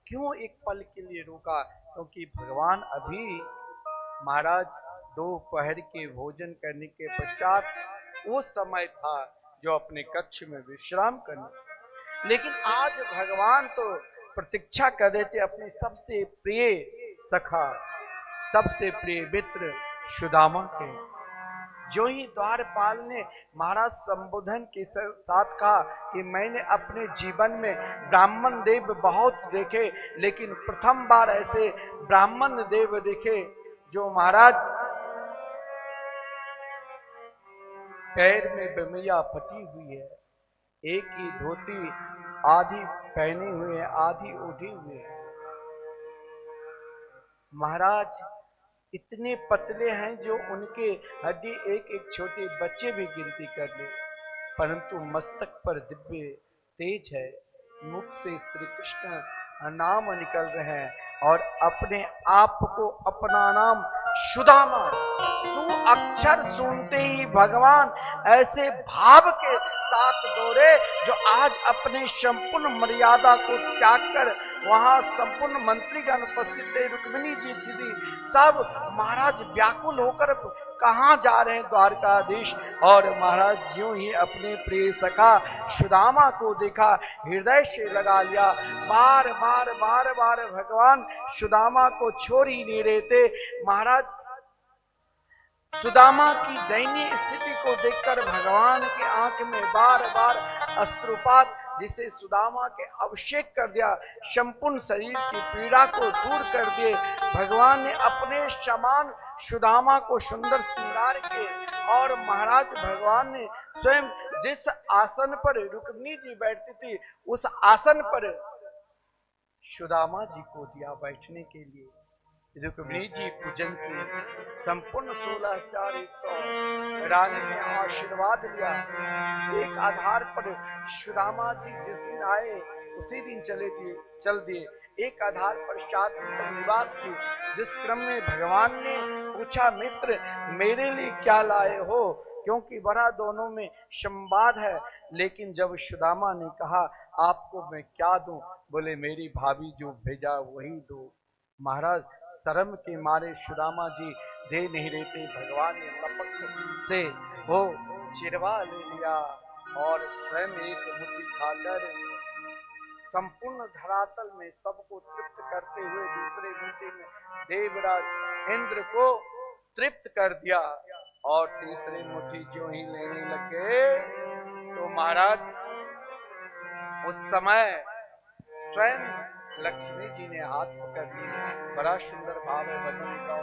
क्यों एक पल के लिए रुका? क्योंकि भगवान अभी महाराज दोपहर के भोजन करने के पश्चात वो समय था जो अपने कक्ष में विश्राम करने। लेकिन आज भगवान तो प्रतीक्षा कर रहे थे अपने सबसे प्रिय सखा, सबसे प्रिय मित्र सुदामा के। जो ही द्वारपाल ने महाराज संबोधन के साथ कहा कि मैंने अपने जीवन में ब्राह्मण देव बहुत देखे, लेकिन प्रथम बार ऐसे ब्राह्मण देव देखे जो महाराज पैर में बमिया फटी हुई है, एक ही धोती आधी पहने हुए है, आधी ओढ़ी हुई है। महाराज इतने पतले हैं जो उनके हड्डी एक एक छोटे बच्चे भी गिनती कर ले, परंतु मस्तक पर दिव्य तेज है। मुख से श्री कृष्ण नाम निकल रहे हैं और अपने आप को अपना नाम सुदामा सु अक्षर सुनते ही भगवान ऐसे भाव के साथ दौड़े जो आज अपने संपूर्ण मर्यादा को त्याग कर वहां संपूर्ण मंत्रीगण उपस्थित थे, रुक्मिणी जी दीदी सब महाराज व्याकुल होकर कहाँ जा रहे हैं द्वारकाधीश। और महाराज यूं ही अपने प्रिय सखा सुदामा को देखा, हृदय से लगा लिया। बार बार बार बार भगवान सुदामा को छोड़ ही नहीं रहे थे। महाराज सुदामा की दयनीय स्थिति को देखकर भगवान के आंख में बार बार अश्रुपात, जिसे सुदामा के अभिषेक कर दिया, संपूर्ण शरीर की पीड़ा को दूर कर दिए। भगवान ने अपने समान सुदामा को सुंदर श्रृंगार किए और महाराज भगवान ने स्वयं जिस आसन पर रुक्मिणी जी बैठती थी उस आसन पर सुदामा जी को दिया बैठने के लिए। रुक्मिणी जी पूजन की, संपूर्ण 16,100 रानी ने आशीर्वाद लिया। एक आधार पर सुदामा जी जिस दिन आए उसी दिन चल दिए। एक आधार पर 7 दिन तक निवास की, जिस क्रम में भगवान ने पूछा, मित्र मेरे लिए क्या लाए हो, क्योंकि बड़ा दोनों में संवाद है। लेकिन जब सुदामा ने कहा आपको मैं क्या दूं, बोले मेरी भाभी जो भेजा वही दो। महाराज शर्म के मारे सुदामा जी दे नहीं रहे थे। भगवान ने लपक से वो चिरवा ले लिया और स्वयं एक मुट्ठी खाकर संपूर्ण धरातल में सबको तृप्त करते हुए दूसरे मुट्ठी में देवराज इंद्र को तृप्त कर दिया। और तीसरे मुट्ठी जो ही लेने लगे तो महाराज उस समय स्वयं लक्ष्मी जी ने हाथ पकड़ लिए। बड़ा सुंदर भाव है भजन का।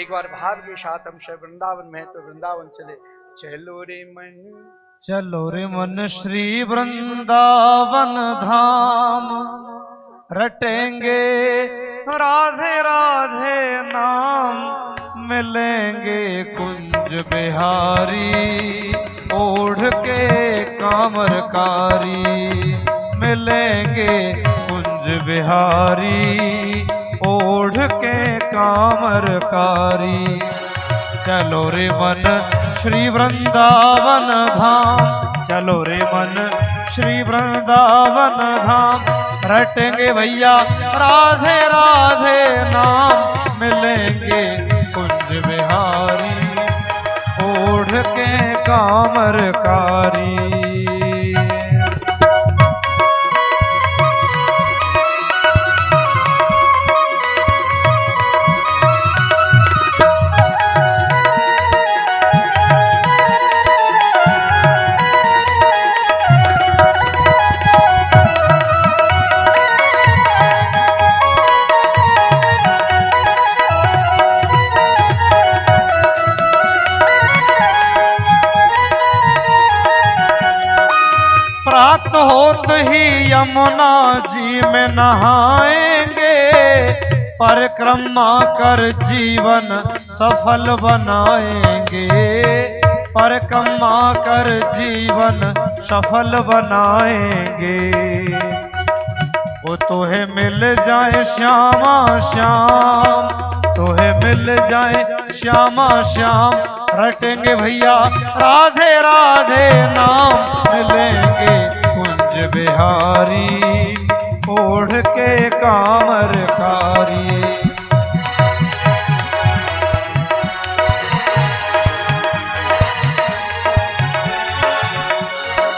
एक बार भाव के साथ हम वृंदावन में, तो वृंदावन चले। चलो रे मन, चलो रे मन श्री वृंदावन धाम, रटेंगे राधे राधे नाम, मिलेंगे कुंज बिहारी ओढ़ के कामरकारी, मिलेंगे कुंज बिहारी ओढ़ के कामरकारी। चलो रे मन श्री वृंदावन धाम, चलो रे मन श्री वृंदावन धाम। रटेंगे भैया राधे राधे नाम, मिलेंगे कुंज बिहारी ओढ़ के कामरकारी। प्रात होत ही यमुना जी में नहाएंगे, परिक्रमा कर जीवन सफल बनाएंगे, परिक्रमा कर जीवन सफल बनाएंगे। वो तोहे मिल जाए श्यामा श्याम, तोहे मिल जाए श्यामा श्याम। रटेंगे भैया राधे राधे नाम, मिलेंगे कुंज बिहारी ओढ़ के कामरकारी।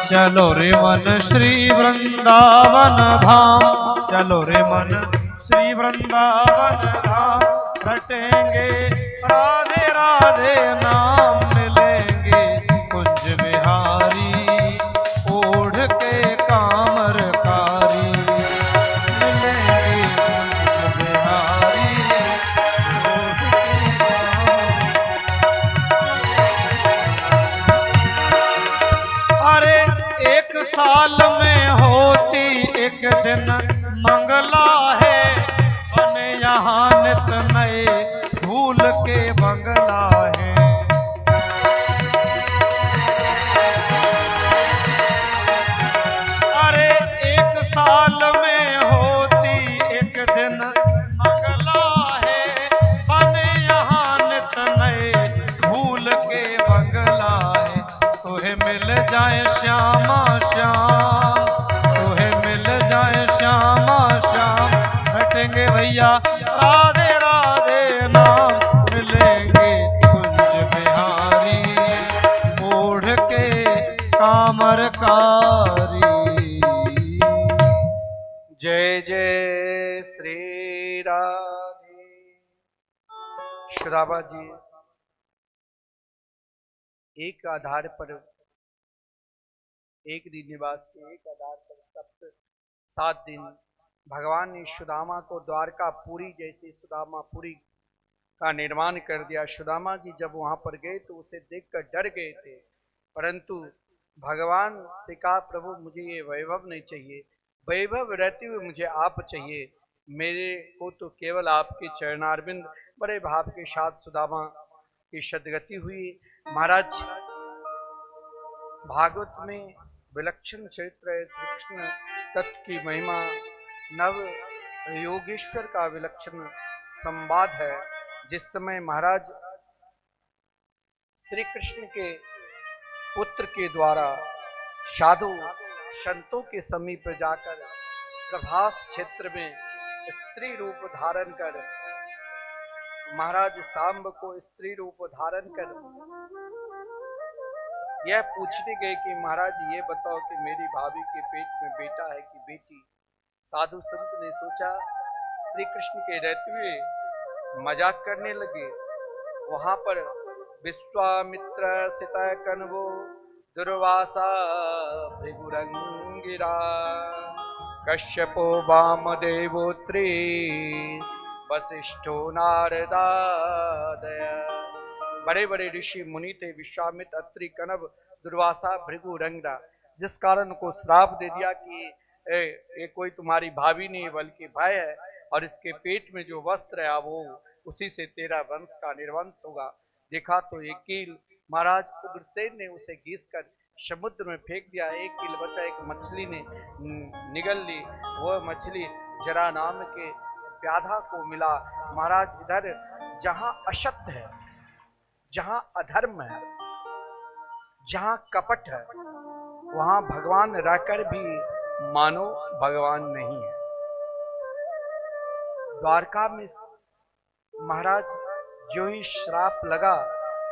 चलो रे मन श्री वृंदावन धाम, चलो रे मन श्री वृंदावन धाम। रटेंगे राधे राधे नाम, मिलेंगे कुंज बिहारी ओढ़ के कामरकारी। मिलेंगे कुंज बिहारी ओढ़ के अरे एक साल में होती एक दिन मंगला है, बने यहाँ नित नए फूल के बंगला है। अरे एक साल में होती एक दिन मंगला है, बने यहाँ नित नए फूल के बंगला है। तोहे मिल जाए श्यामा श्याम, तोहे मिल जाए श्यामा श्याम। रटेंगे भैया राधे राधे नाम, मिलेंगे कुंज बिहारी ओढ़ के कामरकारी। जय जय श्री राधे। सुदामा जी एक आधार पर, एक दिन निवास के एक आधार पर 7 दिन भगवान ने सुदामा को द्वारकापुरी जैसे सुदामापुरी का निर्माण कर दिया। सुदामा जी जब वहां पर गए तो उसे देखकर डर गए थे, परंतु भगवान से कहा प्रभु मुझे ये वैभव नहीं चाहिए, वैभव रहते हुए मुझे आप चाहिए, मेरे को तो केवल आपके चरणारविंद। बड़े भाव के साथ सुदामा की सदगति हुई। महाराज भागवत में विलक्षण चरित्र है, श्री कृष्ण तत्व की महिमा, नव योगेश्वर का विलक्षण संवाद है। जिस समय महाराज श्री कृष्ण के पुत्र के द्वारा साधु संतों के समीप जाकर प्रभास क्षेत्र में स्त्री रूप धारण कर, महाराज सांब को स्त्री रूप धारण कर यह पूछने गए कि महाराज ये बताओ कि मेरी भाभी के पेट में बेटा है कि बेटी। साधु संत ने सोचा श्री कृष्ण के रहते हुए मजाक करने लगे। वहां पर विश्वामित्र सिता कन्वो दुर्वासा भृगुरंगिरा कश्यपो वामदेवोत्री वशिष्ठो नारदादय। बड़े बड़े ऋषि मुनि थे, विश्वामित्र, अत्रि, कनव, दुर्वासा, भृगु, रंगरा। जिस कारण को श्राप दे दिया कि ये कोई तुम्हारी भाभी नहीं बल्कि भाई है, और इसके पेट में जो वस्त्र है वो उसी से तेरा वंश का निर्वंश होगा। देखा तो एक कील महाराज उग्रसेन ने उसे घीसकर समुद्र में फेंक दिया। एक कील बचा, एक मछली ने निगल ली। वह मछली जरा नाम के व्याधा को मिला। महाराज इधर जहां असत्य है, जहां अधर्म है, जहां कपट है, वहां भगवान रहकर भी मानो भगवान नहीं है। द्वारका में महाराज जो ही श्राप लगा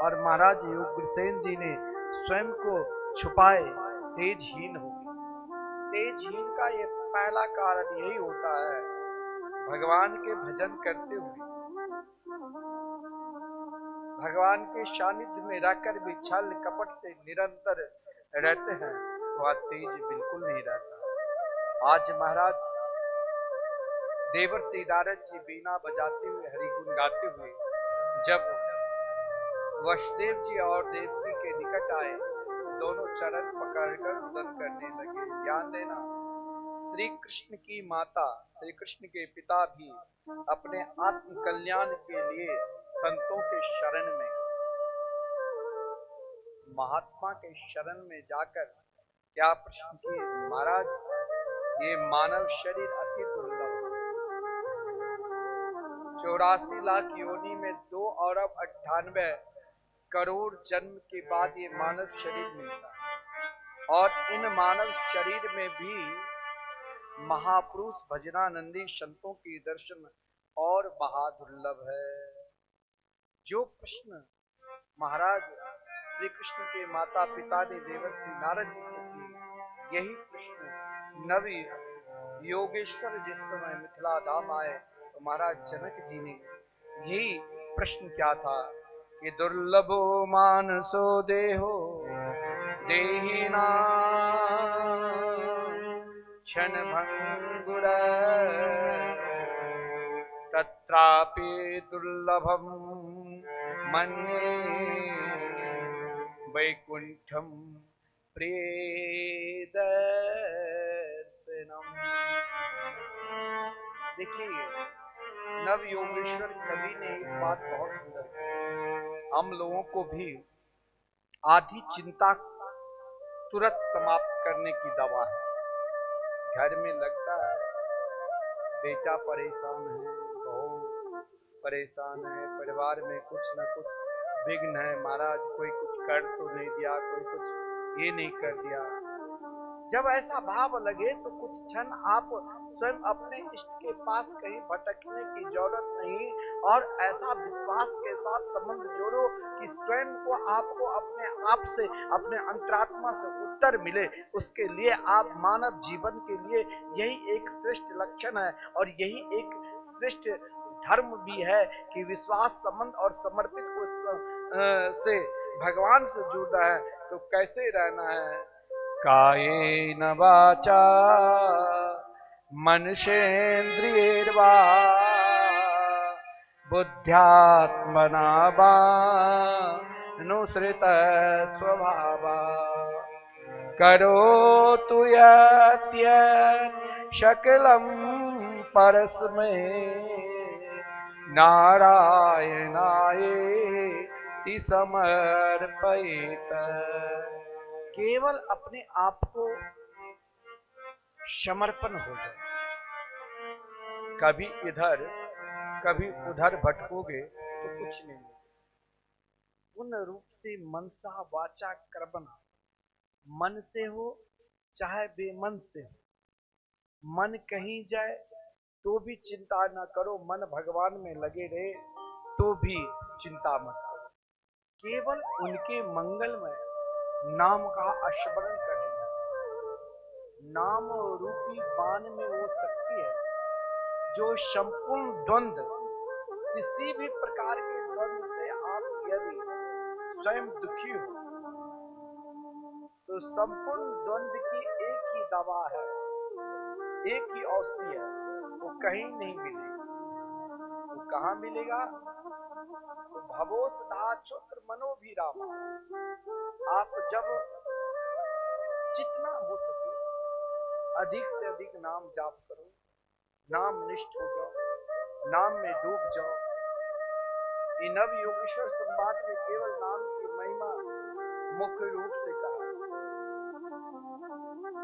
और महाराज उग्रसेन जी ने स्वयं को छुपाए, तेजहीन हो गए। तेजहीन का ये पहला कारण यही होता है, भगवान के भजन करते हुए, भगवान के सानिध्य में रहकर भी छल कपट से निरंतर रहते हैं, वह तेज बिल्कुल नहीं रहता। आज महाराज देवर्षि नारद जी बीना बजाते हुए, हरिगुण गाते हुए जब वसुदेव जी और देवकी के निकट आए, दोनों चरण पकड़कर रुदन करने लगे। ध्यान देना, श्री कृष्ण की माता, श्री कृष्ण के पिता भी अपने आत्म कल्याण के लिए संतों के शरण में, महात्मा के शरण में जाकर क्या प्रश्न किए, महाराज ये मानव शरीर अति दुर्लभ, 84 लाख योनि में 2 अरब 98 करोड़ जन्म के बाद ये मानव शरीर मिलता है, और इन मानव शरीर में भी महापुरुष भजनानंदी संतों की दर्शन और महादुर्लभ है। जो प्रश्न महाराज श्री कृष्ण के माता पिता ने देवर्षि नारद जी को किए, यही प्रश्न नवी योगेश्वर जिस समय मिथिला धाम आए तो महाराज जनक जी ने यही प्रश्न किया था कि दुर्लभो मानसो देहो देहिना क्षण भंगुर तत्रापि दुर्लभम मन्ये वैकुंठम प्रिय दर्शनम। देखिए नव योगेश्वर कवि ने एक बात बहुत सुंदर की, हम लोगों को भी आधी चिंता तुरंत समाप्त करने की दवा है। घर में लगता है बेटा परेशान है, बहू परेशान है, परिवार में कुछ न कुछ विघ्न है, महाराज कोई कुछ कर तो नहीं दिया, कोई कुछ ये नहीं कर दिया। जब ऐसा भाव लगे तो कुछ क्षण आप स्वयं अपने इष्ट के पास कहीं भटकने की जरूरत नहीं, और ऐसा विश्वास के साथ संबंध जोड़ो कि स्वयं को आपको अपने आप से, अपने अंतरात्मा से उत्तर मिले। उसके लिए आप मानव जीवन के लिए यही एक श्रेष्ठ लक्षण है, और यही एक श्रेष्ठ धर्म भी है कि विश्वास, संबंध और समर्पित को से भगवान से जुड़ना है। तो कैसे रहना है? कायेन वाचा मनसेन्द्रियैर्वा बुद्ध्यात्मना वा नुसृत स्वभावा करोतु यत् सकलं परस्मै नारायणायेति समर्पयेत्। केवल अपने आप को समर्पण हो जाए। कभी इधर कभी उधर भटकोगे तो कुछ नहीं। पूर्ण रूप से मनसा वाचा कर्मणा, मन से हो चाहे बेमन से हो, मन कहीं जाए तो भी चिंता ना करो, मन भगवान में लगे रहे तो भी चिंता मत करो। केवल उनके मंगलमय नाम का स्मरण करना। नाम रूपी बाण में वो शक्ति है जो संपूर्ण द्वंद्व, किसी भी प्रकार के द्वंद्व से आप यदि स्वयं दुखी हो तो संपूर्ण द्वंद्व की एक ही दवा है, एक ही औषधि है, वो कहीं नहीं मिलेगी। वो कहाँ मिलेगा? तो भवो सदा चोत्र मनोभिरामा। आप जब जितना हो सके अधिक से अधिक नाम जाप करो, नाम निष्ठ हो जाओ, नाम में डूब जाओ। ये नव योगेश्वर संवाद में केवल नाम की महिमा मुख्य रूप से कहा।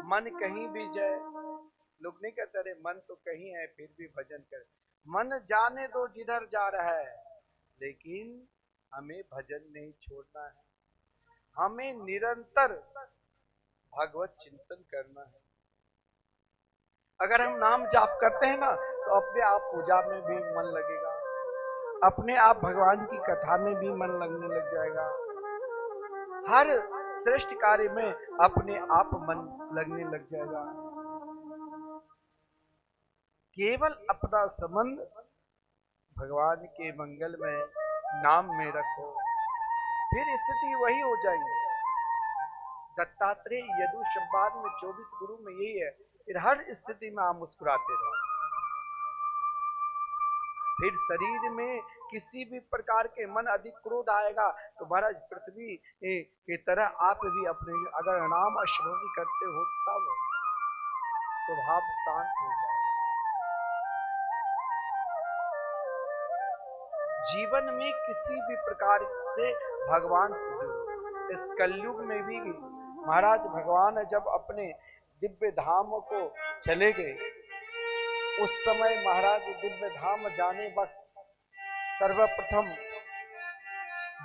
मन कहीं भी जाए, लोग नहीं कहते अरे मन तो कहीं है फिर भी भजन कर। मन जाने दो जिधर जा रहा है, लेकिन हमें भजन नहीं छोड़ना है। हमें निरंतर भगवत चिंतन करना है। अगर हम नाम जाप करते हैं ना, तो अपने आप पूजा में भी मन लगेगा, अपने आप भगवान की कथा में भी मन लगने लग जाएगा, हर श्रेष्ठ कार्य में अपने आप मन लगने लग जाएगा। केवल अपना संबंध भगवान के मंगल में नाम में रखो, फिर स्थिति वही हो जाएगी। दत्तात्रेय यदु संवाद में 24 गुरु में यही है, फिर हर स्थिति में आप मुस्कुराते रहो। फिर शरीर में किसी भी प्रकार के मन अधिक क्रोध आएगा तो महाराज पृथ्वी की तरह आप भी अपने अगर नाम स्मरण करते हो तब स्वभाव शांत हो जाए। जीवन में किसी भी प्रकार से भगवान से जुड़ो। इस कलयुग में भी महाराज भगवान जब अपने दिव्य धाम को चले गए, उस समय महाराज दिव्य धाम जाने वक्त सर्वप्रथम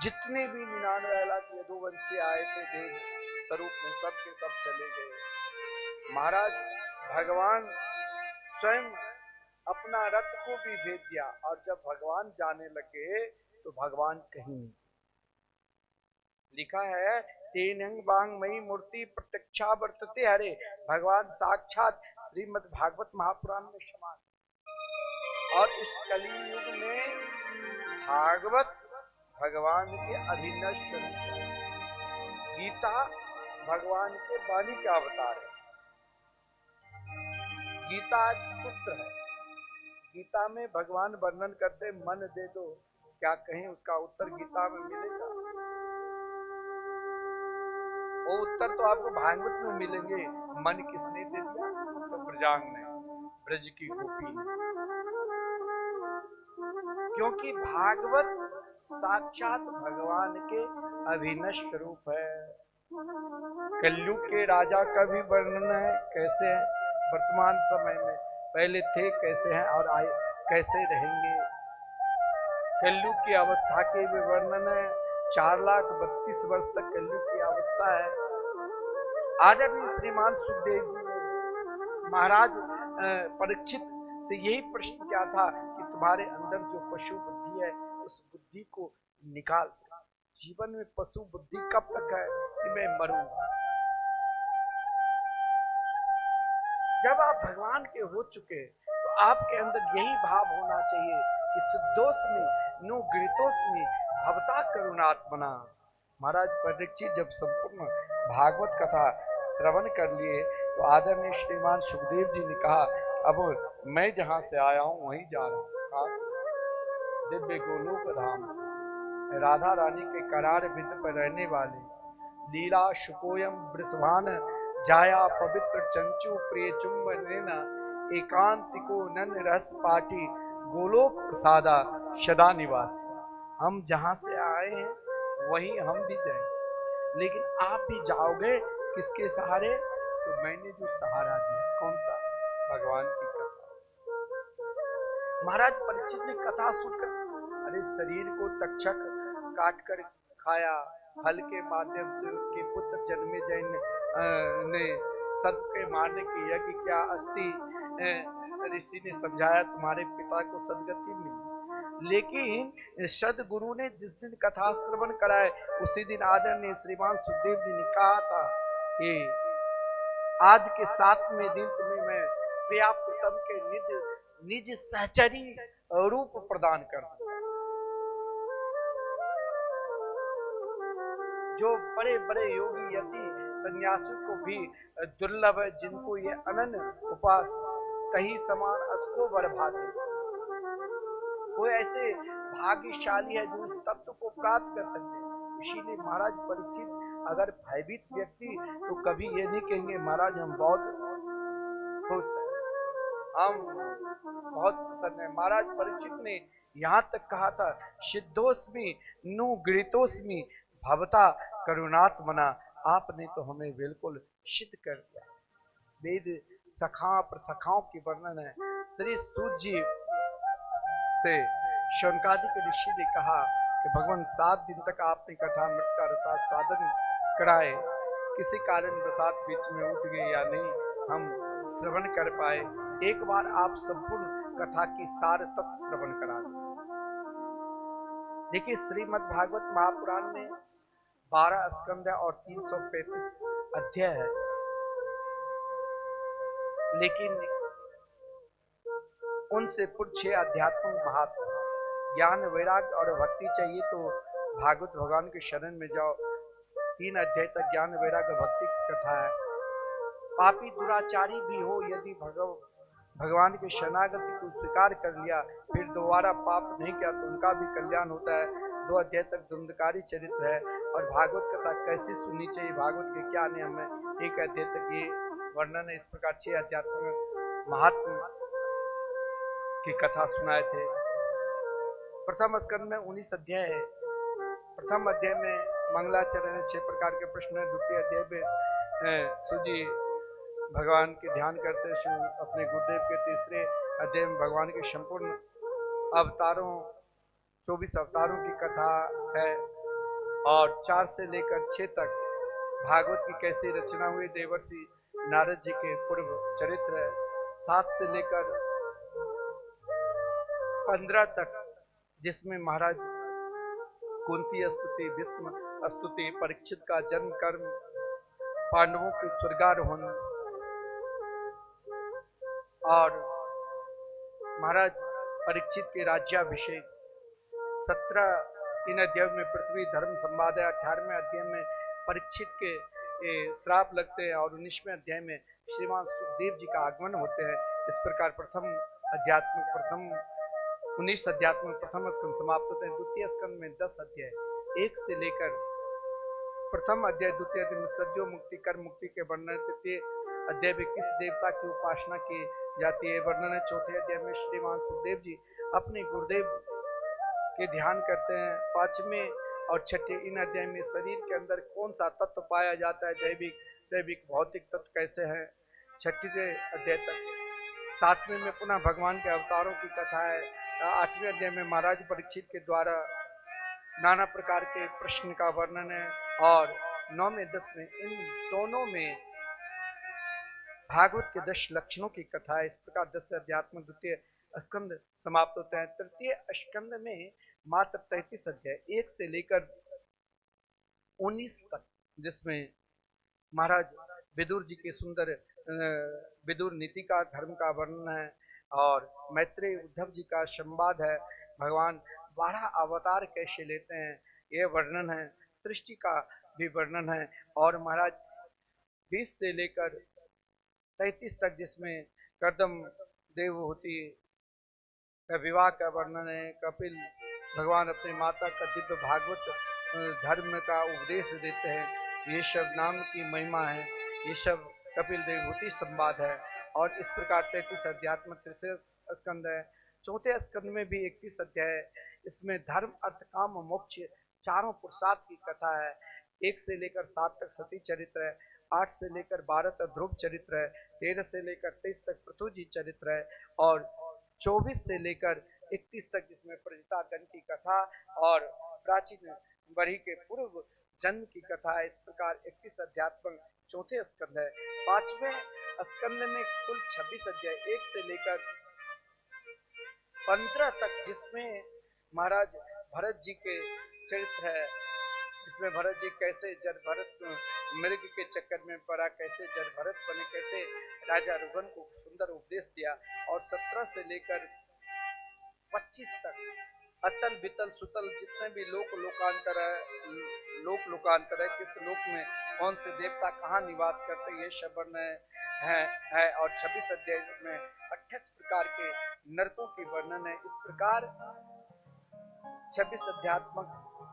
जितने भी 99 लाख यदुवंशी आए थे देव स्वरूप में, सबके सब चले गए। महाराज भगवान स्वयं अपना रथ को भी भेज दिया, और जब भगवान जाने लगे तो भगवान कहीं नहीं। लिखा है तेनंग बांगमयी मूर्ति प्रत्यक्षा वर्तते हरे, भगवान साक्षात श्रीमद् भागवत महापुराण में समान। और इस कलियुग में भागवत भगवान के अभिनश्वर स्वरूप है, गीता भगवान के वाणी का अवतार है। गीता पुत्र है। गीता में भगवान वर्णन करते मन दे दो, क्या कहीं उसका उत्तर गीता में मिलेगा? वो उत्तर तो आपको भागवत में मिलेंगे। मन किसने दे दिया? तो ब्रजांग ने, ब्रज की गोपी ने। क्योंकि भागवत साक्षात भगवान के अभिनश्वर स्वरूप है। कलयुग के राजा का भी वर्णन है, कैसे है वर्तमान समय में, पहले थे कैसे हैं और आए कैसे रहेंगे। कलयुग की अवस्था के भी वर्णन है। 4,32 वर्ष तक कलयुग की अवस्था है। आज अभी श्रीमान सुखदेव जी ने महाराज परीक्षित से यही प्रश्न किया था कि तुम्हारे अंदर जो पशु बुद्धि है उस बुद्धि को निकाल दो। जीवन में पशु बुद्धि कब तक है कि मैं मरूंगा। जब आप भगवान के हो चुके तो आपके अंदर यही भाव होना चाहिए कि शुद्धोस्मि नु गृहीतोस्मि भवता करुणात्मना। महाराज परीक्षित जब संपूर्ण भागवत कथा श्रवण कर लिए तो आदरणीय श्रीमान सुखदेव जी ने कहा, अब मैं जहां से आया हूं वहीं जा रहा हूं। कहां से? दिव्य गोलोक धाम से, राधा रानी के करार बिंद पर रहने वाले। लीला शुकोयम वृषभान जाया पवित्र चंचु प्रिय चुंबन एकांतिको नन रस पाठी गोलोक प्रसादा सदा निवासी। हम जहां से आए हैं वहीं हम भी जाएंगे, लेकिन आप भी जाओगे किसके सहारे? तो मैंने जो सहारा दिया, कौन सा? भगवान की कथा। महाराज परीक्षित ने कथा सुनकर, अरे शरीर को तक्षक काट कर खाया, फल के माध्यम से उनके पुत्र जन्मे जैन ने सबके मारने की यज्ञ क्या अस्थि ऋषि ने समझाया तुम्हारे पिता को सदगति मिली। लेकिन सदगुरु ने जिस दिन कथा श्रवण कराए उसी दिन आदरणीय श्रीमान सुखदेव जी ने कहा था कि आज के 7वें दिन तुम्हें मैं प्रिया प्रीतम के निज सहचरी रूप प्रदान कर दूं। जो बड़े बड़े योगी यति सन्यासी को भी दुर्लभ है, जिनको ये अनन्य उपास कहीं समान असको बर्भाते। कोई ऐसे भाग्यशाली है जो इस तत्व को प्राप्त कर सकते हैं। इसीलिए महाराज परीक्षित अगर भयभीत व्यक्ति तो कभी ये नहीं कहेंगे महाराज हम बहुत खुश हैं, हम बहुत प्रसन्न हैं। महाराज परीक्षित ने यहाँ तक कहा था, सिद्धोस्मि नु गृहीतोस्मि भवता करुणात्मना। आपने तो हमें बिल्कुल सिद्ध कर दिया। वेद सखा प्रसखाओं की वर्णन है। श्री सूत जी से शौनकादिक ऋषि ने कहा कि भगवान 7 दिन तक आपने कथामृत का रसास्वादन कराए, किसी कारण बसात बीच में उठ गए या नहीं हम श्रवण कर पाए, एक बार आप संपूर्ण कथा की सार तत्व श्रवण करा दें। देखिए श्रीमद् भागवत महापुराण में 12 स्कंद और 335 अध्याय है, लेकिन उनसे पूर्व 6 आध्यात्मिक महात्मा ज्ञान वैराग्य और भक्ति चाहिए तो भागवत भगवान के शरण में जाओ। 3 अध्याय तक ज्ञान वैराग्य भक्ति की कथा है। पापी दुराचारी भी हो, यदि भगवान के शरणागति को स्वीकार कर लिया फिर दोबारा पाप नहीं किया तो उनका भी कल्याण होता है। 2 अध्याय तक धुंधकारी चरित्र है और भागवत कथा कैसी सुननी चाहिए, भागवत के क्या नियम है, 1 अध्याय तक ये वर्णन है। इस प्रकार 6 आध्यात्मिक महात्मा की कथा सुनाए थे। प्रथम स्कंद में 19 अध्याय है। प्रथम अध्याय में मंगलाचरण है, 6 प्रकार के प्रश्न है। द्वितीय अध्याय में सूजी भगवान के ध्यान करते हैं अपने गुरुदेव के। तीसरे अध्याय में भगवान के संपूर्ण अवतारों 24 अवतारों की कथा है और 4 से लेकर 6 तक भागवत की कैसी रचना हुई, देवर्षि नारद जी के पूर्व चरित्र है। 7 से लेकर 15 तक जिसमें महाराज कुंती स्तुति, भीष्म स्तुति, परीक्षित का जन्म कर्म, पांडवों के स्वर्गारोहण और महाराज परीक्षित के राज्याभिषेक। 17 इन अध्याय में पृथ्वी धर्म संवाद है। 18वें अध्याय में परीक्षित के श्राप लगते हैं और 19वें अध्याय में श्रीमान सुखदेव जी का आगमन होते हैं। इस प्रकार 19 अध्यात्म प्रथम स्कंद समाप्त होते हैं। द्वितीय स्कंद में 10 अध्याय, 1 से लेकर प्रथम अध्याय द्वितीय अध्याय में सद्यो मुक्ति कर मुक्ति के वर्णन। तृतीय अध्याय में किस देवता की उपासना की जाती है वर्णन है। चौथे अध्याय में श्रीमान सुखदेव जी अपने गुरुदेव के ध्यान करते हैं। 5वें और 6ठे इन अध्याय में शरीर के अंदर कौन सा तत्व पाया जाता है, दैविक भौतिक तत्व कैसे हैं। 6ठे अध्याय तक। 7वें में पुनः भगवान के अवतारों की कथा है। 8वें अध्याय में महाराज परीक्षित के द्वारा नाना प्रकार के प्रश्न का वर्णन है और 9वें 10वें इन दोनों में भागवत के 10 लक्षणों की कथा है। इस प्रकार 10 अध्यात्म द्वितीय स्कंद समाप्त होते हैं। तृतीय स्कंद में मात्र 33 अध्याय 1 से लेकर 19 तक, जिसमें महाराज विदुर जी के सुंदर विदुर नीति का धर्म का वर्णन है और मैत्रेय उद्धव जी का संवाद है। भगवान 12 अवतार कैसे लेते हैं ये वर्णन है। सृष्टि का भी वर्णन है और महाराज 20 से लेकर 33 तक, जिसमें कर्दम देवहूति का विवाह का वर्णन है। कपिल भगवान अपने माता का दिव्य भागवत धर्म का उपदेश देते हैं। ये सब नाम की महिमा है, ये सब कपिल देवहूति संवाद है और इस प्रकार 33 अध्यात्म। तीसरे स्कंद है। चौथे स्कंद में भी 31 अध्याय है। इसमें धर्म अर्थ काम मोक्ष चारों पुरुषार्थ की कथा है। 1 से लेकर 7 तक सती चरित्र है। 8 से लेकर 12 तक ध्रुव चरित्र है। 13 से लेकर 23 तक पृथुजी चरित्र है और 24 से लेकर 31 तक, जिसमें प्रजिता गण की कथा और प्राचीन बड़ी के पूर्व जन्म की कथा है। इस प्रकार 31 अध्यात्म चौथे स्कंद है। 5वें स्कंद में कुल 26 अध्याय 1 से लेकर 15 तक, जिसमें महाराज भरत जी के चरित्र है। इसमें भरत जी कैसे जड़ भरत मृग के चक्कर में पड़ा, कैसे जड़ भरत बने, कैसे राजा रुगन को सुंदर उपदेश दिया और 17 से लेकर 25 तक अतल बितल सुतल जितने भी लोकांतर है, किस लोक में कौन से देवता कहाँ निवास करते हैं, ये सब वर्णन है और 26 अध्याय में 28 प्रकार के नरकों की वर्णन है। इस प्रकार 26 अध्यात्मक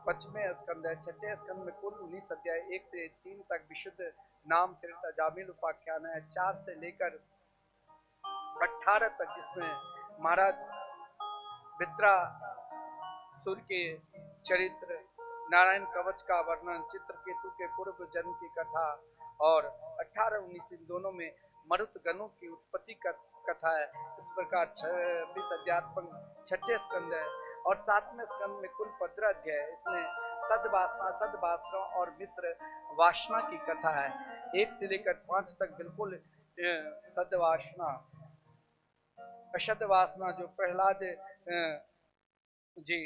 5वें स्कंद है। 6ठे स्कंद में कुल 19 अध्याय 1 से 3 तक विशुद्ध नाम चरित्र जामिल उपाख्यान है। 4 से लेकर 18 तक, जिसमें महाराज विद्रासुर के चरित्र, नारायण कवच का वर्णन, चित्रकेतु के पूर्व जन्म की कथा और 18-19 इन दोनों में मरुत गणों की उत्पत्ति का कथा है। इस प्रकार 26 अध्यात्मक 6ठे स्कंद है और 7वें स्कंद में कुल 15 अध्याय है। इसमें सद्वासना और मिश्र वासना की कथा है। 1 से लेकर 5 तक बिल्कुल सद्वासना अशद वासना जो प्रहलाद जी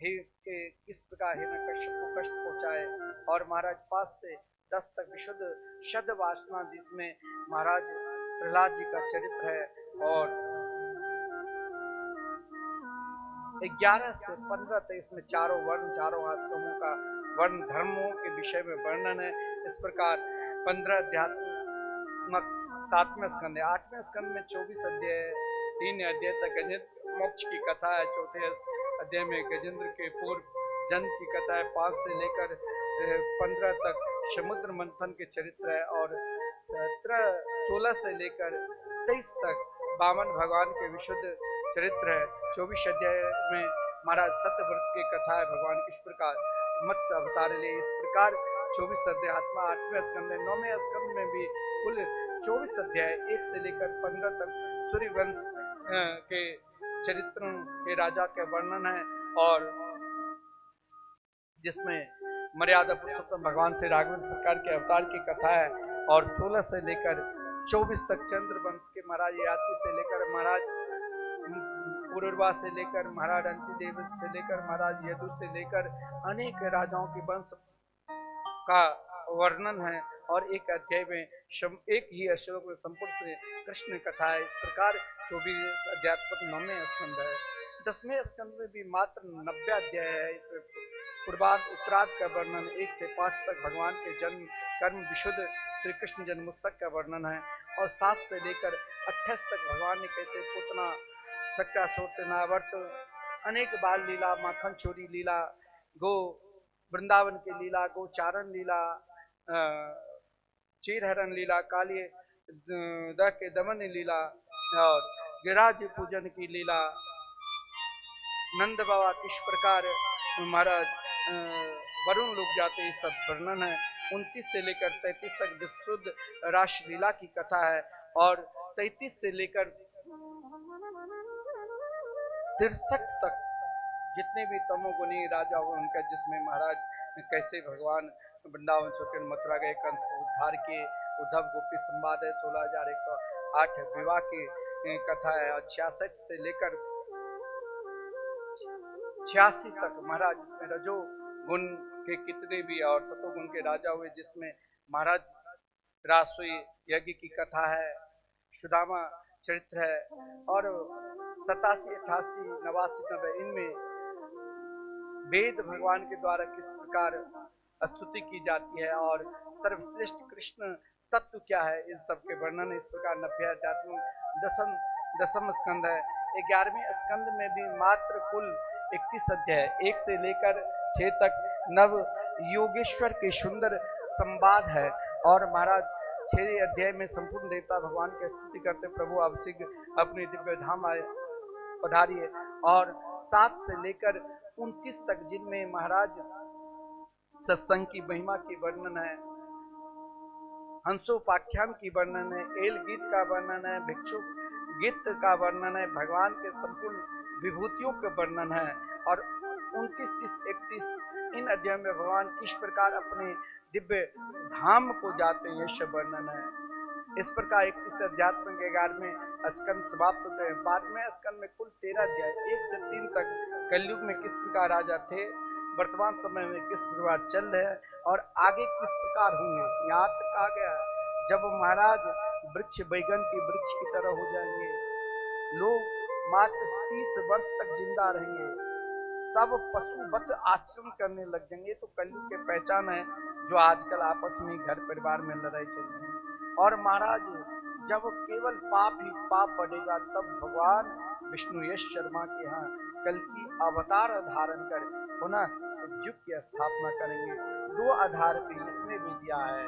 ही के किस प्रकार हिरण्यकश्यप को कष्ट पहुंचाए और महाराज 5 से 10 तक विशुद्ध शद वासना जिसमें महाराज प्रहलाद जी का चरित्र है और 11 से 15 तक इसमें चारों वर्ण चारों आश्रमों का वर्ण धर्मों के विषय में वर्णन है। इस प्रकार 15 अध्यात्मक 7वें स्कंद है। 8वें स्कंद में 24 अध्याय 3 अध्याय तक गजेंद्र मोक्ष की कथा है। 4थे अध्याय में गजेंद्र के पूर्व जन्म की कथा है। 5 से लेकर 15 तक समुद्र मंथन के चरित्र है और 16 से लेकर 23 तक वामन भगवान के विशुद्ध चरित्र है। 24 अध्याय में महाराज सत्यव्रत की कथा है। भगवान किस प्रकार मत्स्य अवतार लिए। इस प्रकार 24 अध्याय 8वें स्कंद है। 9वें स्कंद में भी कुल 24 अध्याय 1 से लेकर 15 तक सूर्यवंश के चरित्रों के राजा के वर्णन है और जिसमें मर्यादा पुरुषोत्तम भगवान से राघवेंद्र सरकार के अवतार की कथा है और 16 से लेकर 24 तक चंद्रवंश के महाराज याति से लेकर महाराज पुरुरवा से लेकर महाराज अंतिदेव से लेकर महाराज यदु से लेकर अनेक राजाओं के वंश का वर्णन है और एक अध्याय में एक ही श्लोक में संपूर्ण से कृष्ण कथा है। इस प्रकार 24 अध्यात्मक 9वें स्कंद है। 10वें स्कंद में भी मात्र 90 अध्याय है। इसमें पूर्वार्ध उत्तरार्ध का वर्णन 1 से 5 तक भगवान के जन्म कर्म विशुद्ध श्री कृष्ण जन्मोत्सव का वर्णन है और 7 से लेकर 28 तक भगवान ने कैसे पुतना सक्का सोतनावर्त अनेक बाल लीला माखन चोरी लीला गो वृंदावन की लीला गोचारण लीला चीरहरण लीला काली द के दमन लीला और गिरिराज पूजन की लीला नंद बाबा किस प्रकार महाराज वरुण लोग जाते ये सब वर्णन है। 29 से लेकर 33 तक विशुद्ध रास लीला की कथा है और 33 से लेकर 63 तक जितने भी तमोगुणी राजा हुए उनका जिसमें महाराज कैसे भगवान वृंदावन छोड़कर मथुरा गए कंस को उद्धार किए उद्धव गोपी संवाद है। 16,108 विवाह की कथा है और 66 से लेकर 86 तक महाराज जिसमें रजो गुण के कितने भी और सतोगुण के राजा हुए जिसमें महाराज रासुई यज्ञ की कथा है सुदामा चरित्र है और 87, 88, 89, 90 इनमें वेद भगवान के द्वारा किस प्रकार स्तुति की जाती है और सर्वश्रेष्ठ कृष्ण तत्व क्या है इन सब के वर्णन इस प्रकार 90 अध्यात्म दसम स्कंद है। 11वें स्कंद में भी मात्र कुल 31 अध्याय 1 से लेकर 6 तक नव योगेश्वर के सुंदर संवाद है और महाराज 6 अध्याय में संपूर्ण देवता भगवान की स्तुति करते प्रभु अब शीघ्र अपने दिव्य धाम पधारिए और 7 से लेकर 29 तक जिनमें महाराज सत्संग की महिमा की वर्णन है हंसोपाख्यान की वर्णन है एल गीत का वर्णन है भिक्षु गीत का वर्णन है भगवान के संपूर्ण विभूतियों के वर्णन है और 29, 30, 31 इन अध्याय में भगवान किस प्रकार अपने दिव्य धाम को जाते हैं यह वर्णन है। इस प्रकार 31 अध्यात्म के 11वें स्कंद समाप्त होते हैं। 12वें स्कंद में कुल 13 अध्याय 1 से 3 तक कलयुग में किस प्रकार राजा थे वर्तमान समय में किस प्रकार चल रहे हैं और आगे किस प्रकार होंगे। यहाँ तक आ गया जब महाराज वृक्ष बैगन के वृक्ष की तरह हो जाएंगे लोग मात्र 30 वर्ष तक जिंदा रहेंगे सब पशुवत आचरण करने लग जाएंगे तो कलयुग के पहचान है जो आजकल आपस में घर परिवार में लड़ाई चल रही है और महाराज जब केवल पाप ही पाप बढ़ेगा तब भगवान विष्णु यश शर्मा के यहाँ कल की अवतार धारण कर पुनः सतयुग की स्थापना करेंगे। 2 आधार पे इसमें भी दिया है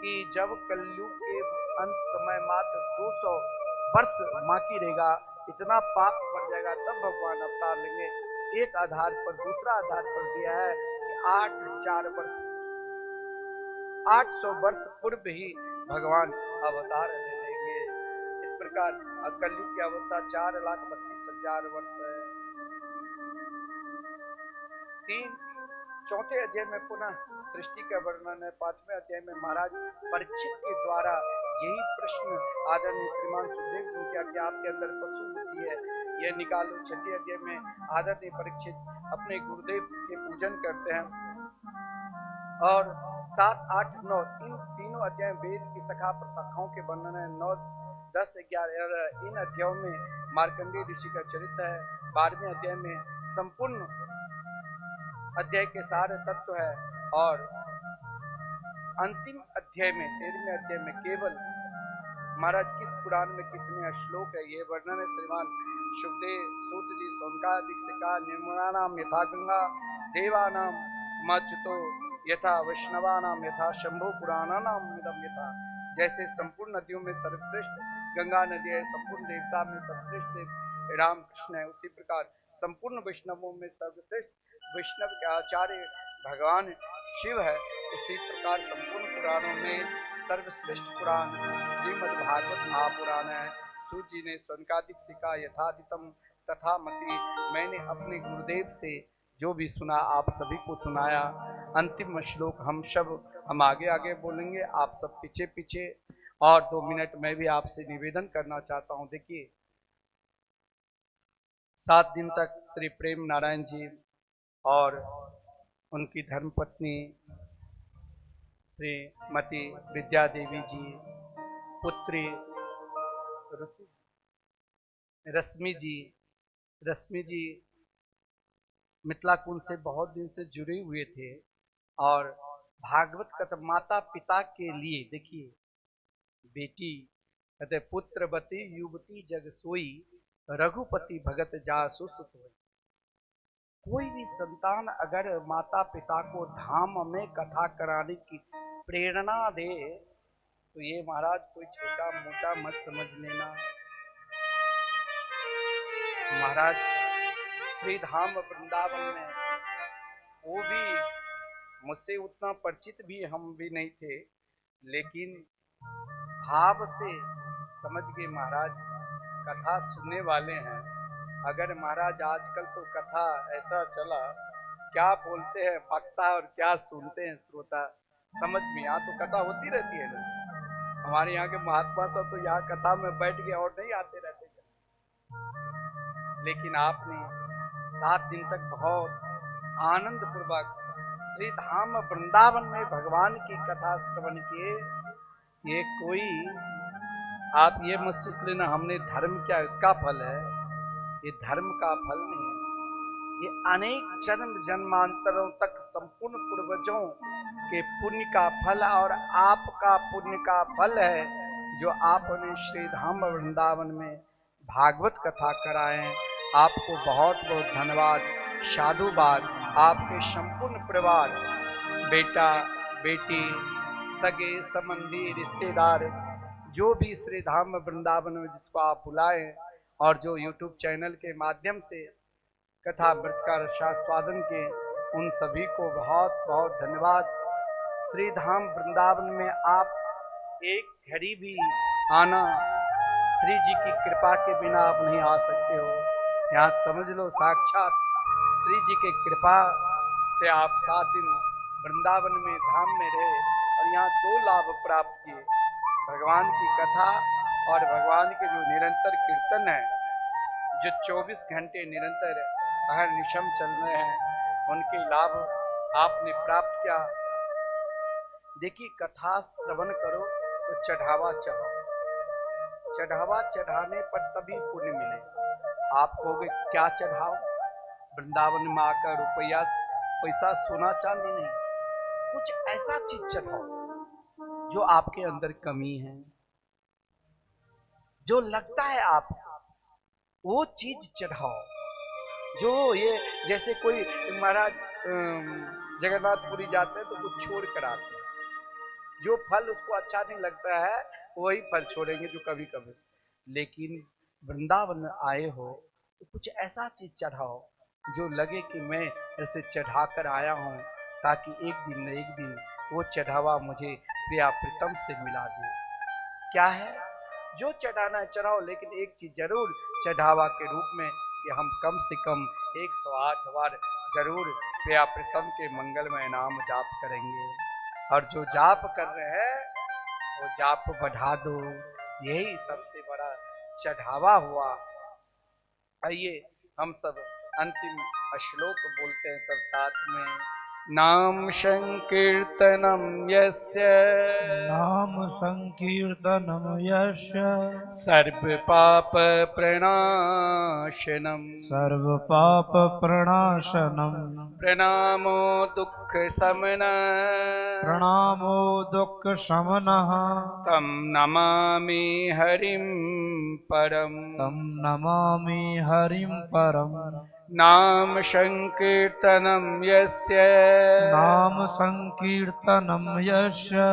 कि जब कलयुग के अंत समय मात्र 200 वर्ष बाकी रहेगा इतना पाप बढ़ जाएगा तब भगवान अवतार लेंगे। एक आधार पर दूसरा आधार पर दिया है कि 800 वर्ष पूर्व ही भगवान अवतार ले लेंगे। इस प्रकार कलयुग की अवस्था 4,32,000 वर्ष है। चौथे अध्याय में पुनः सृष्टि का वर्णन है। 5वें अध्याय में महाराज परीक्षित के द्वारा यही प्रश्न आदरणीय श्रीमान सुखदेव जी किया कि आपके अंदर पशु बुद्धि है, यह निकालो। 6ठे अध्याय में आदरणीय परीक्षित अपने गुरुदेव के पूजन करते हैं। और 7, 8, 9 इन तीनों अध्याय वेद की शाखा प्रशाखाओं के वर्णन है। 9, 10, 11 इन अध्यायों में मार्कंडेय ऋषि का चरित्र है। 12वें अध्याय में संपूर्ण अध्याय के सारे तत्व है। और अंतिम अध्याय में 13वें अध्याय में केवल महाराज किस पुराण में कितने श्लोक है ये वर्णन है। श्रीमान सुखदेव सूत जी सोनकादिक सिका निर्मलानाम यथा गंगा देवानाम मच्युतो यथा वैष्णवानाम यथा शंभु पुराणानाम इदम यथा। जैसे संपूर्ण नदियों में सर्वश्रेष्ठ गंगा नदी है, संपूर्ण देवता में सर्वश्रेष्ठ राम कृष्ण है, उसी प्रकार संपूर्ण वैष्णवों में सर्वश्रेष्ठ वैष्णव के आचार्य भगवान शिव है। उसी प्रकार संपूर्ण पुराणों में सर्वश्रेष्ठ पुराण श्रीमद् भागवत महापुराण है। सूत जी ने स्वनकादिक सिका यथादितम तथा मति। मैंने अपने गुरुदेव से जो भी सुना आप सभी को सुनाया। अंतिम श्लोक हम आगे आगे बोलेंगे, आप सब पीछे पीछे। और 2 मिनट मैं भी आपसे निवेदन करना चाहता हूं। देखिए 7 दिन तक श्री प्रेम नारायण जी और उनकी धर्मपत्नी श्रीमती विद्या देवी जी, पुत्री रश्मि जी मिथिला कुंज से बहुत दिन से जुड़े हुए थे। और भागवत कथा माता पिता के लिए देखिए बेटी कहते पुत्रवती युवती जग सोई रघुपति भगत जासु सुत होई। कोई भी संतान अगर माता पिता को धाम में कथा कराने की प्रेरणा दे तो ये महाराज कोई छोटा मोटा मत समझ लेना। महाराज श्री धाम वृंदावन में वो भी मुझसे उतना परिचित भी हम भी नहीं थे, लेकिन भाव से समझ के महाराज कथा सुनने वाले हैं। अगर महाराज आजकल तो कथा ऐसा चला, क्या बोलते हैं वक्ता और क्या सुनते हैं श्रोता समझ में। यहाँ तो कथा होती रहती है ना, हमारे यहाँ के महात्मा सब तो यहाँ कथा में बैठ गए और नहीं आते रहते। लेकिन आपने 7 दिन तक बहुत आनंद पूर्वक श्री धाम वृंदावन में भगवान की कथा श्रवण किए। ये कोई आप ये मत सोच लेना हमने धर्म किया इसका फल है, ये धर्म का फल नहीं है। ये अनेक जन्म जन्मांतरों तक संपूर्ण पूर्वजों के पुण्य का फल और आपका पुण्य का फल है जो आपने श्री धाम वृंदावन में भागवत कथा कराए। आपको बहुत बहुत धन्यवाद, साधुवाद। आपके संपूर्ण परिवार, बेटा बेटी, सगे संबंधी रिश्तेदार, जो भी श्री धाम वृंदावन में जिसको आप बुलाएं और जो YouTube चैनल के माध्यम से कथा अमृत का रसास्वादन के, उन सभी को बहुत बहुत धन्यवाद। श्री धाम वृंदावन में आप एक घड़ी भी आना, श्री जी की कृपा के बिना आप नहीं आ सकते हो। यहाँ समझ लो साक्षात श्री जी के कृपा से आप 7 दिन वृंदावन में धाम में रहे और यहाँ 2 लाभ प्राप्त किए, भगवान की कथा और भगवान के जो निरंतर कीर्तन है, जो 24 घंटे निरंतर अहर्निशम चल रहे हैं, उनके लाभ आपने प्राप्त किया। देखिए कथा श्रवण करो तो चढ़ावा चढ़ाओ, चढ़ावा चढ़ाने पर तभी पुण्य मिलेगा। आप कहोगे क्या चढ़ाओ, वृंदावन में आकर रुपया पैसा सोना चांदी नहीं, कुछ ऐसा चीज चढ़ाओ जो आपके अंदर कमी है, जो लगता है आप वो चीज चढ़ाओ। जो ये जैसे कोई महाराज जगन्नाथपुरी जाते हैं तो कुछ छोड़ कर आते हैं, जो फल उसको अच्छा नहीं लगता है वही फल छोड़ेंगे जो कभी कभी। लेकिन वृंदावन आए हो तो कुछ ऐसा चीज चढ़ाओ जो लगे कि मैं ऐसे चढ़ा कर आया हूँ, ताकि एक दिन न एक दिन वो चढ़ावा मुझे प्रिया प्रीतम से मिला दे। क्या है? जो चढ़ाना है चढ़ाओ, लेकिन एक चीज जरूर चढ़ावा के रूप में कि हम कम से कम 108 बार जरूर प्रिया प्रीतम के मंगलमय नाम जाप करेंगे। और जो जाप कर रहे हैं वो जाप बढ़ा दो, यही सबसे बड़ा चढ़ावा हुआ। आइए हम सब अंतिम श्लोक बोलते हैं सब साथ में। नाम संकीर्तनम यस्य, नाम संकीर्तनम यस्य, सर्व पाप प्रणाशनम, सर्व पाप प्रणाशनम, प्रणामो दुख समन, प्रणामो दुख शमनः, तम नमामि हरिम परम, तम नमामि हरिं परम। नाम संकीर्तनम यस्य, नाम संकीर्तनम यस्य,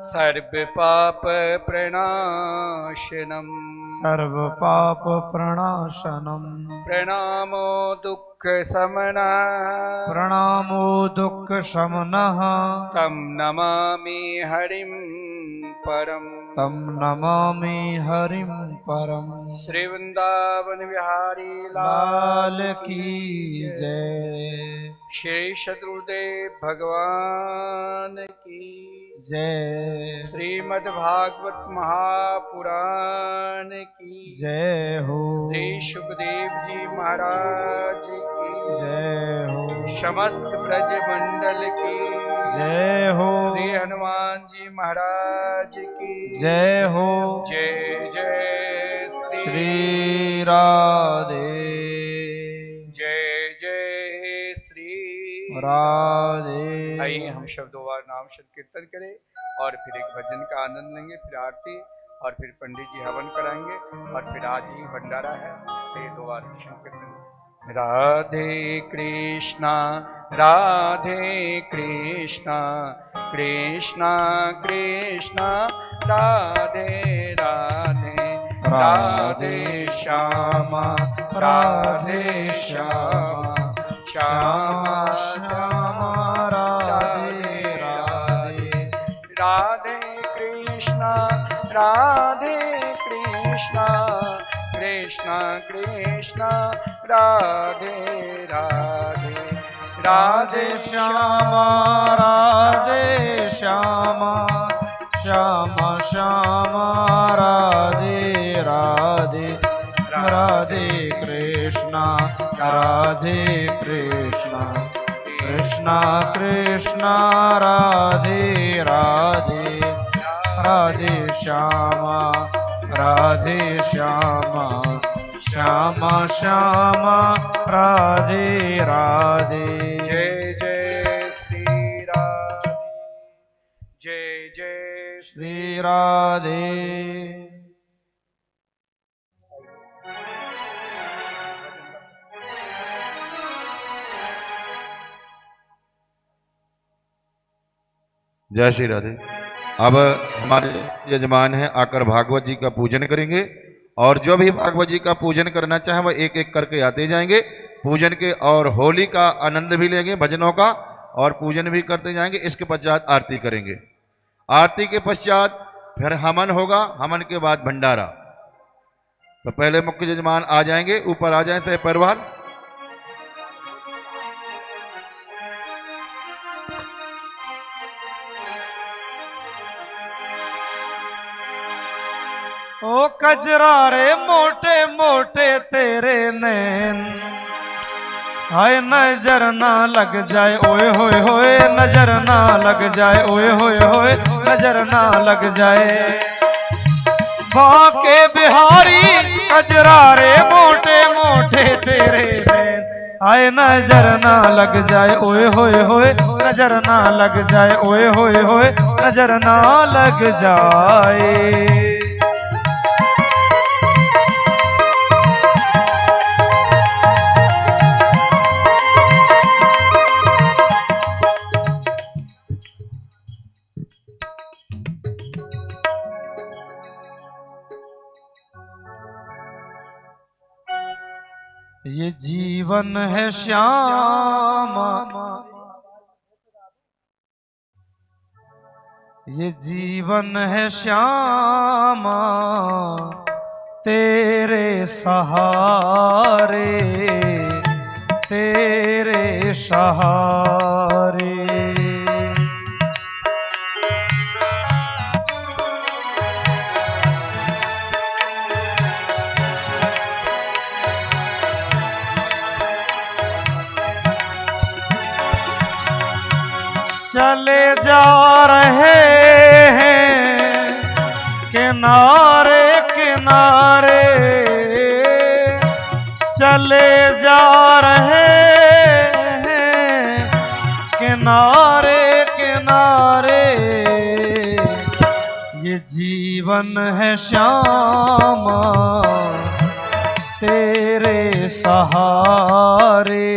सर्व पाप प्रणाशनम, सर्व पाप प्रणाशनम, प्रणामो दुख समन, प्रणामो दुख शमनः, तम नमामि हरिम परम, तम नमामि हरिं परम। श्री वृंदावन बिहारी लाल की जय, श्री शत्रुदेव भगवान की जय, श्रीमद् भागवत महापुराण की जय हो, श्री सुखदेव जी महाराज की जय हो, समस्त ब्रज मंडल की जय हो, श्री हनुमान जी महाराज की जय हो, जय जय श्री राधे, जय जय श्री राधे। आइए हम शब्दों बार नाम संकीर्तन करें और फिर एक भजन का आनंद लेंगे, फिर आरती और फिर पंडित जी हवन कराएंगे और फिर आज ही भंडारा है। ये 2 बार संकीर्तन। राधे कृष्णा राधे कृष्णा, कृष्णा कृष्णा राधे राधे, राधे श्यामा राधे श्यामा, श्यामा श्यामा राधे राधे, राधे कृष्णा राधे कृष्णा, कृष्णा कृष्णा राधे राधे, राधे श्यामा राधे श्यामा, श्यामा श्यामा राधे राधे, राधे कृष्णा राधे कृष्णा, कृष्णा कृष्णा राधे राधे, राधे श्यामा राधे श्यामा, श्यामा श्यामा राधे राधे। जय जय श्री राधे, जय जय श्री राधे। जय श्री राधे। अब हमारे यजमान हैं आकर भागवत जी का पूजन करेंगे और जो भी भागवत जी का पूजन करना चाहे वह एक एक करके आते जाएंगे पूजन के, और होली का आनंद भी लेंगे भजनों का और पूजन भी करते जाएंगे। इसके पश्चात आरती करेंगे, आरती के पश्चात फिर हवन होगा, हवन के बाद भंडारा। तो पहले मुख्य यजमान आ जाएंगे, ऊपर आ जाए तो परिवार। ओ कजरा रे मोटे मोटे तेरे नैन, हाय नजर ना लग जाए ओए होए होए, नजर ना लग जाए ओए होए होए, नजर ना लग जाए। बाके बिहारी कजरा रे मोटे मोटे तेरे नैन, हाय नजर ना लग जाए ओए होए होए, नजर ना लग जाए ओए होए होए, नजर ना लग जाए। ये जीवन है श्यामा, ये जीवन है श्यामा तेरे सहारे, तेरे सहारे। चले जा रहे हैं किनारे किनारे, चले जा रहे हैं किनारे किनारे। ये जीवन है श्यामा तेरे सहारे,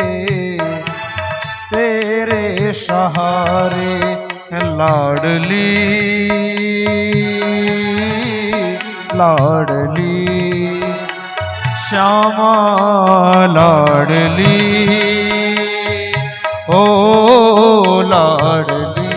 तेरे सहारे। लाडली लाडली श्यामा लाडली, ओ लाडली।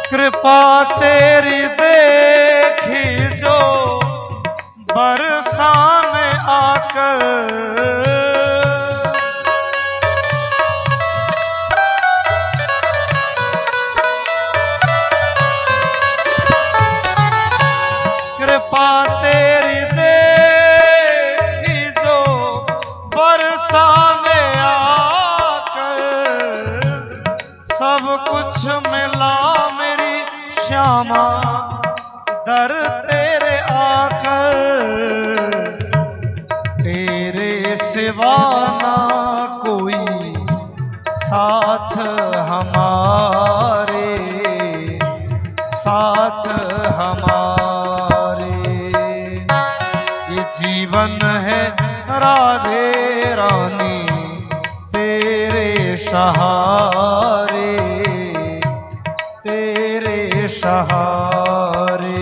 कृपा तेरी देखी जो बरसाने आकर, कृपा तेरी देखी जो बरसाने आकर, सब कुछ मिला श्यामा दर तेरे आकर। तेरे सिवा ना कोई साथ हमारे, साथ हमारे। ये जीवन है राधे रानी तेरे सहारे, तेरे सहारे।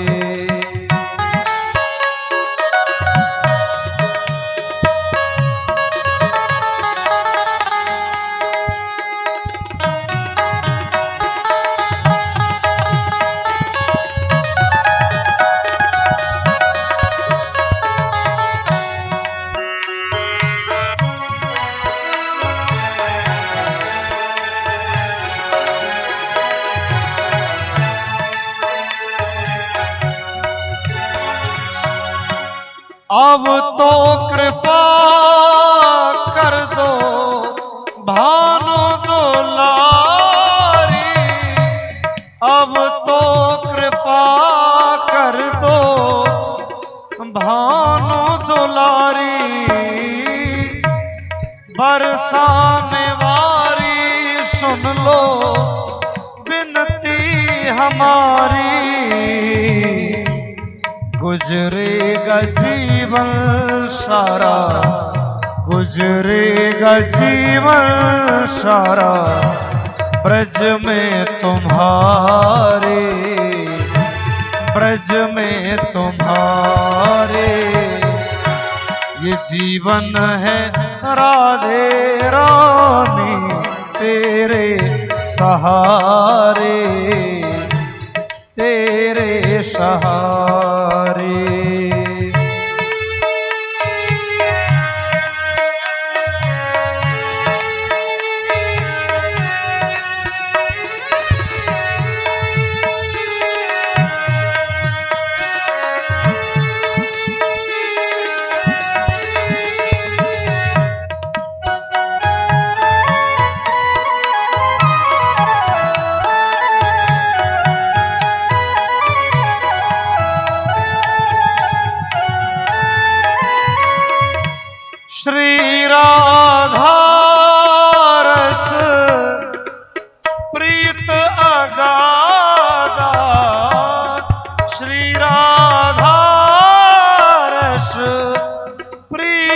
अब तो कृपा कर दो भानु दुलारी, अब तो कृपा कर दो भानु दुलारी। बरसाने वारी सुन लो विनती हमारी, गुजरेगा जीवन सारा, गुजरेगा जीवन सारा ब्रज में तुम्हारे, ब्रज में तुम्हारे। ये जीवन है राधे रानी तेरे सहारे, तेरे सहारे। श्री राधा रस प्रीत अगाधा, श्री राधा रस प्रीत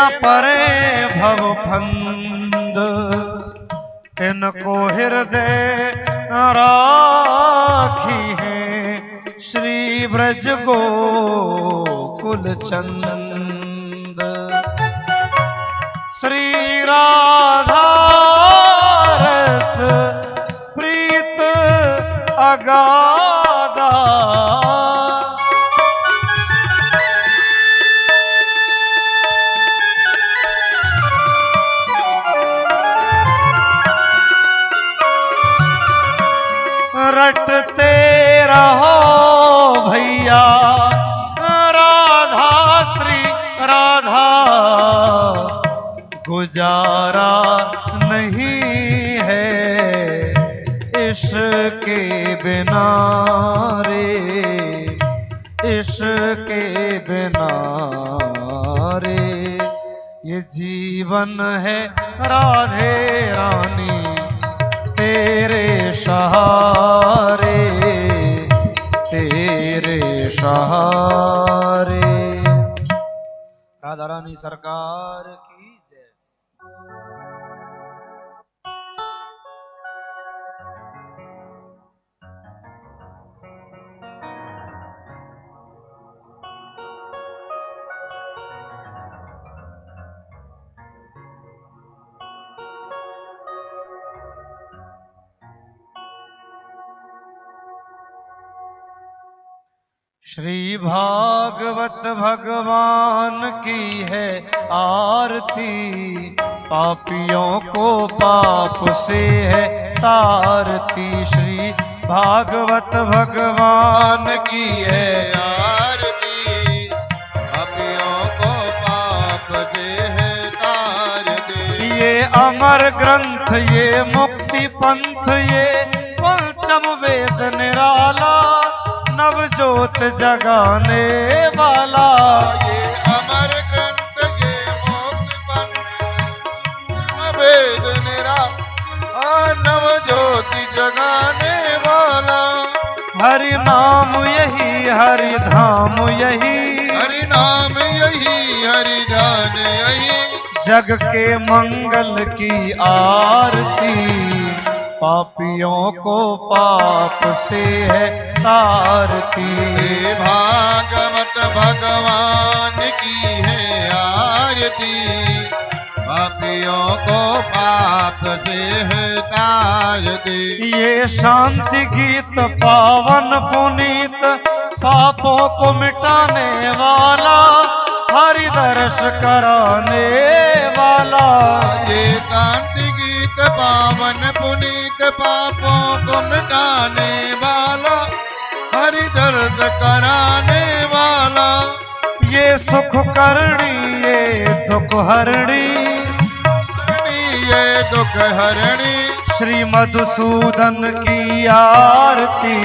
न परे भव फंद, तिनको हृदय राखी है श्री ब्रज गोकुल चंद। श्री राधा रस प्रीत अगाधा, रटते रहो भैया राधा श्री राधा, गुजारा नहीं है इसके बिना रे, इसके बिना रे। ये जीवन है राधे रानी तेरे सहारे, तेरे सहारे। राधा रानी सरकार की जय। श्री भागवत भगवान की है आरती, पापियों को पाप से है तारती। श्री भागवत भगवान की है आरती, पापियों को पाप से है तारती। ये अमर ग्रंथ, ये मुक्ति पंथ, ये पंचम वेद निराला, नव ज्योत जगाने वाला। ये अमर ग्रंथ, ये मोक्ष पंथ, वेद निराला, नव ज्योति जगाने वाला। हरि नाम यही, हरि धाम यही, हरि नाम यही, हरि ध्यान यही, जग के मंगल की आरती। पापियों को पाप से है तारती। भागवत भगवान की है आरती, पापियों को पाप से है तारती। ये शांति गीत पावन पुनीत, पापों को मिटाने वाला, हरि दर्श कराने वाला। ये शांति गीत पावन पुनीत, पापों को मिटाने वाला, हरि दर्द कराने वाला। ये सुख करणी, ये दुख हरणी, ये दुख हरणी। श्री मधुसूदन की आरती।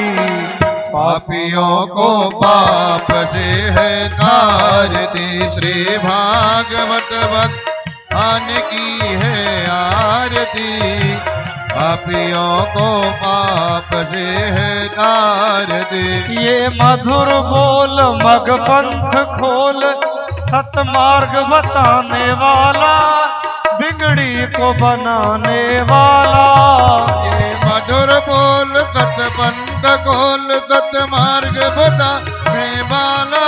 पापियों को पाप से है तारती। श्री भागवत भगवान की है आरती, पापियों को पाप से है तारती। ये मधुर बोल मग पंथ खोल, सतमार्ग बताने वाला, बिगड़ी को बनाने वाला। ये मधुर बोल सत पंथ खोल, सत मार्ग बताने वाला,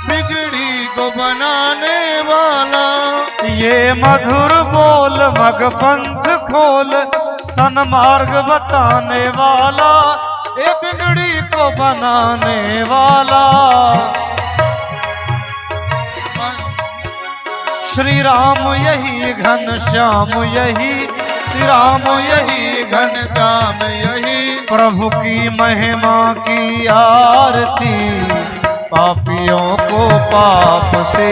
बिगड़ी को बनाने वाला। ये मधुर बोल मग पंथ खोल, सन्मार्ग बताने वाला, ये बिगड़ी को बनाने वाला। श्री राम यही घन श्याम यही, श्री राम यही घन काम यही, प्रभु की महिमा की आरती। पापियों को पाप से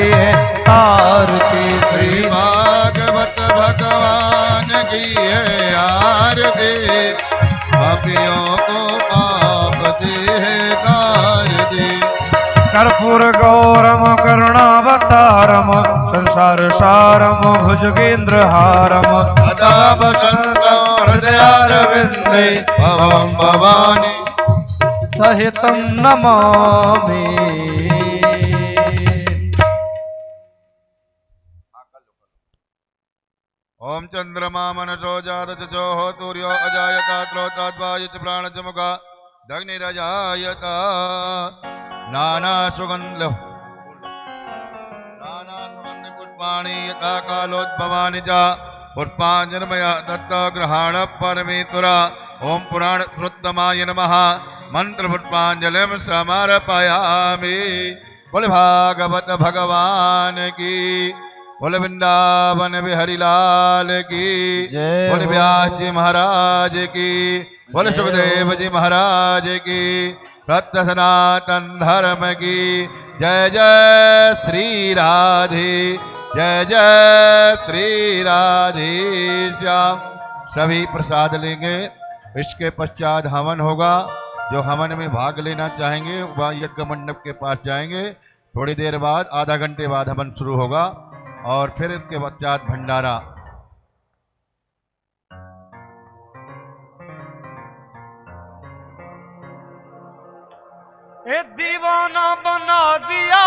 तारती। श्री भागवत भगवान की है आरती, पापियों को पाप से है तारती। कर्पूर गौरम करुणावतारम, संसार सारम भुजगेंद्र हारम, सदा वसन्तं हृदयारविन्दे भवं भवानी सहितं नमामि। ओम चंद्रमा मनसो जात चो हो सूर्यो अजायता त्रोत्राद्वायुच प्राणच मुखा दग्निरजायता नाना सुगंध पुष्पाणि यथा कालोद्भवानि च पुष्पाञ्जनमय दत्त ग्रहण परमेश्वरा ओम पुराण श्रुतमाय नमः मंत्र पुष्पांजलिम समर्पयामि। बोले भागवत भगवान की, बोले वृंदावन बिहारी लाल की, जय बोले हो। व्यास जी महाराज की, बोले जय सुखदेव हो। जी महाराज की, सत्य सनातन धर्म की जय जय श्री राधे, जय जय श्री राधे श्याम। सभी प्रसाद लेंगे, इसके पश्चात हवन होगा। जो हवन में भाग लेना चाहेंगे वह यज्ञ मंडप के पास जाएंगे। थोड़ी देर बाद, आधा घंटे बाद हवन शुरू होगा और फिर इसके पश्चात भंडारा। ए दीवाना बना दिया